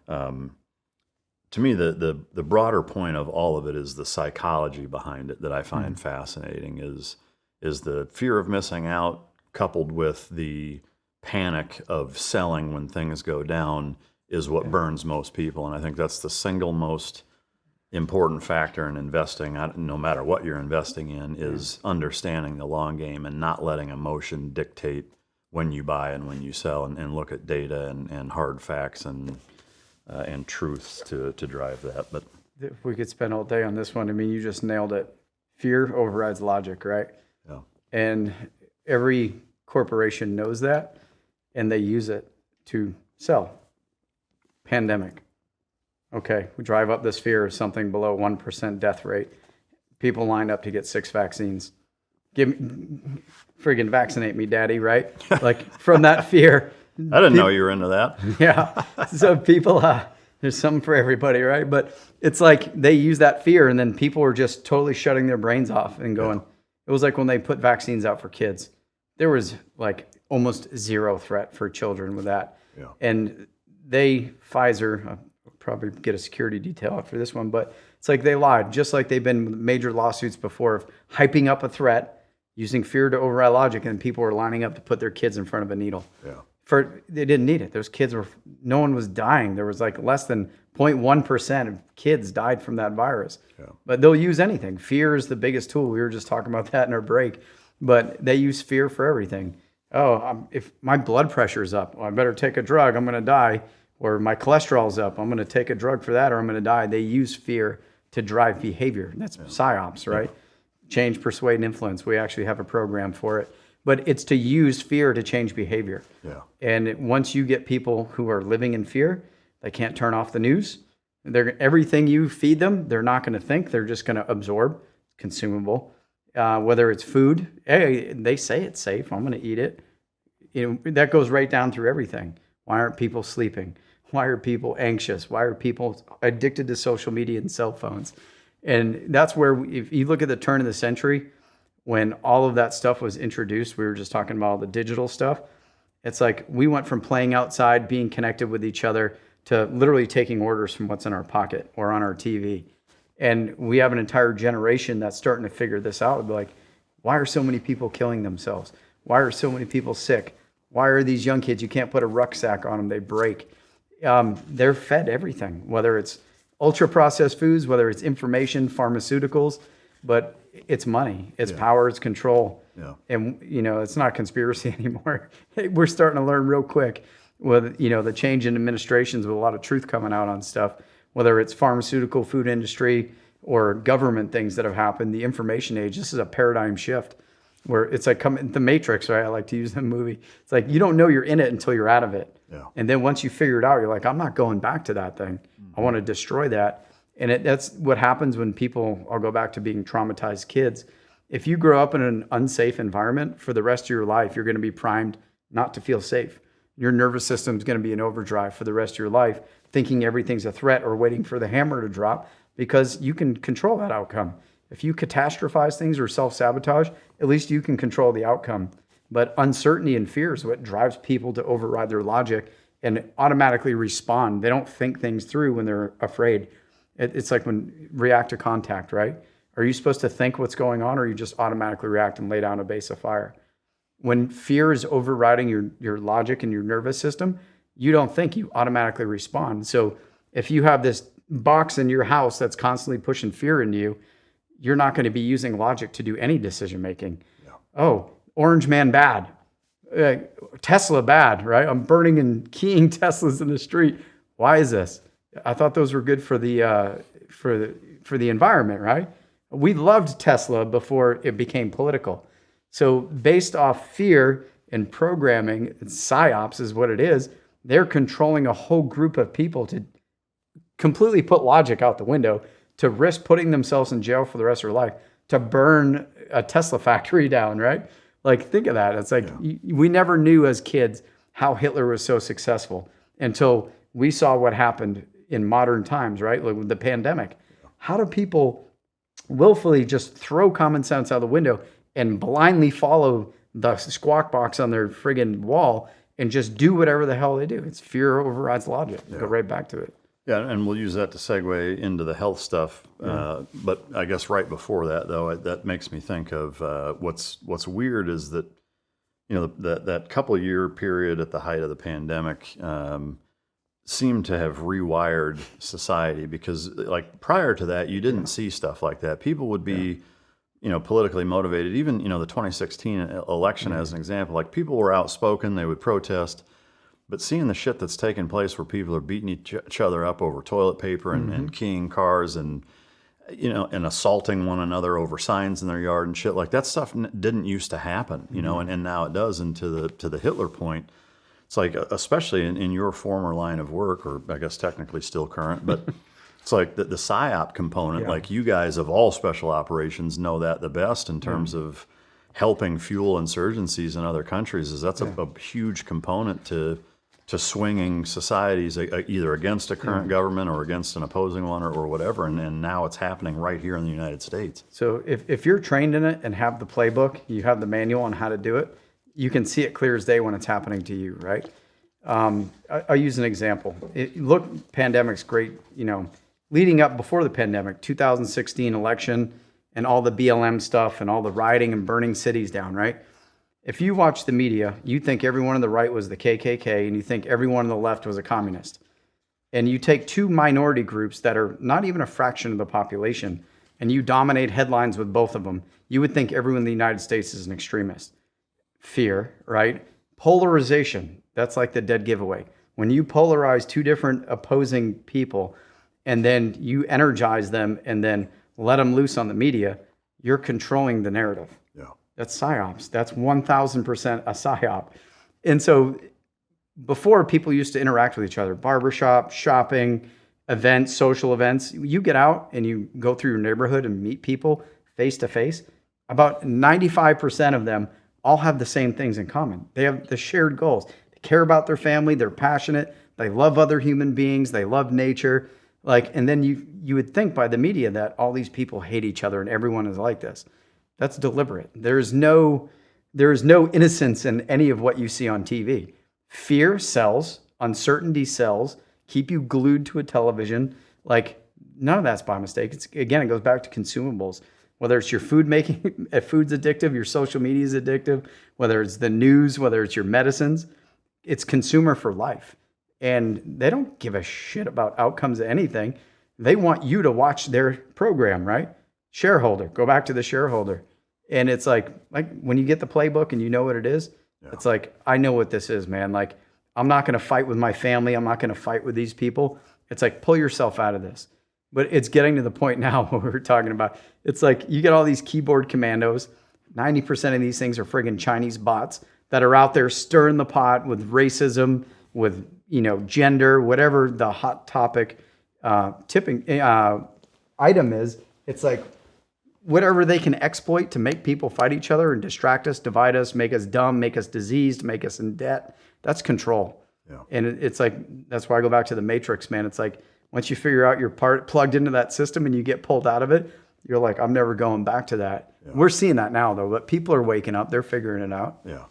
to me, the broader point of all of it is the psychology behind it that I find fascinating. Is the fear of missing out coupled with the panic of selling when things go down is what burns most people. And I think that's the single most important factor in investing, no matter what you're investing in, is understanding the long game and not letting emotion dictate when you buy and when you sell, and look at data and hard facts and truths to drive that. But if we could spend all day on this one, I mean, you just nailed it. Fear overrides logic, right? Yeah. And every corporation knows that, and they use it to sell. Pandemic. Okay, we drive up this fear of something below 1% death rate. People lined up to get 6 vaccines. Friggin' vaccinate me, daddy, right? Like, from that fear. I didn't know you were into that. Yeah. So people, there's something for everybody, right? But it's like they use that fear, and then people are just totally shutting their brains off and going. It was like when they put vaccines out for kids. There was like almost zero threat for children with that. Yeah. And Pfizer, I'll probably get a security detail after this one, but it's like they lied, just like they've been with major lawsuits before of hyping up a threat, using fear to override logic, and people were lining up to put their kids in front of a needle. Yeah. They didn't need it. Those kids no one was dying. There was like less than 0.1% of kids died from that virus. Yeah. But they'll use anything. Fear is the biggest tool. We were just talking about that in our break. But they use fear for everything. If my blood pressure is up, I better take a drug, I'm going to die. Or my cholesterol's up, I'm going to take a drug for that, or I'm going to die. They use fear to drive behavior. That's PSYOPs, right? Yeah. Change, persuade, and influence. We actually have a program for it. But it's to use fear to change behavior. Yeah. And once you get people who are living in fear, they can't turn off the news. Everything you feed them, they're not going to think. They're just going to absorb, consumable. Whether it's food, hey, they say it's safe, I'm going to eat it. That goes right down through everything. Why aren't people sleeping? Why are people anxious? Why are people addicted to social media and cell phones? And that's where, if you look at the turn of the century, when all of that stuff was introduced, we were just talking about all the digital stuff. It's like we went from playing outside, being connected with each other, to literally taking orders from what's in our pocket or on our TV. And we have an entire generation that's starting to figure this out. Like, why are so many people killing themselves? Why are so many people sick? Why are these young kids, you can't put a rucksack on them, they break. They're fed everything, whether it's ultra-processed foods, whether it's information, pharmaceuticals, but it's money, it's power, it's control. Yeah. And, it's not conspiracy anymore. We're starting to learn real quick with, the change in administrations with a lot of truth coming out on stuff, whether it's pharmaceutical, food industry, or government things that have happened, the information age. This is a paradigm shift where it's like the Matrix, right? I like to use that movie. It's like you don't know you're in it until you're out of it. Yeah. And then once you figure it out, you're like, I'm not going back to that thing. Mm-hmm. I want to destroy that. And that's what happens when people, I'll go back to being traumatized kids. If you grow up in an unsafe environment for the rest of your life, you're going to be primed not to feel safe. Your nervous system is going to be in overdrive for the rest of your life, thinking everything's a threat or waiting for the hammer to drop, because you can control that outcome. If you catastrophize things or self-sabotage, at least you can control the outcome. But uncertainty and fear is what drives people to override their logic and automatically respond. They don't think things through when they're afraid. It's like when react to contact, right? Are you supposed to think what's going on, or you just automatically react and lay down a base of fire? When fear is overriding your logic and your nervous system, you don't think, you automatically respond. So if you have this box in your house that's constantly pushing fear into you, you're not going to be using logic to do any decision making. Yeah. Oh, orange man bad. Tesla bad, right? I'm burning and keying Teslas in the street. Why is this? I thought those were good for the environment, right? We loved Tesla before it became political. So based off fear and programming, PSYOPs is what it is. They're controlling a whole group of people to completely put logic out the window to risk putting themselves in jail for the rest of their life to burn a Tesla factory down, right? Like, think of that. It's like we never knew as kids how Hitler was so successful until we saw what happened in modern times, right? Like with the pandemic. How do people willfully just throw common sense out the window and blindly follow the squawk box on their friggin' wall and just do whatever the hell they do? It's fear overrides logic. Go right back to it. Yeah, and we'll use that to segue into the health stuff. But I guess right before that, though, that makes me think of what's weird is that, you know, that couple year period at the height of the pandemic seemed to have rewired society, because like prior to that, you didn't see stuff like that. People would be, you know, politically motivated. Even, you know, the 2016 election as an example, like people were outspoken, they would protest. But seeing the shit that's taking place where people are beating each other up over toilet paper and keying cars and, you know, and assaulting one another over signs in their yard and shit, like that stuff didn't used to happen, you know, and now it does. And to the Hitler point, it's like, especially in your former line of work, or I guess technically still current, but it's like the PSYOP component, like you guys of all special operations know that the best in terms of helping fuel insurgencies in other countries. Is that's a huge component to swinging societies either against a current government or against an opposing one or whatever. And now it's happening right here in the United States. So if you're trained in it and have the playbook, you have the manual on how to do it, you can see it clear as day when it's happening to you, right? I'll use an example. Look, pandemic's great, you know, leading up before the pandemic, 2016 election and all the BLM stuff and all the rioting and burning cities down, right? If you watch the media, you think everyone on the right was the KKK and you think everyone on the left was a communist. And you take two minority groups that are not even a fraction of the population and you dominate headlines with both of them, you would think everyone in the United States is an extremist. Fear, right? Polarization, that's like the dead giveaway. When you polarize two different opposing people and then you energize them and then let them loose on the media, you're controlling the narrative. That's psyops. That's 1,000% a psyop. And so before, people used to interact with each other, barbershop, shopping, events, social events. You get out and you go through your neighborhood and meet people face to face. About 95% of them all have the same things in common. They have the shared goals. They care about their family. They're passionate. They love other human beings. They love nature. And then you would think by the media that all these people hate each other and everyone is like this. That's deliberate. There is no innocence in any of what you see on TV. Fear sells, uncertainty sells, keep you glued to a television. Like, none of that's by mistake. It goes back to consumables. Whether it's your food making, if food's addictive, your social media is addictive, whether it's the news, whether it's your medicines, it's consumer for life. And they don't give a shit about outcomes of anything. They want you to watch their program, right? Shareholder, go back to the shareholder. And it's like when you get the playbook and you know what it is, it's like, I know what this is, man. Like, I'm not going to fight with my family. I'm not going to fight with these people. It's like, pull yourself out of this. But it's getting to the point now where we're talking about, it's like you get all these keyboard commandos. 90% of these things are friggin' Chinese bots that are out there stirring the pot with racism, with, you know, gender, whatever the hot topic tipping item is. It's like, whatever they can exploit to make people fight each other and distract us, divide us, make us dumb, make us diseased, make us in debt. That's control. Yeah. And it's like, that's why I go back to the Matrix, man. It's like, once you figure out you're plugged into that system and you get pulled out of it, you're like, I'm never going back to that. Yeah. We're seeing that now, though, but people are waking up. They're figuring it out. Yeah.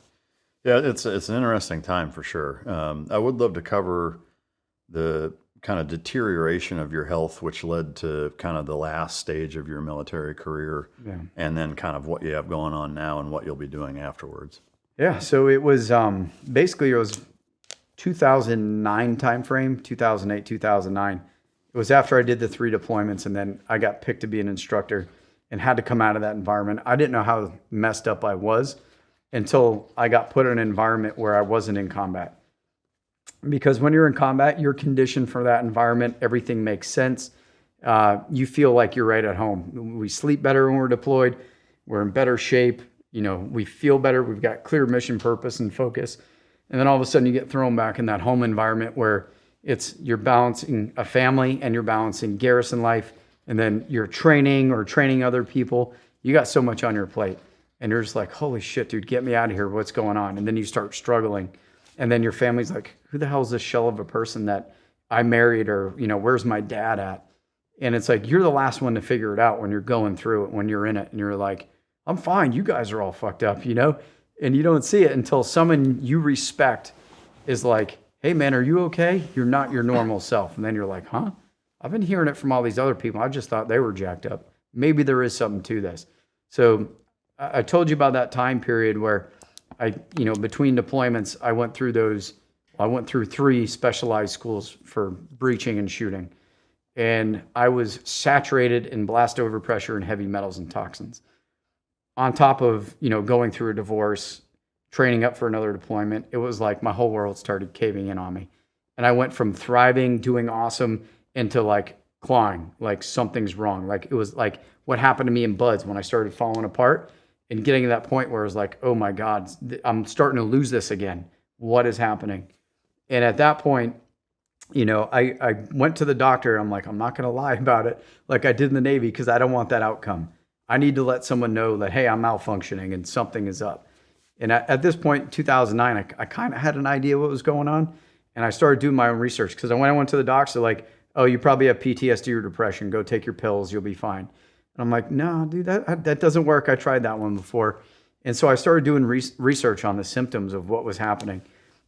Yeah, it's an interesting time for sure. I would love to cover the kind of deterioration of your health, which led to kind of the last stage of your military career, and then kind of what you have going on now and what you'll be doing afterwards. Yeah, so it was basically it was 2009 timeframe, 2008, 2009. It was after I did the 3 deployments, and then I got picked to be an instructor and had to come out of that environment. I didn't know how messed up I was until I got put in an environment where I wasn't in combat. Because when you're in combat, you're conditioned for that environment. Everything makes sense. You feel like you're right at home. We sleep better when we're deployed. We're in better shape. You know, we feel better. We've got clear mission, purpose, and focus. And then all of a sudden you get thrown back in that home environment where you're balancing a family and you're balancing garrison life, and then you're training or training other people. You got so much on your plate, and you're just like, holy shit, dude, get me out of here. What's going on? And then you start struggling, and then your family's like, who the hell is this shell of a person that I married, or where's my dad at? And it's like, you're the last one to figure it out when you're going through it, when you're in it, and you're like, I'm fine. You guys are all fucked up, and you don't see it until someone you respect is like, hey man, are you okay? You're not your normal self. And then you're like, huh? I've been hearing it from all these other people. I just thought they were jacked up. Maybe there is something to this. So I told you about that time period where between deployments, I went through 3 specialized schools for breaching and shooting. And I was saturated in blast overpressure and heavy metals and toxins. On top of, going through a divorce, training up for another deployment, it was like my whole world started caving in on me. And I went from thriving, doing awesome, into like clawing, like something's wrong. Like it was like what happened to me in Buds when I started falling apart and getting to that point where I was like, oh my God, I'm starting to lose this again. What is happening? And at that point, I went to the doctor. I'm like, I'm not going to lie about it like I did in the Navy, because I don't want that outcome. I need to let someone know that, hey, I'm malfunctioning and something is up. And at this point, 2009, I kind of had an idea what was going on. And I started doing my own research, because when I went to the docs, they're like, oh, you probably have PTSD or depression. Go take your pills. You'll be fine. And I'm like, no, dude, that doesn't work. I tried that one before. And so I started doing research on the symptoms of what was happening.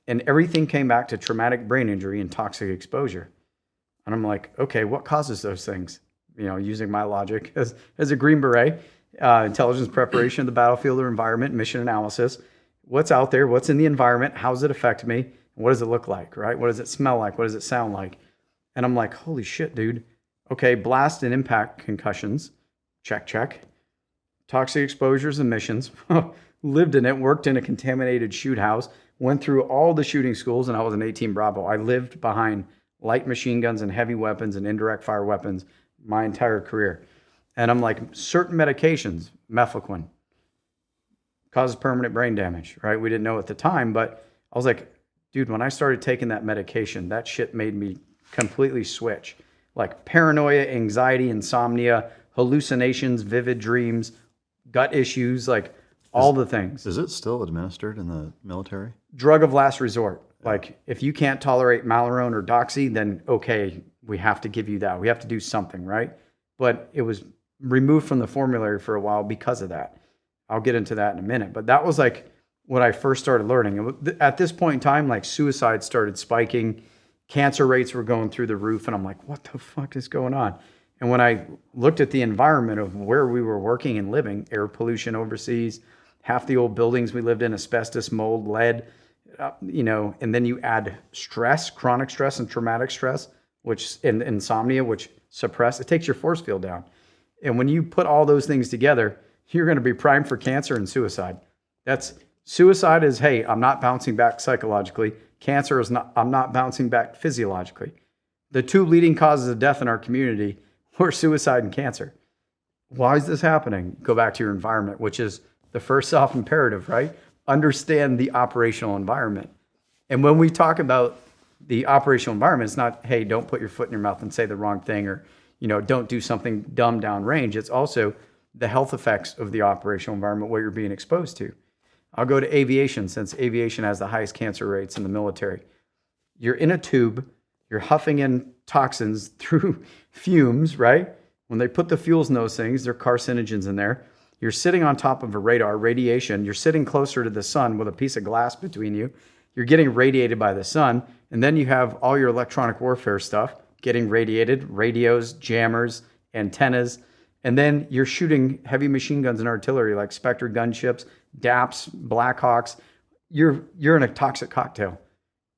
And everything came back to traumatic brain injury and toxic exposure. And I'm like, okay, what causes those things? Using my logic as a Green Beret, intelligence preparation of the battlefield or environment, mission analysis. What's out there? What's in the environment? How does it affect me? What does it look like, right? What does it smell like? What does it sound like? And I'm like, holy shit, dude. Okay, blast and impact concussions. Check. Toxic exposures and missions. Lived in it, worked in a contaminated shoot house, went through all the shooting schools, and I was an 18 Bravo. I lived behind light machine guns and heavy weapons and indirect fire weapons my entire career. And I'm like, certain medications, mefloquine, causes permanent brain damage, right? We didn't know at the time, but I was like, dude, when I started taking that medication, that shit made me completely switch. Like paranoia, anxiety, insomnia, hallucinations, vivid dreams, gut issues, like all the things. Is it still administered in the military? Drug of last resort. Like if you can't tolerate Malarone or Doxy, then okay, we have to give you that. We have to do something, right? But it was removed from the formulary for a while because of that. I'll get into that in a minute. But that was like what I first started learning. At this point in time, like suicide started spiking. Cancer rates were going through the roof. And I'm like, what the fuck is going on? And when I looked at the environment of where we were working and living, air pollution overseas, half the old buildings we lived in, asbestos, mold, lead, and then you add stress, chronic stress and traumatic stress, which and insomnia, which suppress, it takes your force field down. And when you put all those things together, you're going to be primed for cancer and suicide. Suicide is, hey, I'm not bouncing back psychologically. Cancer is not, I'm not bouncing back physiologically. The 2 leading causes of death in our community were suicide and cancer. Why is this happening? Go back to your environment, which is the first self-imperative, right? Understand the operational environment. And when we talk about the operational environment, it's not, hey, don't put your foot in your mouth and say the wrong thing, or, don't do something dumb downrange. It's also the health effects of the operational environment, what you're being exposed to. I'll go to aviation, since aviation has the highest cancer rates in the military. You're in a tube, you're huffing in toxins through fumes, right? When they put the fuels in those things, they're carcinogens in there. You're sitting on top of a radar, radiation. You're sitting closer to the sun with a piece of glass between you. You're getting radiated by the sun. And then you have all your electronic warfare stuff getting radiated, radios, jammers, antennas. And then you're shooting heavy machine guns and artillery like Spectre gunships, DAPs, Blackhawks. You're in a toxic cocktail.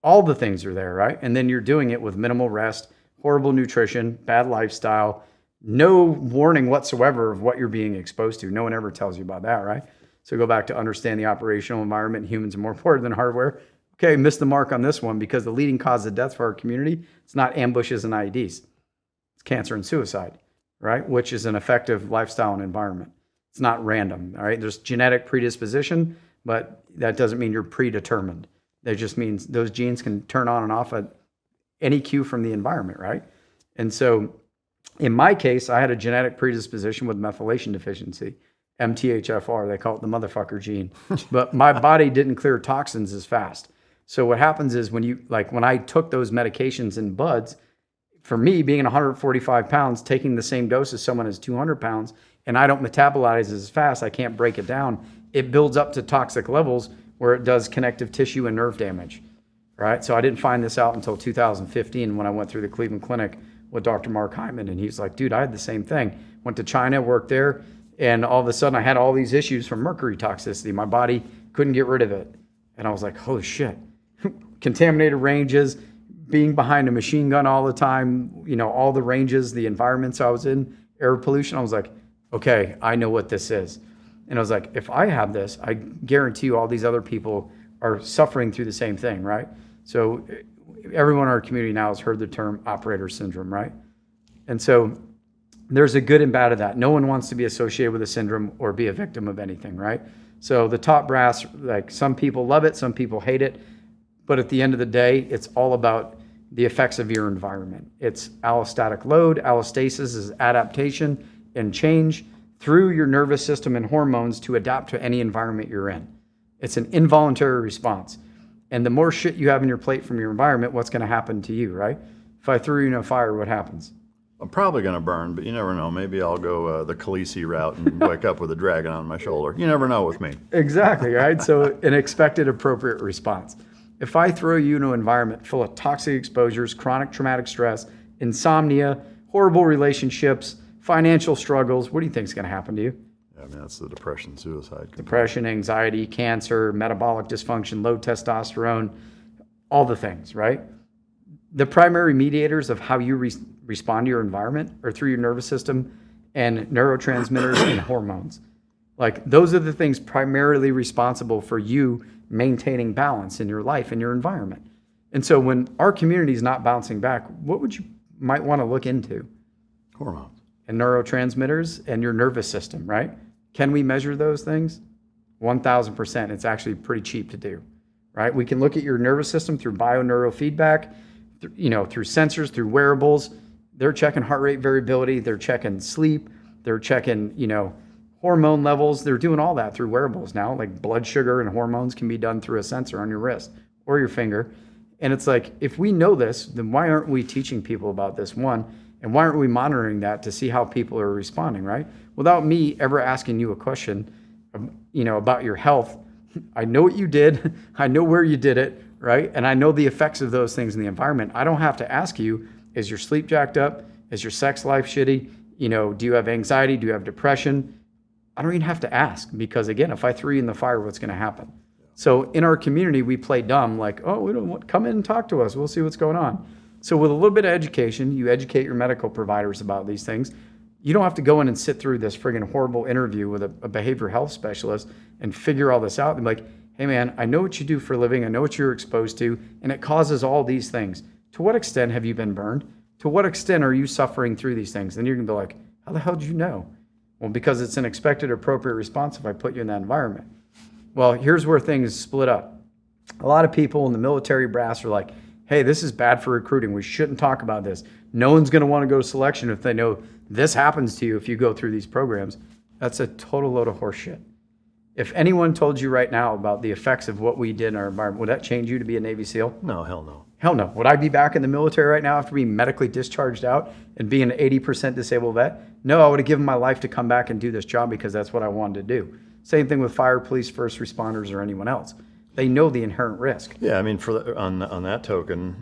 All the things are there, right? And then you're doing it with minimal rest, horrible nutrition, bad lifestyle, no warning whatsoever of what you're being exposed to. No one ever tells you about that, right? So go back to understand the operational environment. Humans are more important than hardware. Okay, missed the mark on this one, because the leading cause of death for our community, it's not ambushes and IEDs. It's cancer and suicide, right? Which is an effective lifestyle and environment. It's not random, all right? There's genetic predisposition, but that doesn't mean you're predetermined. That just means those genes can turn on and off at any cue from the environment, right? And so in my case, I had a genetic predisposition with methylation deficiency, MTHFR, they call it the motherfucker gene. But my body didn't clear toxins as fast. So what happens is when I took those medications in buds, for me being 145 pounds, taking the same dose as someone who's 200 pounds, and I don't metabolize as fast, I can't break it down, it builds up to toxic levels where it does connective tissue and nerve damage, right? So I didn't find this out until 2015 when I went through the Cleveland Clinic with Dr. Mark Hyman, and he's like, dude, I had the same thing. Went to China, worked there, and all of a sudden I had all these issues from mercury toxicity. My body couldn't get rid of it. And I was like, holy shit. Contaminated ranges, being behind a machine gun all the time, all the ranges, the environments I was in, air pollution. I was like, okay, I know what this is. And I was like, if I have this, I guarantee you all these other people are suffering through the same thing, right? So everyone in our community now has heard the term operator syndrome, right? And so there's a good and bad of that. No one wants to be associated with a syndrome or be a victim of anything, right? So the top brass, like some people love it, some people hate it. But at the end of the day, it's all about the effects of your environment. It's allostatic load. Allostasis is adaptation and change through your nervous system and hormones to adapt to any environment you're in. It's an involuntary response. And the more shit you have in your plate from your environment, what's going to happen to you, right? If I threw you in a fire, what happens? I'm probably going to burn, but you never know. Maybe I'll go the Khaleesi route and wake up with a dragon on my shoulder. You never know with me. Exactly, right? So an expected appropriate response. If I throw you into an environment full of toxic exposures, chronic traumatic stress, insomnia, horrible relationships, financial struggles, what do you think is going to happen to you? Yeah, I mean, that's the depression, suicide. Depression, anxiety, cancer, metabolic dysfunction, low testosterone, all the things, right? The primary mediators of how you respond to your environment are through your nervous system and neurotransmitters and hormones. Like those are the things primarily responsible for you maintaining balance in your life and your environment. And so when our community is not bouncing back, what would you might want to look into? Hormones. And neurotransmitters and your nervous system, right? Can we measure those things? 1,000%. It's actually pretty cheap to do, right? We can look at your nervous system through bioneurofeedback, through sensors, through wearables. They're checking heart rate variability. They're checking sleep. They're checking, hormone levels. They're doing all that through wearables now. Like blood sugar and hormones can be done through a sensor on your wrist or your finger. And it's like, if we know this, then why aren't we teaching people about this, one? And why aren't we monitoring that to see how people are responding, right? Without me ever asking you a question, about your health, I know what you did. I know where you did it, right? And I know the effects of those things in the environment. I don't have to ask you, is your sleep jacked up? Is your sex life shitty? Do you have anxiety? Do you have depression? I don't even have to ask because, again, if I threw you in the fire, what's going to happen? So in our community, we play dumb, like, oh, we don't want, come in and talk to us. We'll see what's going on. So with a little bit of education, you educate your medical providers about these things. You don't have to go in and sit through this friggin' horrible interview with a behavioral health specialist and figure all this out. And be like, hey, man, I know what you do for a living. I know what you're exposed to, and it causes all these things. To what extent have you been burned? To what extent are you suffering through these things? And you're going to be like, how the hell did you know? Well, because it's an expected appropriate response if I put you in that environment. Well, here's where things split up. A lot of people in the military brass are like, hey, this is bad for recruiting. We shouldn't talk about this. No one's going to want to go to selection if they know this happens to you if you go through these programs. That's a total load of horseshit. If anyone told you right now about the effects of what we did in our environment, would that change you to be a Navy SEAL? No, hell no. Hell no. Would I be back in the military right now after being medically discharged out and being an 80% disabled vet? No, I would have given my life to come back and do this job because that's what I wanted to do. Same thing with fire, police, first responders, or anyone else. They know the inherent risk. Yeah, I mean, on that token,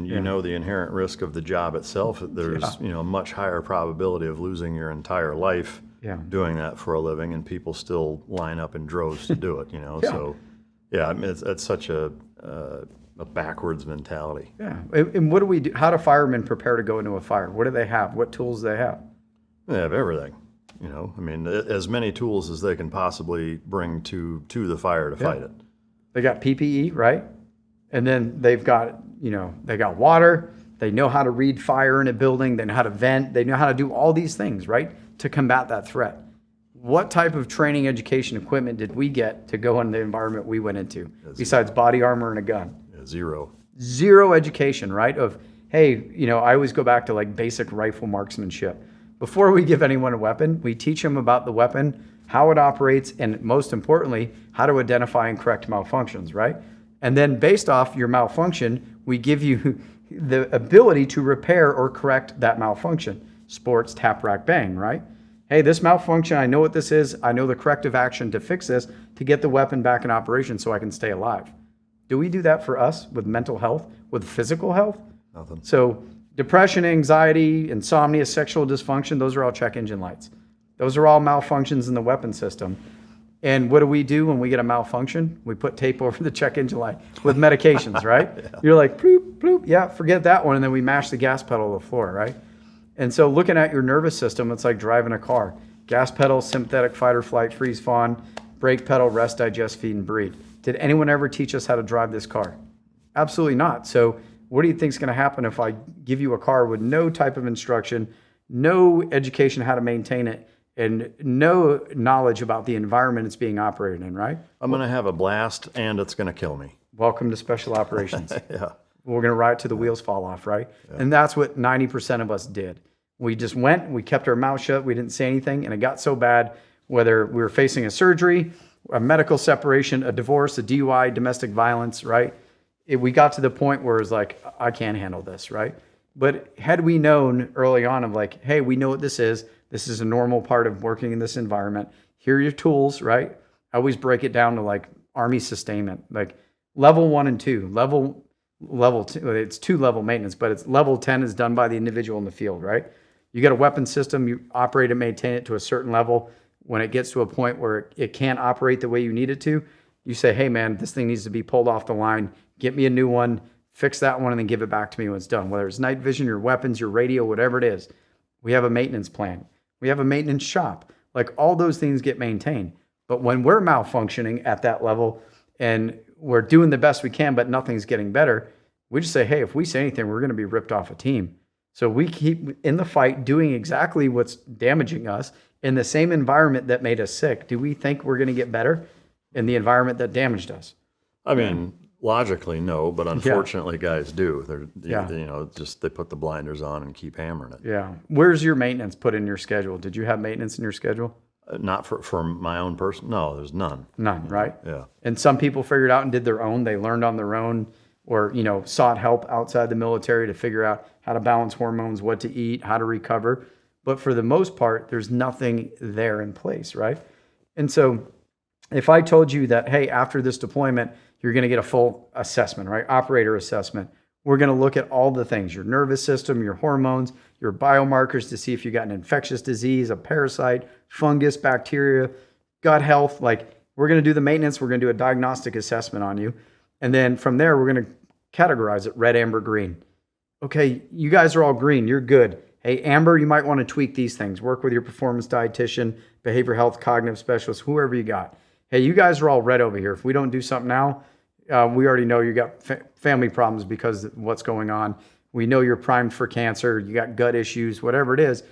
you know the inherent risk of the job itself. There's a much higher probability of losing your entire life doing that for a living, and people still line up in droves to do it. So I mean, it's such a backwards mentality. Yeah, and what do we do? How do firemen prepare to go into a fire? What do they have? What tools do they have? They have everything. I mean, as many tools as they can possibly bring to the fire to fight it. They got PPE, right? And then they've got, they got water. They know how to read fire in a building. They know how to vent. They know how to do all these things, right, to combat that threat. What type of training, education, equipment did we get to go in the environment we went into, besides body armor and a gun? Zero. Zero education, right? Of, hey, I always go back to like basic rifle marksmanship. Before we give anyone a weapon, we teach them about the weapon, how it operates, and most importantly, how to identify and correct malfunctions, right? And then based off your malfunction, we give you the ability to repair or correct that malfunction. Sports, tap, rack, bang, right? Hey, this malfunction, I know what this is. I know the corrective action to fix this to get the weapon back in operation so I can stay alive. Do we do that for us with mental health, with physical health? Nothing. So depression, anxiety, insomnia, sexual dysfunction, those are all check engine lights. Those are all malfunctions in the weapon system. And what do we do when we get a malfunction? We put tape over the check engine light with medications, right? Yeah. You're like, bloop, bloop, yeah, forget that one. And then we mash the gas pedal to the floor, right? And so looking at your nervous system, it's like driving a car. Gas pedal, sympathetic, fight or flight, freeze, fawn. Brake pedal, rest, digest, feed, and breed. Did anyone ever teach us how to drive this car? Absolutely not. So what do you think is going to happen if I give you a car with no type of instruction, no education how to maintain it, and no knowledge about the environment it's being operated in, right? I'm going to have a blast, and it's going to kill me. Welcome to special operations. Yeah. We're going to ride till the wheels fall off, right? Yeah. And that's what 90% of us did. We just went, we kept our mouth shut, we didn't say anything, and it got so bad, whether we were facing a surgery, a medical separation, a divorce, a DUI, domestic violence, right? We got to the point where it's like, I can't handle this, right? But had we known early on of like, hey, we know what this is a normal part of working in this environment. Here are your tools, right? I always break it down to like Army sustainment, like level 1 and 2. Level 2, it's 2-level maintenance, but it's level 10 is done by the individual in the field, right? You got a weapon system, you operate and maintain it to a certain level. When it gets to a point where it can't operate the way you need it to, you say, hey man, this thing needs to be pulled off the line, get me a new one, fix that one, and then give it back to me when it's done. Whether it's night vision, your weapons, your radio, whatever it is, we have a maintenance plan. We have a maintenance shop. Like all those things get maintained. But when we're malfunctioning at that level and we're doing the best we can, but nothing's getting better, we just say, hey, if we say anything, we're going to be ripped off a team. So we keep in the fight doing exactly what's damaging us in the same environment that made us sick. Do we think we're going to get better in the environment that damaged us? I mean, logically, no, but unfortunately, guys do. Just they put the blinders on and keep hammering it. Yeah. Where's your maintenance put in your schedule? Did you have maintenance in your schedule? Not for my own person. No, there's none. None, right? Yeah. And some people figured out and did their own. They learned on their own, or sought help outside the military to figure out how to balance hormones, what to eat, how to recover. But for the most part, there's nothing there in place, right? And so if I told you that, hey, after this deployment, you're going to get a full assessment, right? Operator assessment. We're going to look at all the things, your nervous system, your hormones, your biomarkers to see if you got an infectious disease, a parasite, fungus, bacteria, gut health. Like we're going to do the maintenance. We're going to do a diagnostic assessment on you. And then from there, we're going to categorize it red, amber, green. Okay, you guys are all green. You're good. Hey, amber, you might want to tweak these things. Work with your performance dietitian, behavioral health, cognitive specialist, whoever you got. Hey, you guys are all red over here. If we don't do something now, we already know you got family problems because of what's going on. We know you're primed for cancer. You got gut issues, whatever it is.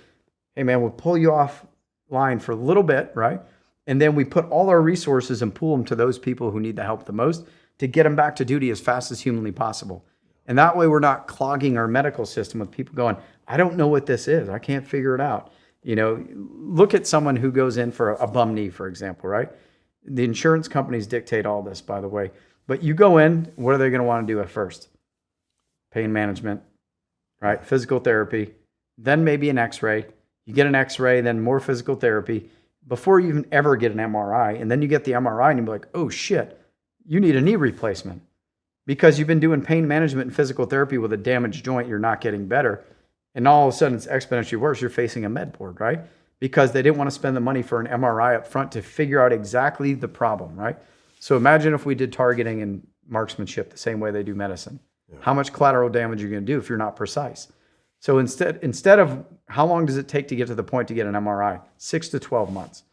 Hey, man, we'll pull you offline for a little bit, right? And then we put all our resources and pool them to those people who need the help the most to get them back to duty as fast as humanly possible. And that way we're not clogging our medical system with people going, I don't know what this is. I can't figure it out. Look at someone who goes in for a bum knee, for example, right? The insurance companies dictate all this, by the way. But you go in, what are they going to want to do at first? Pain management, right? Physical therapy, then maybe an x-ray. You get an x-ray, then more physical therapy before you even ever get an MRI. And then you get the MRI and you're like, oh shit, you need a knee replacement. Because you've been doing pain management and physical therapy with a damaged joint, you're not getting better. And all of a sudden it's exponentially worse. You're facing a med board, right? Because they didn't want to spend the money for an MRI up front to figure out exactly the problem, right? So imagine if we did targeting and marksmanship the same way they do medicine. Yeah. How much collateral damage are you going to do if you're not precise? So instead of how long does it take to get to the point to get an MRI? 6 to 12 months,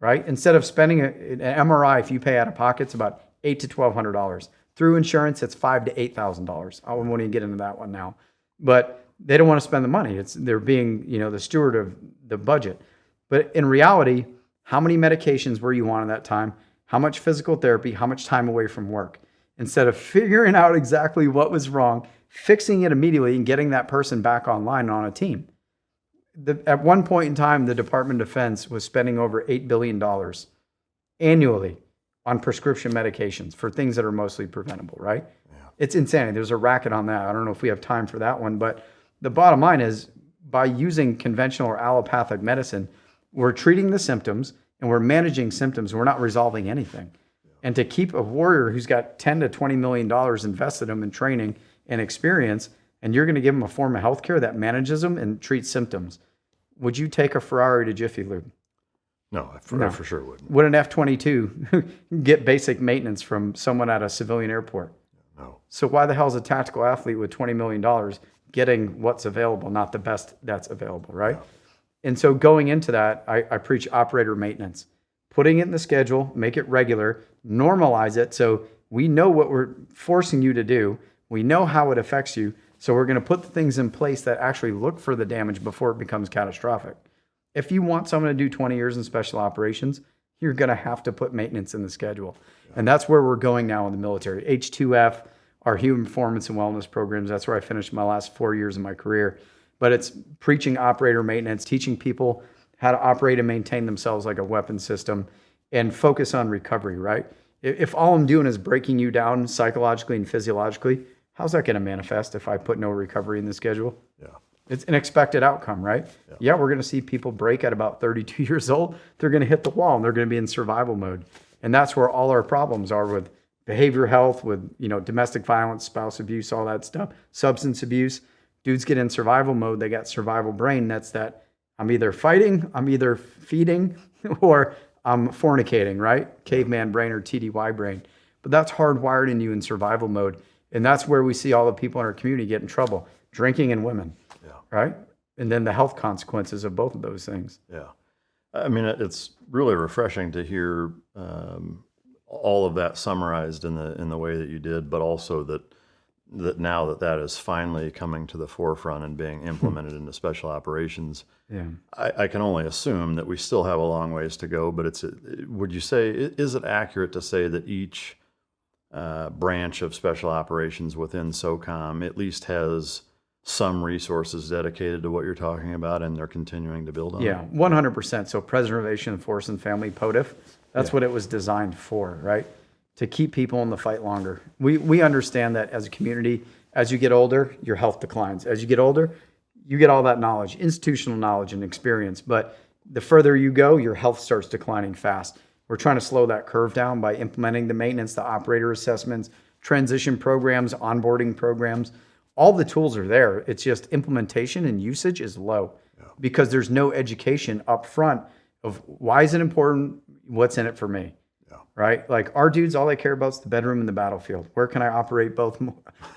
right? Instead of spending an MRI, if you pay out of pocket, it's about $800 to $1,200. Through insurance, it's $5,000 to $8,000. I won't even get into that one now. But they don't want to spend the money. They're being, the steward of the budget. But in reality, how many medications were you on at that time? How much physical therapy? How much time away from work? instead of figuring out exactly what was wrong, fixing it immediately and getting that person back online on a team. At one point in time, the Department of Defense was spending over $8 billion annually on prescription medications for things that are mostly preventable, right? Yeah. It's insanity. There's a racket on that. I don't know if we have time for that one, but the bottom line is by using conventional or allopathic medicine, we're treating the symptoms and we're managing symptoms. We're not resolving anything. Yeah. And to keep a warrior who's got $10 to $20 million invested in him in training and experience, and you're going to give them a form of healthcare that manages them and treats symptoms. Would you take a Ferrari to Jiffy Lube? No, I for sure wouldn't. Would an F-22 get basic maintenance from someone at a civilian airport? No. So why the hell is a tactical athlete with $20 million getting what's available, not the best that's available, right? Yeah. And so going into that, I preach operator maintenance. Putting it in the schedule, make it regular, normalize it so we know what we're forcing you to do. We know how it affects you, so we're going to put the things in place that actually look for the damage before it becomes catastrophic. If you want someone to do 20 years in special operations, you're going to have to put maintenance in the schedule. Yeah. And that's where we're going now in the military. H2F, our human performance and wellness programs, that's where I finished my last 4 years of my career. But it's preaching operator maintenance, teaching people how to operate and maintain themselves like a weapon system, and focus on recovery, right? If all I'm doing is breaking you down psychologically and physiologically, how's that going to manifest if I put no recovery in the schedule? Yeah. It's an expected outcome, right? Yeah, we're going to see people break at about 32 years old. They're going to hit the wall and they're going to be in survival mode. And that's where all our problems are with behavioral health, with domestic violence, spouse abuse, all that stuff, substance abuse. Dudes get in survival mode. They got survival brain. That's that I'm either fighting, I'm either feeding, or I'm fornicating, right? Caveman brain or TDY brain. But that's hardwired in you in survival mode. And that's where we see all the people in our community get in trouble. Drinking and women, right? And then the health consequences of both of those things. Yeah. I mean, it's really refreshing to hear all of that summarized in the way that you did, but also that now that is finally coming to the forefront and being implemented into special operations. Yeah. I can only assume that we still have a long ways to go, but would you say, is it accurate to say that each branch of special operations within SOCOM at least has some resources dedicated to what you're talking about, and they're continuing to build on? Yeah, 100%. So Preservation of Force and Family, POTF, that's what it was designed for, right? To keep people in the fight longer. We understand that as a community, as you get older, your health declines. As you get older, you get all that knowledge, institutional knowledge and experience. But the further you go, your health starts declining fast. We're trying to slow that curve down by implementing the maintenance, the operator assessments, transition programs, onboarding programs. All the tools are there. It's just implementation and usage is low because there's no education up front of why is it important, what's in it for me, right? Like our dudes, all they care about is the bedroom and the battlefield. Where can I operate both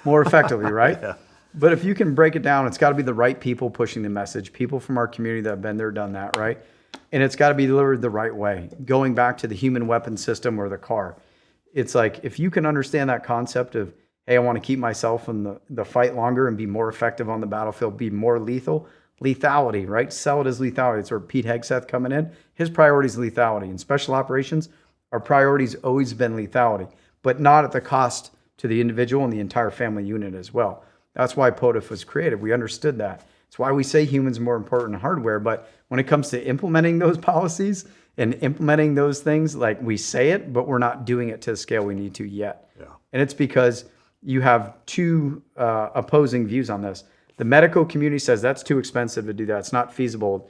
more effectively, right? But if you can break it down, it's got to be the right people pushing the message, people from our community that have been there, done that, right? And it's got to be delivered the right way. Going back to the human weapon system or the car, it's like if you can understand that concept of, hey, I want to keep myself in the fight longer and be more effective on the battlefield, be more lethal. Lethality, right? Sell it as lethality. It's where Pete Hegseth coming in. His priority is lethality. In special operations, our priority's always been lethality, but not at the cost to the individual and the entire family unit as well. That's why POTF was created. We understood that. It's why we say humans are more important than hardware. But when it comes to implementing those policies and implementing those things, like we say it, but we're not doing it to the scale we need to yet. Yeah. And it's because you have two opposing views on this. The medical community says that's too expensive to do that. It's not feasible.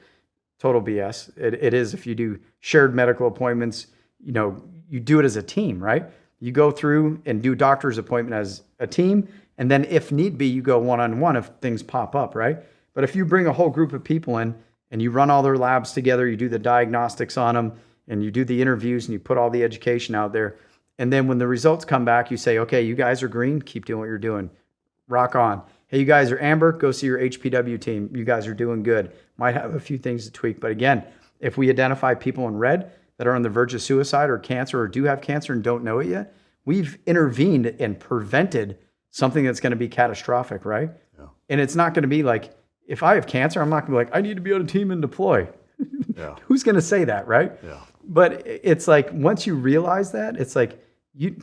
Total BS. It is if you do shared medical appointments, you do it as a team, right? You go through and do doctor's appointment as a team, and then if need be, you go one-on-one if things pop up, right? But if you bring a whole group of people in and you run all their labs together, you do the diagnostics on them, and you do the interviews, and you put all the education out there, and then when the results come back, you say, okay, you guys are green, keep doing what you're doing. Rock on. Hey, you guys are amber, go see your HPW team. You guys are doing good. Might have a few things to tweak. But again, if we identify people in red that are on the verge of suicide or cancer or do have cancer and don't know it yet, we've intervened and prevented something that's going to be catastrophic, right? Yeah. And it's not going to be like, if I have cancer, I'm not going to be like, I need to be on a team and deploy. Yeah. Who's going to say that, right? Yeah. But it's like, once you realize that, it's like,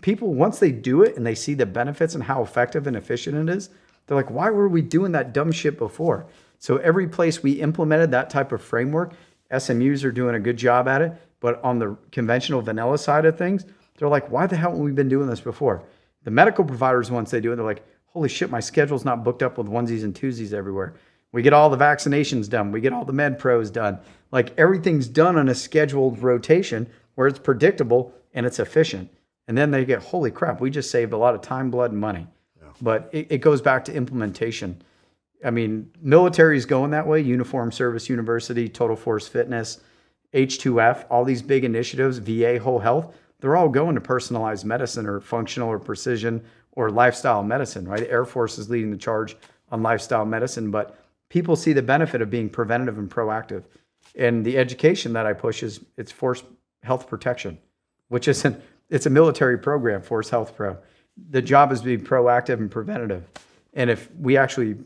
people, once they do it and they see the benefits and how effective and efficient it is, they're like, why were we doing that dumb shit before? So every place we implemented that type of framework, SMUs are doing a good job at it. But on the conventional vanilla side of things, they're like, why the hell have we been doing this before? The medical providers, once they do it, they're like, holy shit, my schedule's not booked up with onesies and twosies everywhere. We get all the vaccinations done. We get all the med pros done. Like everything's done on a scheduled rotation where it's predictable and it's efficient. And then they get, holy crap, we just saved a lot of time, blood, and money. Yeah. But it goes back to implementation. I mean, military is going that way. Uniform Service University, Total Force Fitness, H2F, all these big initiatives, VA, whole health, they're all going to personalized medicine or functional or precision or lifestyle medicine, right? The Air Force is leading the charge on lifestyle medicine, but people see the benefit of being preventative and proactive. And the education that I push is it's force health protection, which isn't, it's a military program, Force Health Pro. The job is to be proactive and preventative. And if we actually,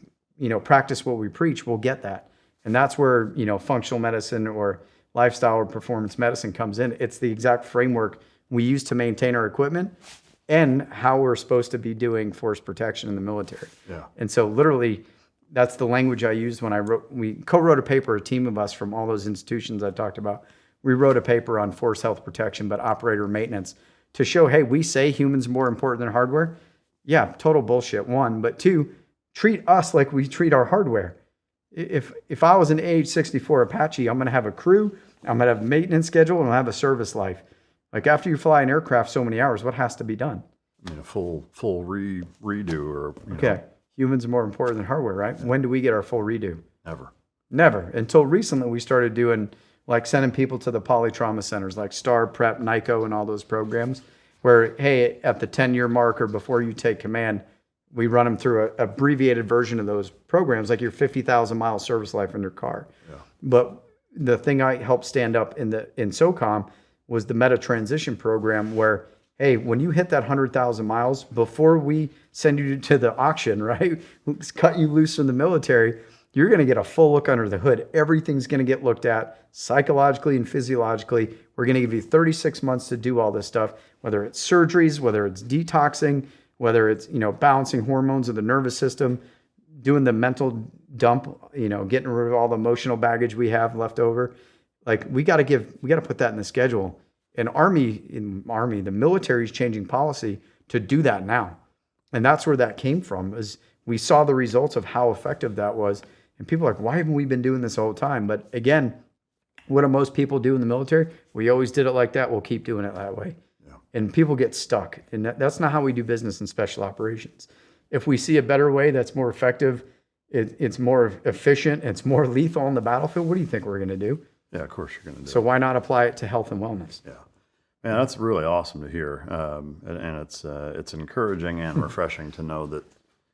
practice what we preach, we'll get that. And that's where, functional medicine or lifestyle or performance medicine comes in. It's the exact framework we use to maintain our equipment and how we're supposed to be doing force protection in the military. Yeah. And so literally, that's the language I used when we co-wrote a paper, a team of us from all those institutions I talked about. We wrote a paper on force health protection, but operator maintenance to show, hey, we say humans are more important than hardware. Yeah, total bullshit, one. But two, treat us like we treat our hardware. If I was an AH-64 Apache, I'm going to have a crew, I'm going to have a maintenance schedule, and I'll have a service life. Like after you fly an aircraft so many hours, what has to be done? I mean, a full redo or... Okay. Humans are more important than hardware, right? Yeah. When do we get our full redo? Never. Until recently, we started doing, like sending people to the polytrauma centers, like STAR, PrEP, NICO, and all those programs, where, hey, at the 10-year mark or before you take command, we run them through an abbreviated version of those programs, like your 50,000-mile service life in your car. Yeah. But the thing I helped stand up in SOCOM was the meta transition program where, hey, when you hit that 100,000 miles, before we send you to the auction, right, cut you loose from the military, you're going to get a full look under the hood. Everything's going to get looked at psychologically and physiologically. We're going to give you 36 months to do all this stuff, whether it's surgeries, whether it's detoxing, whether it's, balancing hormones of the nervous system, doing the mental dump, getting rid of all the emotional baggage we have left over. Like we got to put that in the schedule. And the military is changing policy to do that now. And that's where that came from, is we saw the results of how effective that was. And people are like, why haven't we been doing this the whole time? But again, what do most people do in the military? We always did it like that. We'll keep doing it that way. Yeah. And people get stuck. And that's not how we do business in special operations. If we see a better way that's more effective, it's more efficient, it's more lethal on the battlefield, what do you think we're going to do? Yeah, of course you're going to do. So why not apply it to health and wellness? Yeah. Man, that's really awesome to hear. And it's encouraging and refreshing to know that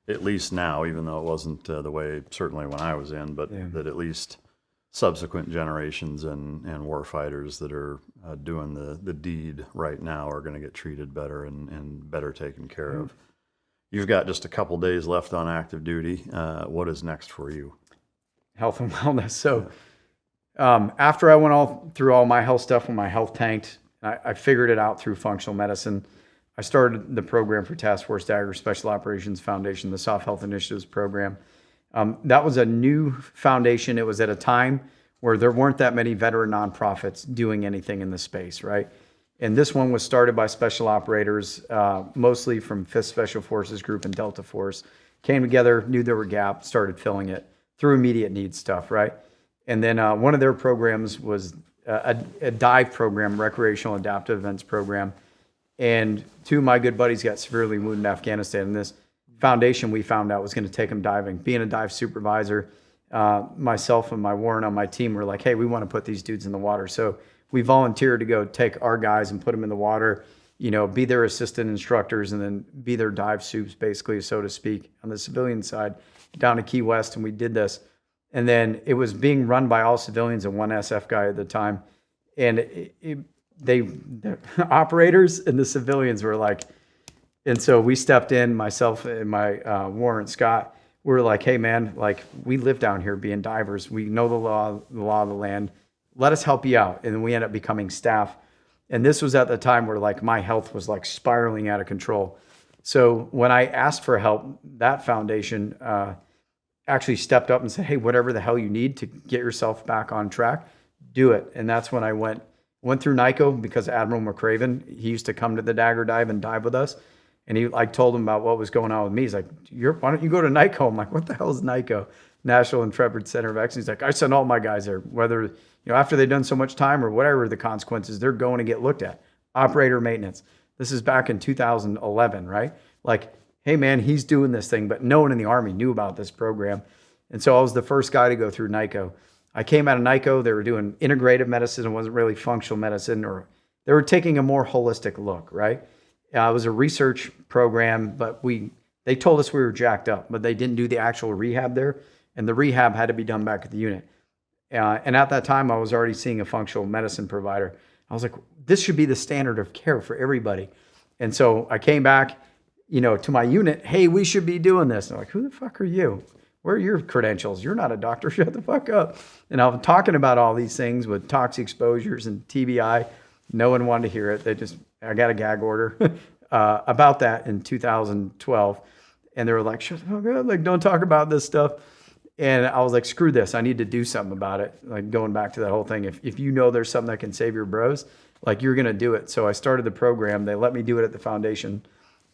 at least now, even though it wasn't the way certainly when I was in, but that at least subsequent generations and warfighters that are doing the deed right now are going to get treated better and better taken care of. You've got just a couple days left on active duty. What is next for you? Health and wellness. So after I went through all my health stuff when my health tanked, I figured it out through functional medicine. I started the program for Task Force Dagger Special Operations Foundation, the SOF Health Initiatives program. That was a new foundation. It was at a time where there weren't that many veteran nonprofits doing anything in the space, right? And this one was started by special operators, mostly from 5th Special Forces Group and Delta Force. Came together, knew there were gaps, started filling it through immediate needs stuff, right? And then one of their programs was a dive program, recreational adaptive events program. And two of my good buddies got severely wounded in Afghanistan. And this foundation, we found out, was going to take them diving. Being a dive supervisor, myself and my Warren on my team were like, hey, we want to put these dudes in the water. So we volunteered to go take our guys and put them in the water, be their assistant instructors and then be their dive soups, basically, so to speak, on the civilian side down to Key West. And we did this. And then it was being run by all civilians and one SF guy at the time. And the operators and the civilians were like, and so we stepped in, myself and my Warren Scott, we were like, hey man, like we live down here being divers. We know the law of the land. Let us help you out. And then we end up becoming staff. And this was at the time where like my health was like spiraling out of control. So when I asked for help, that foundation actually stepped up and said, hey, whatever the hell you need to get yourself back on track, do it. And that's when I went through NICO, because Admiral McCraven, he used to come to the Dagger Dive and dive with us. And I told him about what was going on with me. He's like, why don't you go to NICO? I'm like, what the hell is NICO? National Intrepid Center of Excellence. He's like, I send all my guys there, whether, after they've done so much time or whatever the consequences, they're going to get looked at. Operator maintenance. This is back in 2011, right? Like, hey man, he's doing this thing, but no one in the Army knew about this program. And so I was the first guy to go through NICO. I came out of NICO, they were doing integrative medicine. It wasn't really functional medicine, or they were taking a more holistic look, right? It was a research program, but they told us we were jacked up, but they didn't do the actual rehab there. And the rehab had to be done back at the unit. And at that time, I was already seeing a functional medicine provider. I was like, this should be the standard of care for everybody. And so I came back, to my unit. Hey, we should be doing this. And I'm like, who the fuck are you? Where are your credentials? You're not a doctor. Shut the fuck up. And I'm talking about all these things with toxic exposures and TBI. No one wanted to hear it. I got a gag order about that in 2012. And they were like, shut the fuck up. Like, don't talk about this stuff. And I was like, screw this. I need to do something about it. Like, going back to that whole thing. If you know there's something that can save your bros, like, you're going to do it. So I started the program. They let me do it at the foundation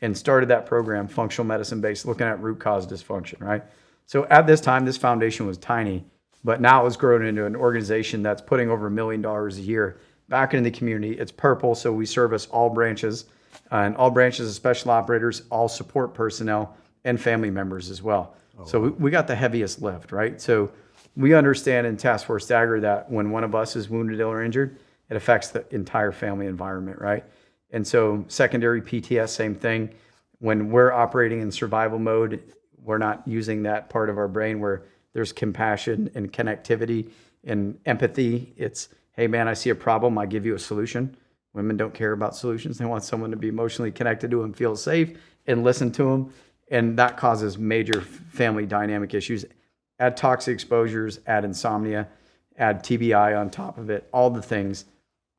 and started that program, functional medicine based, looking at root cause dysfunction, right? So at this time, this foundation was tiny, but now it's grown into an organization that's putting over $1 million a year back into the community. It's purple, so we service all branches, and all branches of special operators, all support personnel, and family members as well. Oh. So we got the heaviest lift, right? So we understand in Task Force Dagger that when one of us is wounded, ill, or injured, it affects the entire family environment, right? And so secondary PTS, same thing. When we're operating in survival mode, we're not using that part of our brain where there's compassion and connectivity and empathy. It's, hey man, I see a problem, I give you a solution. Women don't care about solutions. They want someone to be emotionally connected to them, feel safe, and listen to them. And that causes major family dynamic issues. Add toxic exposures, add insomnia, add TBI on top of it, all the things.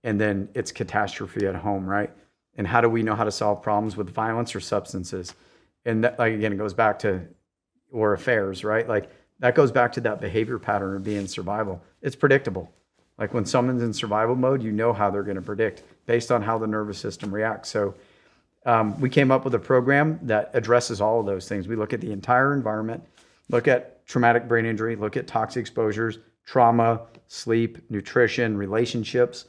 And then it's catastrophe at home, right? And how do we know how to solve problems with violence or substances? And that, like, again, it goes back to, or affairs, right? Like, that goes back to that behavior pattern of being survival. It's predictable. Like, when someone's in survival mode, you know how they're going to predict based on how the nervous system reacts. So we came up with a program that addresses all of those things. We look at the entire environment, look at traumatic brain injury, look at toxic exposures, trauma, sleep, nutrition, relationships,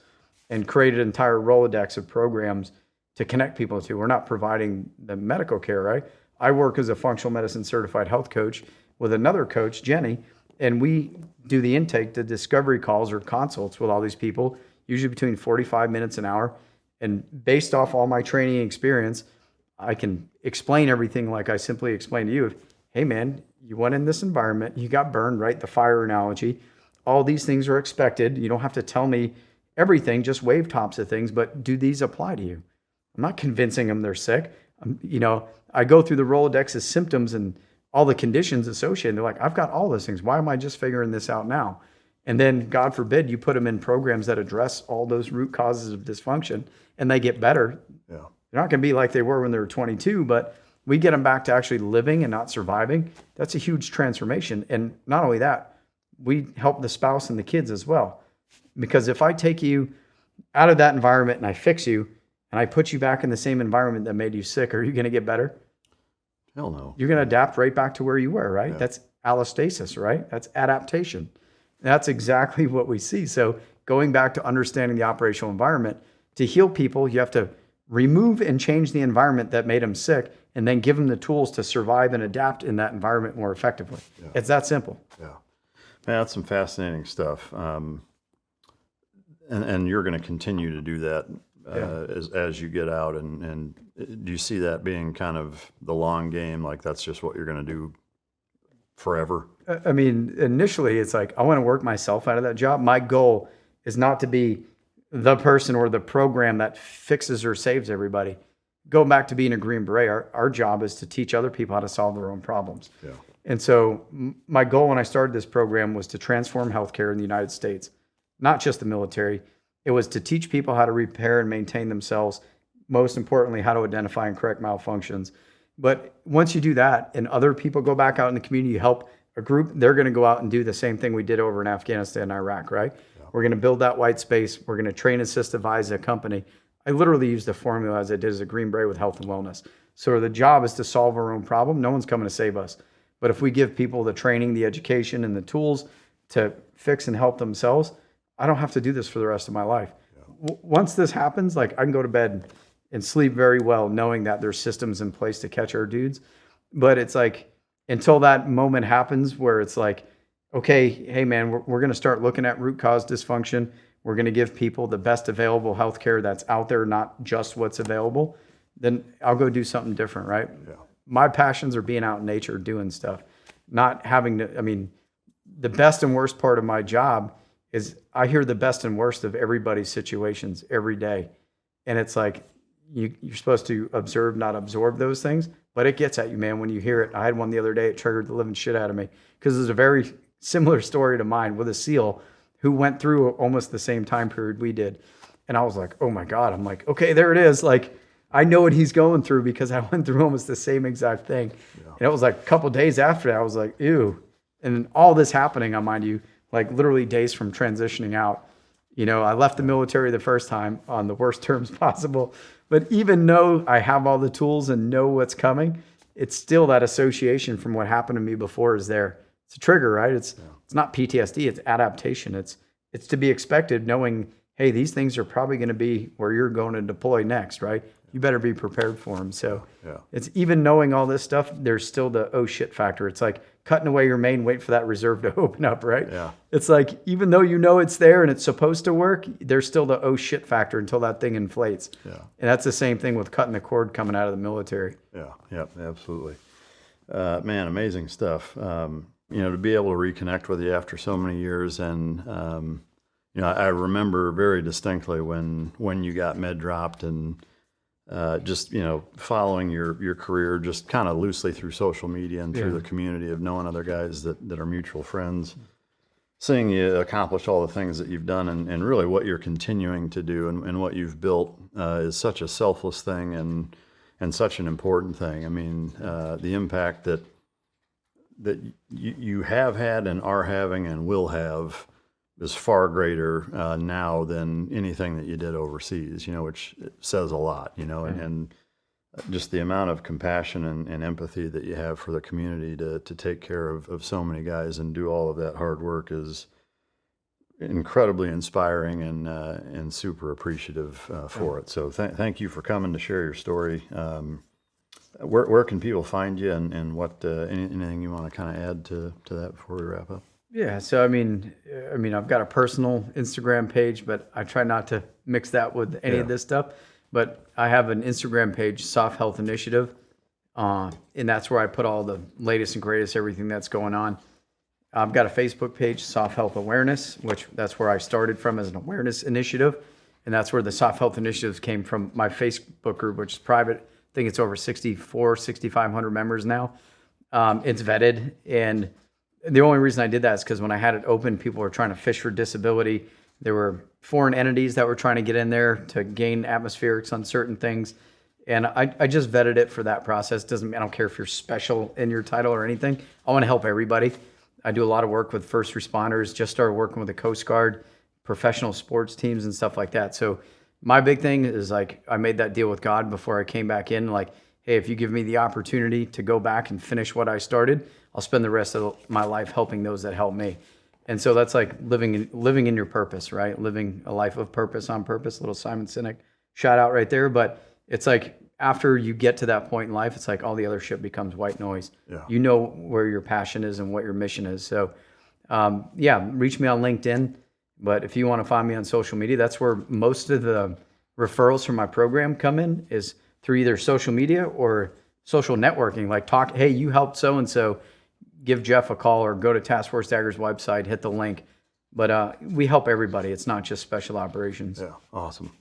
and create an entire Rolodex of programs to connect people to. We're not providing the medical care, right? I work as a functional medicine certified health coach with another coach, Jenny, and we do the intake, the discovery calls or consults with all these people, usually between 45 minutes an hour. And based off all my training and experience, I can explain everything like I simply explained to you. Hey man, you went in this environment, you got burned, right? The fire analogy. All these things are expected. You don't have to tell me everything, just wave tops of things, but do these apply to you? I'm not convincing them they're sick. I go through the Rolodex of symptoms and all the conditions associated. They're like, I've got all those things. Why am I just figuring this out now? And then, God forbid, you put them in programs that address all those root causes of dysfunction and they get better. Yeah. They're not going to be like they were when they were 22, but we get them back to actually living and not surviving. That's a huge transformation. And not only that, we help the spouse and the kids as well. Because if I take you out of that environment and I fix you and I put you back in the same environment that made you sick, are you going to get better? Hell no. You're going to adapt right back to where you were, right? Yeah. That's allostasis, right? That's adaptation. That's exactly what we see. So going back to understanding the operational environment, to heal people, you have to remove and change the environment that made them sick and then give them the tools to survive and adapt in that environment more effectively. Yeah. It's that simple. Yeah. Man, that's some fascinating stuff. And you're going to continue to do that as you get out. And do you see that being kind of the long game? Like that's just what you're going to do forever? I mean, initially it's like, I want to work myself out of that job. My goal is not to be the person or the program that fixes or saves everybody. Going back to being a Green Beret, our job is to teach other people how to solve their own problems. Yeah. And so my goal when I started this program was to transform healthcare in the United States, not just the military, It was to teach people how to repair and maintain themselves. Most importantly, how to identify and correct malfunctions. But once you do that and other people go back out in the community, you help a group, they're going to go out and do the same thing we did over in Afghanistan and Iraq, right? Yeah. We're going to build that white space. We're going to train, assist, advise a company. I literally use the formula as I did as a Green Beret with health and wellness. So the job is to solve our own problem. No one's coming to save us. But if we give people the training, the education, and the tools to fix and help themselves, I don't have to do this for the rest of my life. Yeah. Once this happens, like I can go to bed and sleep very well knowing that there's systems in place to catch our dudes. But it's like, until that moment happens where it's like, okay, hey man, we're going to start looking at root cause dysfunction. We're going to give people the best available healthcare that's out there, not just what's available. Then I'll go do something different, right? Yeah. My passions are being out in nature, doing stuff, not having to, I mean, the best and worst part of my job is I hear the best and worst of everybody's situations every day. And it's like, you're supposed to observe, not absorb those things, but it gets at you, man, when you hear it. I had one the other day, it triggered the living shit out of me because it's a very similar story to mine with a SEAL who went through almost the same time period we did. And I was like, oh my God. I'm like, okay, there it is. Like, I know what he's going through because I went through almost the same exact thing. Yeah. And it was like a couple days after that, I was like, ew. And all this happening, I mind you, like literally days from transitioning out. You know, I left the military the first time on the worst terms possible. But even though I have all the tools and know what's coming, it's still that association from what happened to me before is there. It's a trigger, right? It's not PTSD, it's adaptation. It's to be expected knowing, hey, these things are probably going to be where you're going to deploy next, right? You better be prepared for them. So it's even knowing all this stuff, there's still the oh shit factor. It's like cutting away your main, wait for that reserve to open up, right? Yeah. It's like, even though you know it's there and it's supposed to work, there's still the oh shit factor until that thing inflates. Yeah. And that's the same thing with cutting the cord coming out of the military. Yeah, yep, absolutely. Man, amazing stuff. You know, to be able to reconnect with you after so many years. And, you know, I remember very distinctly when you got med dropped and, just, you know, following your career just kind of loosely through social media and through the community of knowing other guys that are mutual friends, seeing you accomplish all the things that you've done and really what you're continuing to do and what you've built is such a selfless thing and such an important thing. I mean, the impact that you have had and are having and will have is far greater now than anything that you did overseas, you know, which says a lot, you know, and just the amount of compassion and empathy that you have for the community to take care of so many guys and do all of that hard work is incredibly inspiring and super appreciative for it. So thank you for coming to share your story. Where can people find you and what anything you want to kind of add to that before we wrap up? Yeah, so I mean, I've got a personal Instagram page, but I try not to mix that with any of this stuff. But I have an Instagram page, SOF Health Initiative, and that's where I put all the latest and greatest everything that's going on. I've got a Facebook page, SOF Health Awareness, which that's where I started from as an awareness initiative, and that's where the SOF Health Initiatives came from. My Facebook group, which is private, I think it's over 6,500 members now. It's vetted, and the only reason I did that is because when I had it open, people were trying to fish for disability. There were foreign entities that were trying to get in there to gain atmospherics on certain things. And I just vetted it for that process. I don't care if you're special in your title or anything. I want to help everybody. I do a lot of work with first responders, just started working with the Coast Guard, professional sports teams and stuff like that. So my big thing is like, I made that deal with God before I came back in. Like, hey, if you give me the opportunity to go back and finish what I started, I'll spend the rest of my life helping those that help me. And so that's like living in your purpose, right? Living a life of purpose on purpose. Little Simon Sinek shout out right there. But it's like after you get to that point in life, it's like all the other shit becomes white noise. Yeah. You know where your passion is and what your mission is. So reach me on LinkedIn. But if you want to find me on social media, that's where most of the referrals from my program come in, is through either social media or social networking. Like talk, hey, you helped so-and-so, give Geoff a call or go to Task Force Dagger's website, hit the link. But we help everybody. It's not just special operations. Yeah, awesome.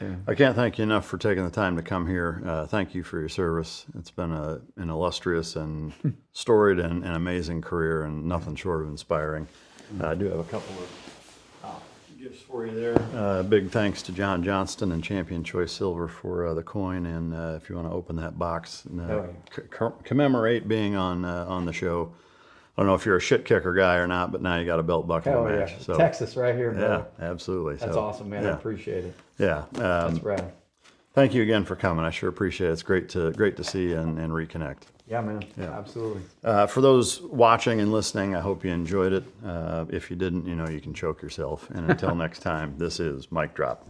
Yeah. I can't thank you enough for taking the time to come here. Thank you for your service. It's been an illustrious and storied and amazing career and nothing short of inspiring. I do have a couple of gifts for you there. Big thanks to John Johnston and Champion Choice Silver for the coin, and if you want to open that box and commemorate being on the show. I don't know if you're a shit kicker guy or not, but now you got a belt buckle match. Yeah. So, Texas right here, bro. Yeah, absolutely. That's awesome, man. I appreciate it. Yeah. That's rad. Thank you again for coming. I sure appreciate it. It's great to see you and reconnect. Yeah, man. Yeah. Absolutely. For those watching and listening, I hope you enjoyed it. If you didn't, you can choke yourself. And until next time, this is Mic Drop.